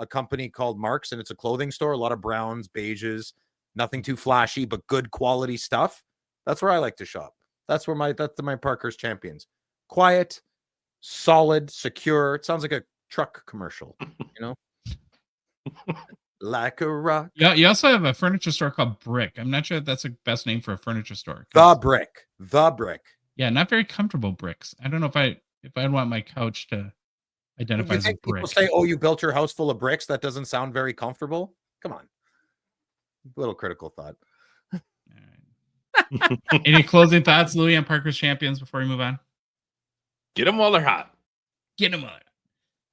company called Marks, and it's a clothing store. A lot of browns, beiges, nothing too flashy, but good quality stuff. That's where I like to shop. That's my Parkhurst Champions. Quiet, solid, secure. It sounds like a truck commercial, you know. Like a rock. Yeah, you also have a furniture store called Brick. I'm not sure if that's the best name for a furniture store. The Brick. Yeah, not very comfortable bricks. I don't know if I'd want my couch to identify as a brick. People say, "Oh, you built your house full of bricks." That doesn't sound very comfortable. Come on, little critical thought. All right. Any closing thoughts, Louis, on Parkhurst Champions before we move on? Get them while they're hot. Get them on.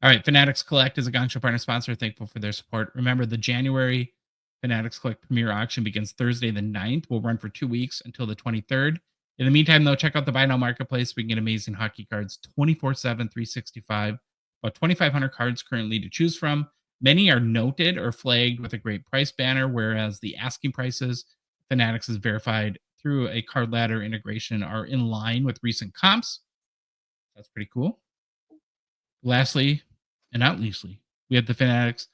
All right, Fanatics Collect is a Gongshow partner sponsor. Thankful for their support. Remember, the January Fanatics Collect Premier Auction begins Thursday the 9th. Will run for 2 weeks until the 23rd. In the meantime, though, check out the Buy Now Marketplace. We can get amazing hockey cards 24/7, 365. About 2,500 cards currently to choose from. Many are noted or flagged with a great price banner, whereas the asking prices Fanatics is verified through a card ladder integration are in line with recent comps. That's pretty cool. Lastly, and not leastly, we have the Fanatics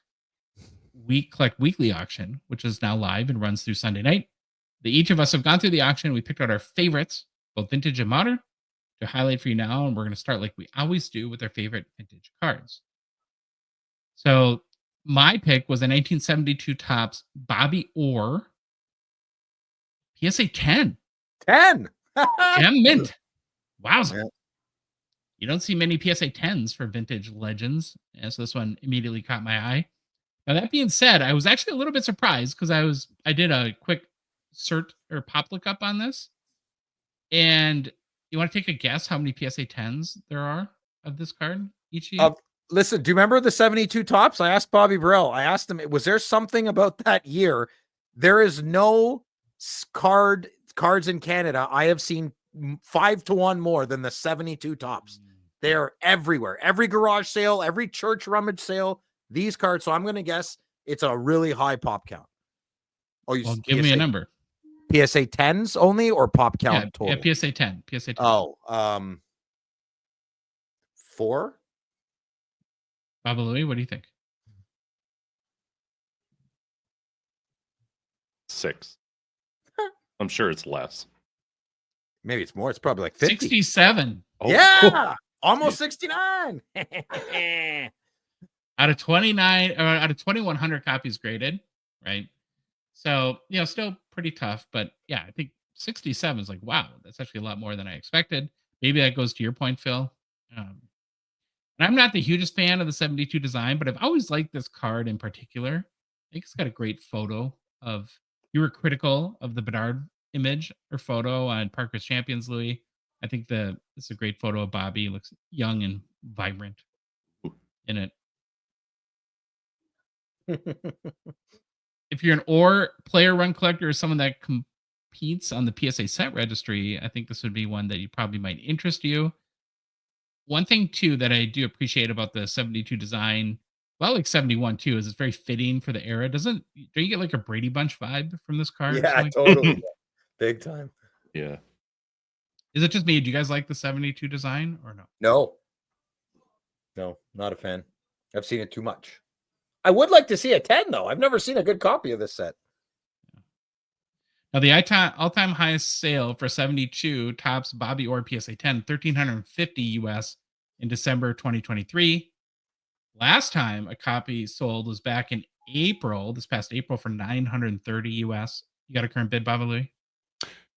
Collect Weekly Auction, which is now live and runs through Sunday night. Each of us have gone through the auction. We picked out our favorites, both vintage and modern, to highlight for you now. And we're going to start like we always do with our favorite vintage cards. So my pick was a 1972 Topps Bobby Orr PSA 10. 10. M mint. Wowza. Yeah. You don't see many PSA 10s for vintage legends. And so this one immediately caught my eye. Now, that being said, I was actually a little bit surprised because I did a quick cert or pop look up on this. And you want to take a guess how many PSA 10s there are of this card each year? Listen, do you remember the 72 Topps? I asked Bobby Burrell. I asked him, was there something about that year? There is no cards in Canada I have seen 5-1 more than the 72 Topps. They are everywhere. Every garage sale, every church rummage sale, these cards. So I'm going to guess it's a really high pop count. Oh, well, give me a number. PSA 10s only or pop count total? Yeah, PSA 10. PSA 10. Oh, 4? Baba Louie, what do you think? 6. I'm sure it's less. Maybe it's more. It's probably like 50. 67. Oh, yeah, almost 69. Out of 2,100 copies graded, right? So, still pretty tough, but yeah, I think 67 is like, wow, that's actually a lot more than I expected. Maybe that goes to your point, Phil. And I'm not the hugest fan of the 72 design, but I've always liked this card in particular. I think it's got a great photo of, you were critical of the Bedard image or photo on Parkhurst Champions, Louis. I think it's a great photo of Bobby. He looks young and vibrant in it. If you're an Orr player run collector or someone that competes on the PSA set registry, I think this would be one that you probably might interest you. One thing too that I do appreciate about the 72 design, well, like 71 too, is it's very fitting for the era. Don't you get like a Brady Bunch vibe from this card? Yeah, totally. Big time. Yeah. Is it just me? Do you guys like the 72 design or no? No, not a fan. I've seen it too much. I would like to see a 10 though. I've never seen a good copy of this set. Now, the all-time highest sale for 72 Topps Bobby Orr PSA 10, $1,350 US in December 2023. Last time a copy sold was back in April, this past April, for $930 US. You got a current bid, Baba Louie?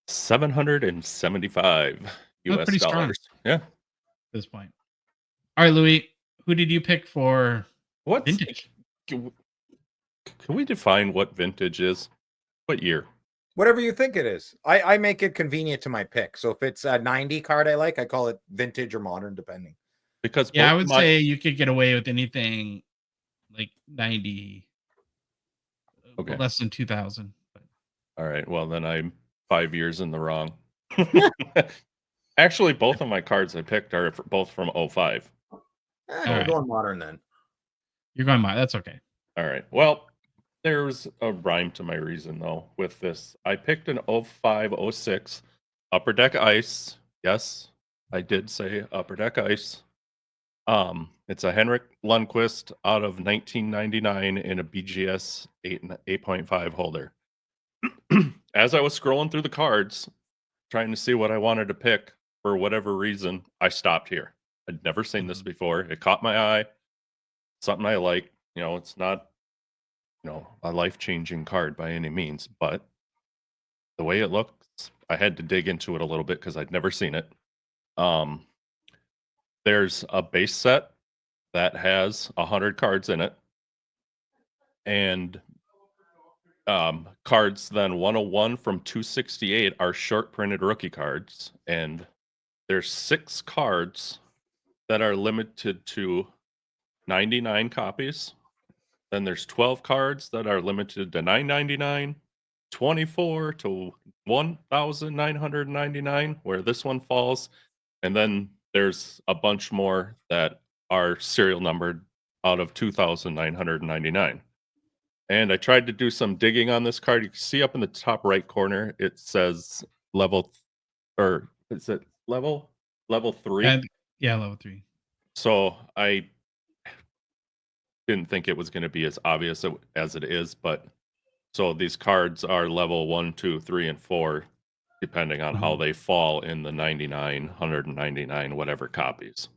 $775 US pretty strong. dollars. Yeah. At this point. All right, Louis, who did you pick for What vintage? Can we define what vintage is? What year? Whatever you think it is. I make it convenient to my pick. So if it's a 90 card I like, I call it vintage or modern, depending. Because I would say you could get away with anything like 90, okay, less than 2000. But. All right. Well, then I'm 5 years in the wrong. Actually, both of my cards I picked are both from 05. We're going modern then. You're going modern. That's okay. All right. Well, there's a rhyme to my reason though with this. I picked an 0506 Upper Deck Ice. Yes, I did say Upper Deck Ice. It's a Henrik Lundqvist out of 1999 in a BGS 8.5 holder. As I was scrolling through the cards, trying to see what I wanted to pick, for whatever reason, I stopped here. I'd never seen this before. It caught my eye. Something I like. It's not, a life-changing card by any means, but the way it looks, I had to dig into it a little bit because I'd never seen it. There's a base set that has 100 cards in it, and cards then 101 from 268 are short printed rookie cards, and there's 6 cards that are limited to 99 copies. Then there's 12 cards that are limited to 999, 24 to 1,999, where this one falls, and then there's a bunch more that are serial numbered out of 2,999. And I tried to do some digging on this card. You can see up in the top right corner, it says level, or is it level 3? Yeah, level 3. So I didn't think it was going to be as obvious as it is, but so these cards are level 1, 2, 3, and 4, depending on how they fall in the 99, 199, whatever copies.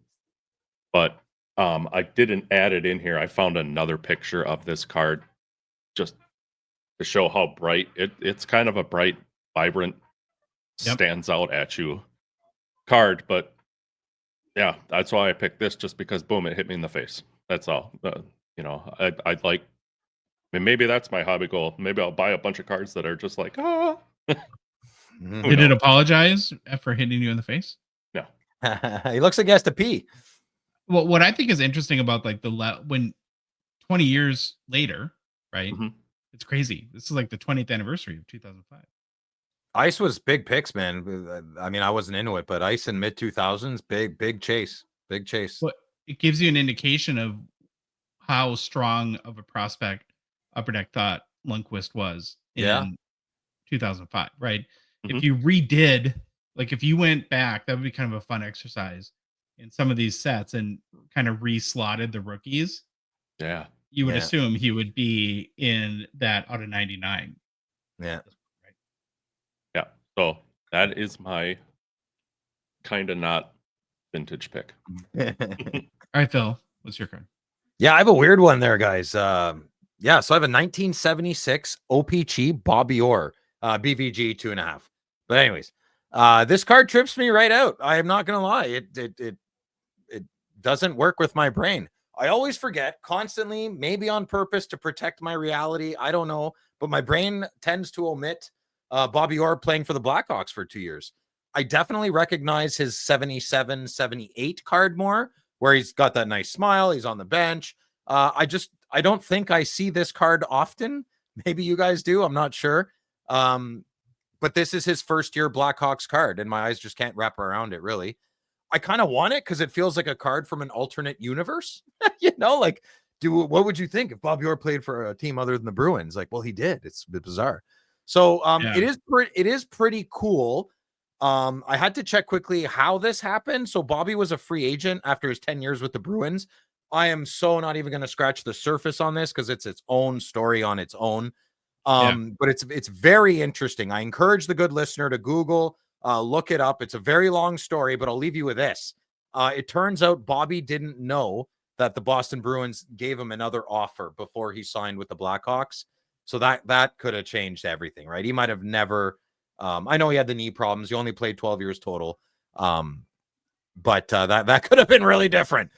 But I didn't add it in here. I found another picture of this card just to show how bright it's kind of a bright, vibrant, stands out at you card. But yeah, that's why I picked this, just because boom, it hit me in the face. That's all. I'd like, maybe that's my hobby goal. Maybe I'll buy a bunch of cards that are just like, Did it apologize for hitting you in the face? No. He looks like he has to pee. Well, what I think is interesting about like when 20 years later, right? Mm-hmm. It's crazy. This is like the 20th anniversary of 2005. Ice was big picks, man. I mean, I wasn't into it, but Ice in mid 2000s, big chase. But it gives you an indication of how strong of a prospect Upper Deck thought Lundqvist was in 2005, right? Mm-hmm. If you redid, like if you went back, that would be kind of a fun exercise in some of these sets and kind of re-slotted the rookies. Yeah. You would assume he would be in that out of 99. Yeah. Right. Yeah. So that is my kind of not vintage pick. All right, Phil, what's your card? Yeah, I have a weird one there, guys. So I have a 1976 O-Pee-Chee Bobby Orr, BVG 2.5. But anyways, this card trips me right out. I am not gonna lie. It doesn't work with my brain. I always forget constantly, maybe on purpose to protect my reality. I don't know, but my brain tends to omit Bobby Orr playing for the Blackhawks for 2 years. I definitely recognize his 77, 78 card more, where he's got that nice smile. He's on the bench. I don't think I see this card often. Maybe you guys do. I'm not sure. But this is his first year Blackhawks card, and my eyes just can't wrap around it, really. I kind of want it because it feels like a card from an alternate universe. What would you think if Bobby Orr played for a team other than the Bruins? Like, well, he did. It's a bit bizarre. So it is pretty cool. I had to check quickly how this happened. So Bobby was a free agent after his 10 years with the Bruins. I am so not even going to scratch the surface on this because it's its own story on its own. But it's very interesting. I encourage the good listener to Google, look it up. It's a very long story, but I'll leave you with this. It turns out Bobby didn't know that the Boston Bruins gave him another offer before he signed with the Blackhawks. So that could have changed everything, right? He might have never, I know he had the knee problems. He only played 12 years total. But that could have been really different.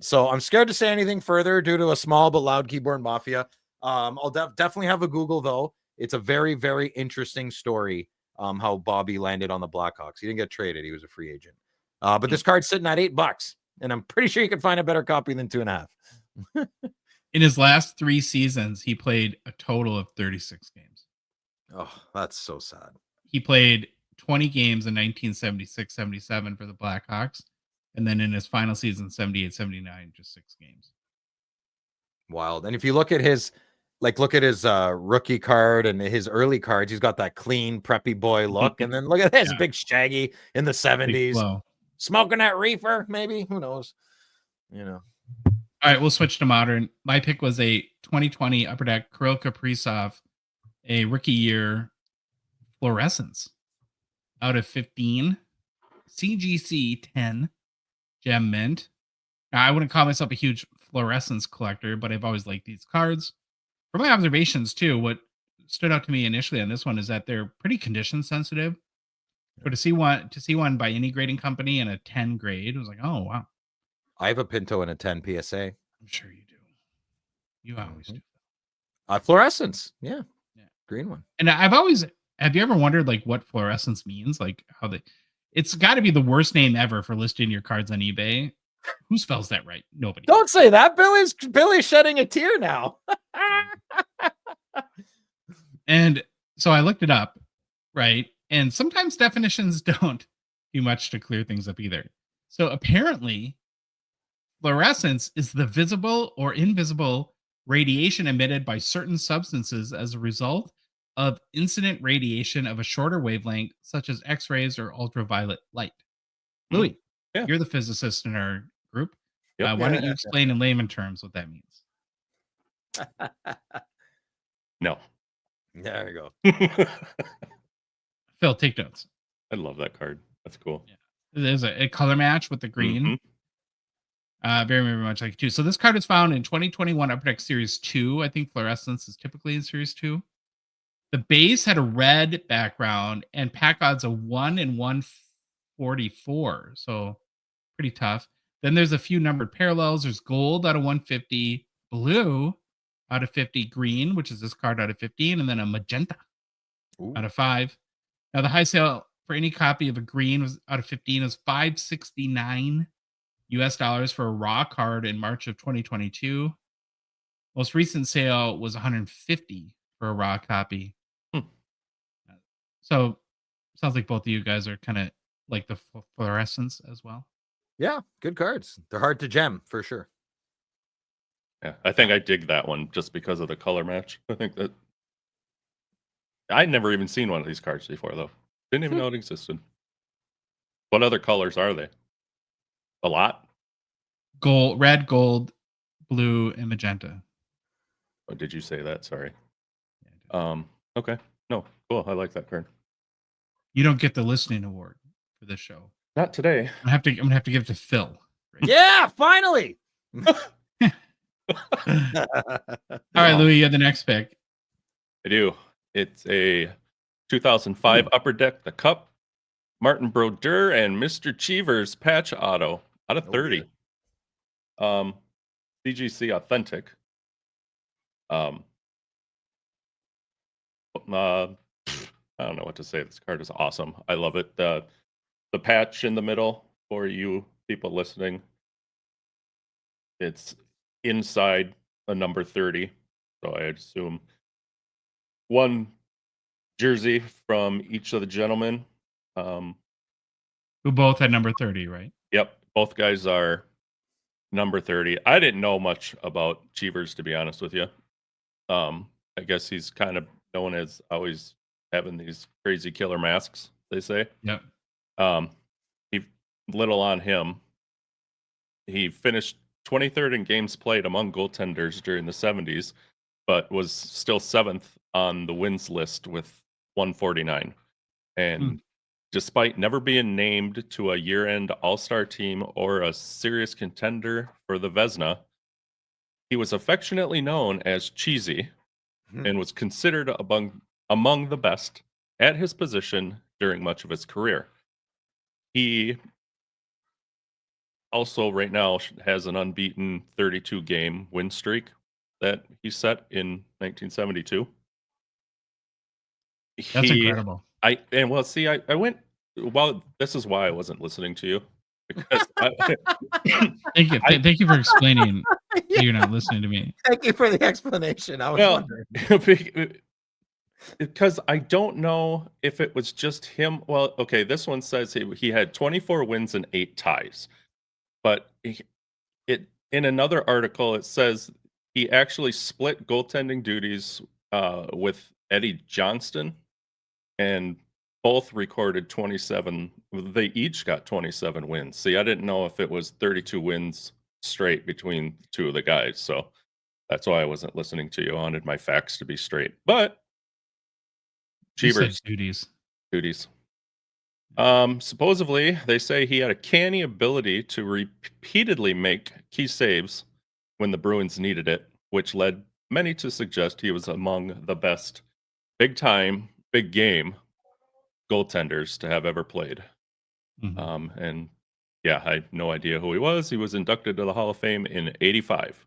So I'm scared to say anything further due to a small but loud keyboard mafia. I'll definitely have a Google though. It's a very, very interesting story. How Bobby landed on the Blackhawks. He didn't get traded. He was a free agent. But this card's sitting at $8, and I'm pretty sure you can find a better copy than 2.5. In his last 3 seasons, he played a total of 36 games. Oh, that's so sad. He played 20 games in 1976-77 for the Blackhawks, and then in his final season, 78-79, just 6 games. Wild. And if you look at his rookie card and his early cards, he's got that clean, preppy boy look. And then look at this big Shaggy in the 70s. Smoking that reefer, maybe. Who knows? All right, we'll switch to modern. My pick was a 2020 Upper Deck Kirill Kaprizov, a rookie year fluorescence out of 15, CGC 10, gem mint. Now, I wouldn't call myself a huge fluorescence collector, but I've always liked these cards. For my observations too, what stood out to me initially on this one is that they're pretty condition sensitive. But to see one by any grading company in a 10 grade, it was like, oh wow. I have a Pinto and a 10 PSA. I'm sure you do. You always do. Fluorescence. Yeah. Green one. And have you ever wondered like what fluorescence means? Like how it's got to be the worst name ever for listing your cards on eBay. Who spells that right? Nobody. Don't say that. Billy's shedding a tear now. And so I looked it up, right? And sometimes definitions don't do much to clear things up either. So apparently, fluorescence is the visible or invisible radiation emitted by certain substances as a result of incident radiation of a shorter wavelength, such as X-rays or ultraviolet light. Louis, you're the physicist in our group. Why don't you explain in layman terms what that means? No. There you go. Phil, take notes. I love that card. That's cool. Yeah. There's a color match with the green. Very, very much like it too. So this card is found in 2021 Upper Deck Series 2. I think fluorescence is typically in Series 2. The base had a red background and pack odds of 1 in 144. So pretty tough. Then there's a few numbered parallels. There's gold out of 150, blue out of 50, green, which is this card out of 15, and then a magenta out of 5. Now the high sale for any copy of a green was out of 15 is $569 US for a raw card in March of 2022. Most recent sale was $150 for a raw copy. So sounds like both of you guys are kind of like the fluorescence as well. Yeah, good cards. They're hard to gem for sure. Yeah, I think I dig that one just because of the color match. I think that I'd never even seen one of these cards before, though. Didn't even know it existed. What other colors are they? A lot? Gold, red, gold, blue, and magenta. Oh, did you say that? Sorry. Okay. No, cool. I like that card. You don't get the listening award for this show. Not today. I'm gonna have to give it to Phil. Right? Yeah, finally. All right, Louis, you have the next pick. I do. It's a 2005 Upper Deck, the Cup, Martin Brodeur, and Mr. Cheevers patch auto out of 30. CGC authentic. I don't know what to say. This card is awesome. I love it. The patch in the middle for you people listening. It's inside a number 30. So I assume one jersey from each of the gentlemen. Who both had number 30, right? Yep. Both guys are number 30. I didn't know much about Cheevers, to be honest with you. I guess he's kind of known as always having these crazy killer masks, they say. Yep. He little on him. He finished 23rd in games played among goaltenders during the 70s, but was still 7th on the wins list with 149. And despite never being named to a year-end all-star team or a serious contender for the Vezina, he was affectionately known as Cheesy and was considered among the best at his position during much of his career. He also right now has an unbeaten 32-game win streak that he set in 1972. That's incredible. I went. Well, this is why I wasn't listening to you, because thank you for explaining. You're not listening to me. Thank you for the explanation. I was wondering. Because I don't know if it was just him. Well, okay, this one says he had 24 wins and 8 ties. But in another article, it says he actually split goaltending duties with Eddie Johnston, and both recorded 27. They each got 27 wins. See, I didn't know if it was 32 wins straight between the two of the guys, so that's why I wasn't listening to you. I wanted my facts to be straight. But You said Cheevers duties. supposedly they say he had a canny ability to repeatedly make key saves when the Bruins needed it, which led many to suggest he was among the best big game goaltenders to have ever played. Mhm. And yeah, I had no idea who he was. He was inducted to the Hall of Fame in '85.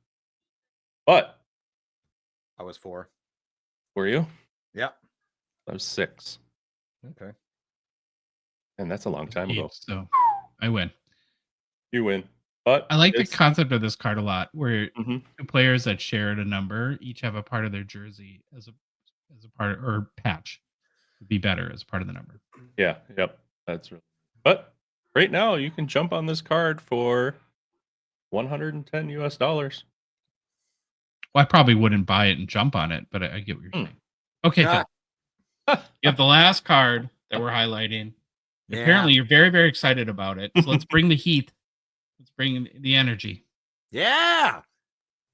But I was 4. were you? Yeah. I was 6. Okay. And that's a long time ago. So I win. You win. But I like the it's- concept of this card a lot, where Mhm. two players that shared a number each have a part of their jersey as a part, or patch would be better as part of the number. Yeah, yep. That's really. But right now you can jump on this card for $110 US. Well, I probably wouldn't buy it and jump on it, but I get what you're saying. Okay, Yeah. Phil. You have the last card that we're highlighting. Yeah. Apparently, you're very, very excited about it. So let's bring the heat. Let's bring the energy. Yeah.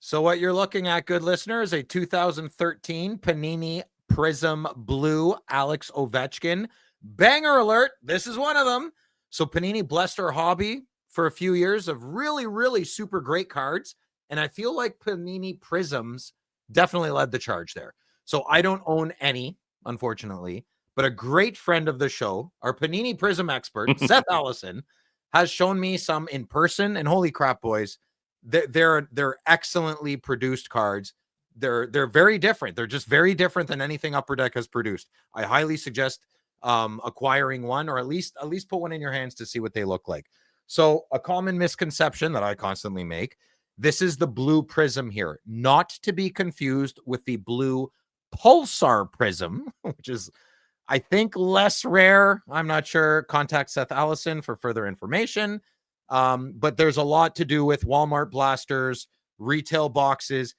So what you're looking at, good listener, is a 2013 Panini Prism Blue Alex Ovechkin. Banger alert. This is one of them. So Panini blessed our hobby for a few years of really, really super great cards. And I feel like Panini Prisms definitely led the charge there. So I don't own any, unfortunately, but a great friend of the show, our Panini Prism expert, Seth Allison, has shown me some in person, and holy crap, boys, they're excellently produced cards. They're very different. They're just very different than anything Upper Deck has produced. I highly suggest acquiring one, or at least put one in your hands to see what they look like. So a common misconception that I constantly make: this is the blue prism here, not to be confused with the blue pulsar prism, which is, I think, less rare. I'm not sure. Contact Seth Allison for further information. But there's a lot to do with Walmart blasters, retail boxes.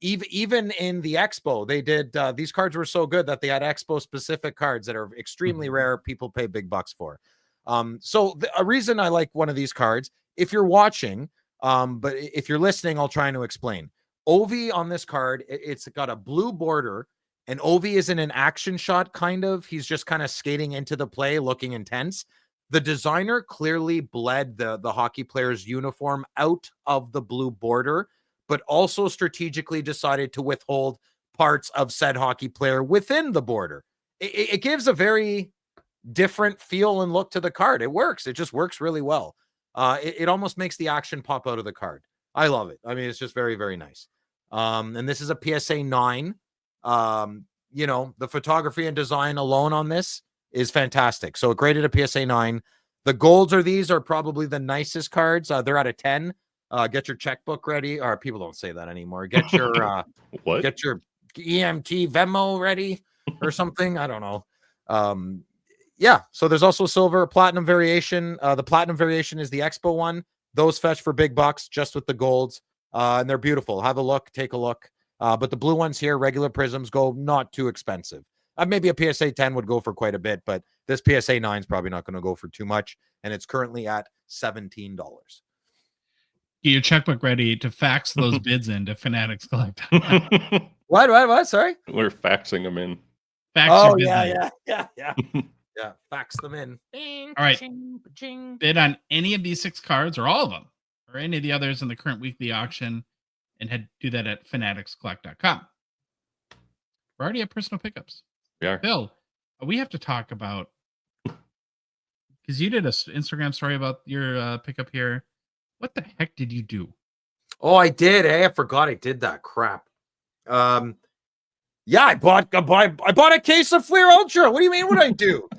Even in the expo, they did these cards were so good that they had expo specific cards that are extremely rare. People pay big bucks for. So a reason I like one of these cards, if you're watching, but if you're listening, I'll try to explain. Ovi on this card, it's got a blue border, and Ovi is in an action shot, kind of. He's just kind of skating into the play, looking intense. The designer clearly bled the hockey player's uniform out of the blue border, but also strategically decided to withhold parts of said hockey player within the border. It gives a very different feel and look to the card. It works. It just works really well. It almost makes the action pop out of the card. I love it. I mean, it's just very, very nice. And this is a PSA 9. The photography and design alone on this is fantastic. So it graded a PSA 9. The golds are probably the nicest cards. They're out of 10. Get your checkbook ready. Or people don't say that anymore. Get your What? Get your EMT Venmo ready or something. I don't know. Yeah. So there's also silver, platinum variation. The platinum variation is the Expo one. Those fetch for big bucks, just with the golds. And they're beautiful. Have a look. Take a look. But the blue ones here, regular prisms, go not too expensive. Maybe a PSA 10 would go for quite a bit, but this PSA 9 is probably not going to go for too much. And it's currently at $17. Get your checkbook ready to fax those bids into Fanatics Collect. What? Sorry? We're faxing them in. Fax Oh, your bids in. Yeah. Fax them in. All right. Bid on any of these 6 cards, or all of them, or any of the others in the current weekly auction, and do that at fanaticscollect.com. We're already at personal pickups. We are. Bill, we have to talk about, because you did an Instagram story about your pickup here. What the heck did you do? Oh, I did. I forgot I did that crap. Yeah, I bought a case of Fleer Ultra. What do you mean? What did I do?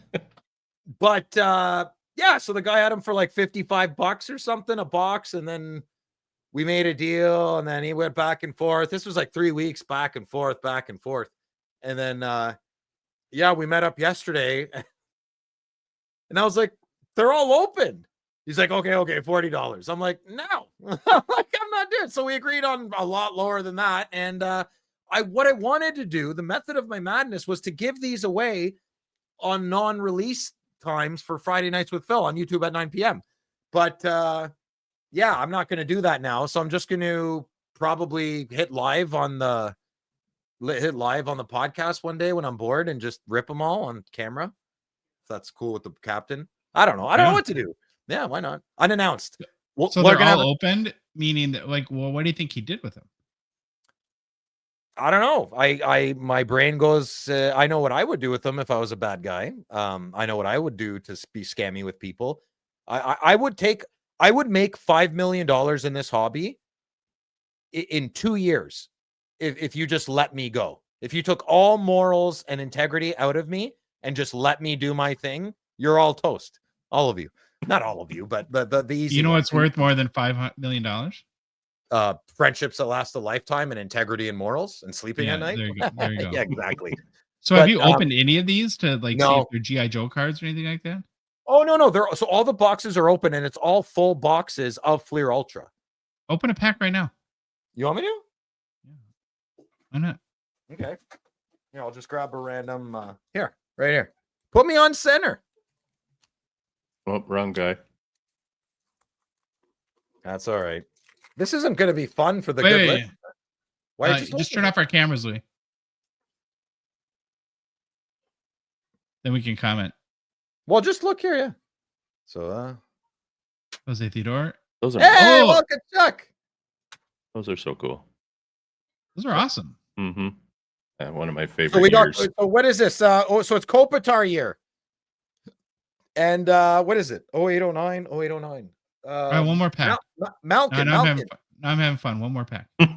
But yeah, so the guy had them for like $55 or something a box, and then we made a deal, and then he went back and forth. This was like 3 weeks back and forth. And then yeah, we met up yesterday, and I was like, they're all open. He's like, okay, $40. I'm like, no, I'm not doing it. So we agreed on a lot lower than that. And what I wanted to do, the method of my madness was to give these away on non-release times for Friday Nights with Phil on YouTube at 9 p.m. But yeah, I'm not going to do that now. So I'm just going to probably hit live on the podcast one day when I'm bored and just rip them all on camera. If that's cool with the captain. I don't know. I don't know what to do. Yeah, why not? Unannounced. So they're all opened, meaning that, like, well, what do you think he did with them? I don't know. My brain goes, I know what I would do with them if I was a bad guy. I know what I would do to be scammy with people. I would make $5 million in this hobby in 2 years. If you just let me go, if you took all morals and integrity out of me and just let me do my thing, you're all toast. All of you. Not all of you, but the easy. You know what's worth more than $5 million? Friendships that last a lifetime and integrity and morals and sleeping at night. There you go. Yeah, exactly. So have you opened any of these to see no. if they're G.I. Joe cards or anything like that? Oh, no. So all the boxes are open and it's all full boxes of Fleer Ultra. Open a pack right now. You want me to? Yeah. Why not? Okay. Here, I'll just grab a random right here. Put me on center. Oh, wrong guy. That's all right. This isn't going to be fun for the good listener. Why just turn off our cameras, Louis. Then we can comment. Well, just look here, yeah. So, Jose Theodore. Those are look at Chuck. Those are so cool. Those are awesome. Mm-hmm. Yeah, one of my favorite years. So what is this? So it's Kopitar year. And what is it? 0809. All right, one more pack. Malkin. I'm having fun. One more pack. I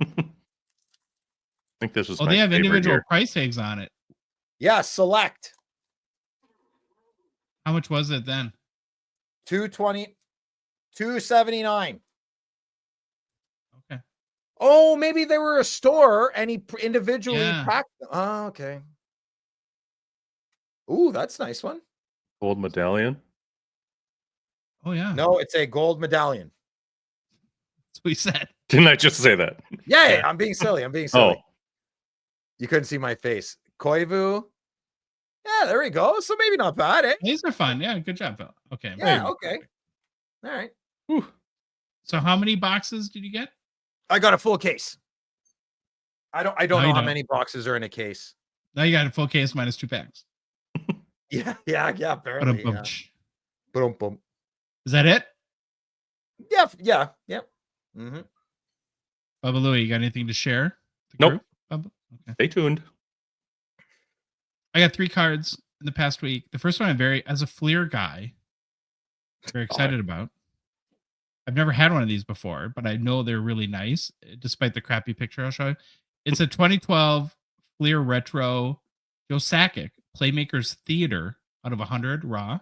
think this is. They have individual price tags on it. Yeah, select. How much was it then? $220, $279. Okay. Oh, maybe they were a store and he individually packed them. Oh, okay. Ooh, that's a nice one. Gold medallion. Oh yeah. No, it's a gold medallion. That's what we said. Didn't I just say that? Yeah, I'm being silly. Oh. You couldn't see my face. Koivu. Yeah, there we go. So maybe not bad, eh? These are fun. Yeah, good job, Bill. Okay. Yeah, okay. All right. Whew. So how many boxes did you get? I got a full case. I don't know how many boxes are in a case. Now you got a full case minus 2 packs. Yeah, apparently. Boom. Is that it? Yeah. Mm-hmm. Bubba Louie, you got anything to share? Nope. Okay. Stay tuned. I got 3 cards in the past week. The first one as a Fleer guy, very excited about. I've never had one of these before, but I know they're really nice, despite the crappy picture I'll show you. It's a 2012 Fleer Retro Joe Sakic Playmakers Theater out of 100 raw.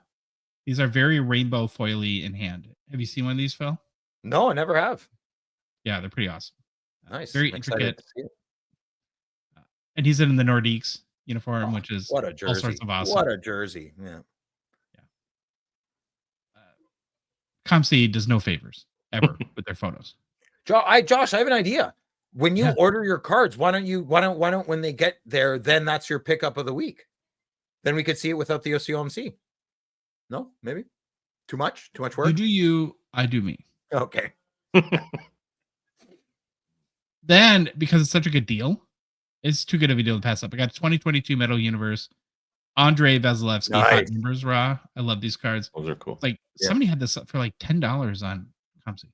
These are very rainbow foily in hand. Have you seen one of these, Phil? No, I never have. Yeah, they're pretty awesome. Nice. Very intricate. And he's in the Nordiques uniform, which is what a jersey. All sorts of awesome. What a jersey. Yeah. ComC does no favors ever with their photos. Josh, I have an idea. When you order your cards, why don't when they get there, then that's your pickup of the week. Then we could see it without the OCOMC. No, maybe too much work. You do you, I do me. Okay. Then, because it's such a good deal, it's too good of a deal to pass up. I got 2022 Metal Universe, Andrei Vasilevsky hot numbers raw. I love these cards. Those are cool. Like somebody had this up for like $10 on ComC.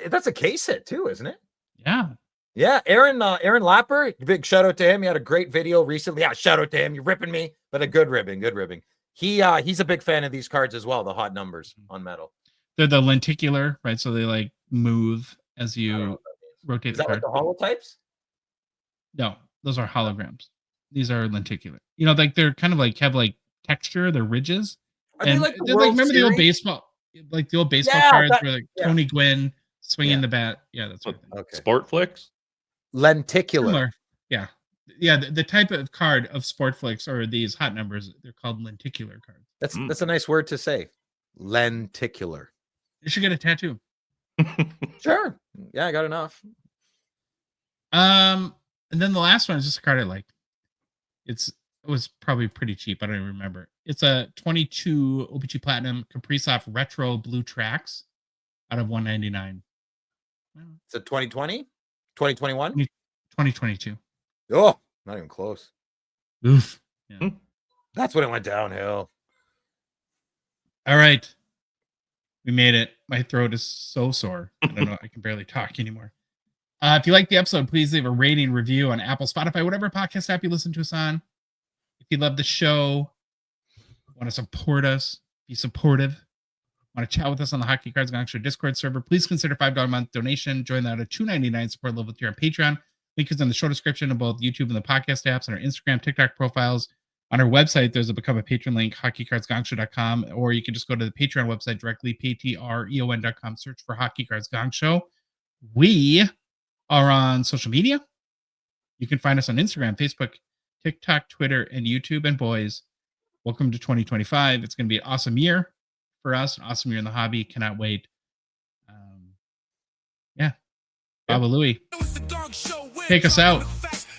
That's a case hit too, isn't it? Yeah. Yeah, Aaron Lapper, big shout out to him. He had a great video recently. Yeah, shout out to him. You're ripping me, but a good ribbing. He's a big fan of these cards as well, the hot numbers on metal. They're the lenticular, right? So they like move as you rotate the card. Like the holotypes? No, those are holograms. These are lenticular. You know, like they're kind of like have like texture, they're ridges. They're like remember the old baseball, like the old baseball cards where like Tony Gwynn swinging the bat. Yeah, that's what. Okay. Sport Flicks? Lenticular. Similar. Yeah. Yeah, the type of card of Sport Flicks or these hot numbers, they're called lenticular cards. That's a nice word to say. Lenticular. You should get a tattoo. Sure. Yeah, I got enough. And then the last one is just a card I like. It was probably pretty cheap. I don't even remember. It's a 22 O-Pee-Chee Platinum Kaprizov Retro Blue Tracks out of 199. It's a 2020? 2021? 2022. Oh, not even close. Oof. Yeah. That's when it went downhill. All right. We made it. My throat is so sore. I don't know. I can barely talk anymore. If you like the episode, please leave a rating, review on Apple, Spotify, whatever podcast app you listen to us on. If you love the show, want to support us, be supportive, want to chat with us on the Hockey Cards Gongshow Discord server, please consider $5 a month donation. Join that at a $2.99 support level tier on Patreon. Link is in the show description of both YouTube and the podcast apps, and our Instagram, TikTok profiles. On our website, there's a Become a Patron link, hockeycardsgongshow.com, or you can just go to the Patreon website directly, patreon.com, search for Hockey Cards Gongshow. We are on social media. You can find us on Instagram, Facebook, TikTok, Twitter, and YouTube. And boys, welcome to 2025. It's going to be an awesome year for us, an awesome year in the hobby. Cannot wait. Baba Louie, take us out.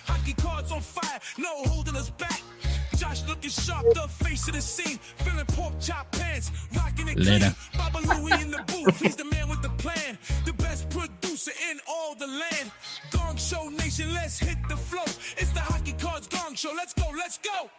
Hockey cards on fire, no holding us back. Josh looking sharp, the face of the scene, feeling pork chop pants, rocking it Later. clean. Baba Louie in the booth, he's the man with the plan, the best producer in all the land. Gong Show Nation, let's hit the flow. It's the Hockey Cards Gong Show. Let's go, let's go.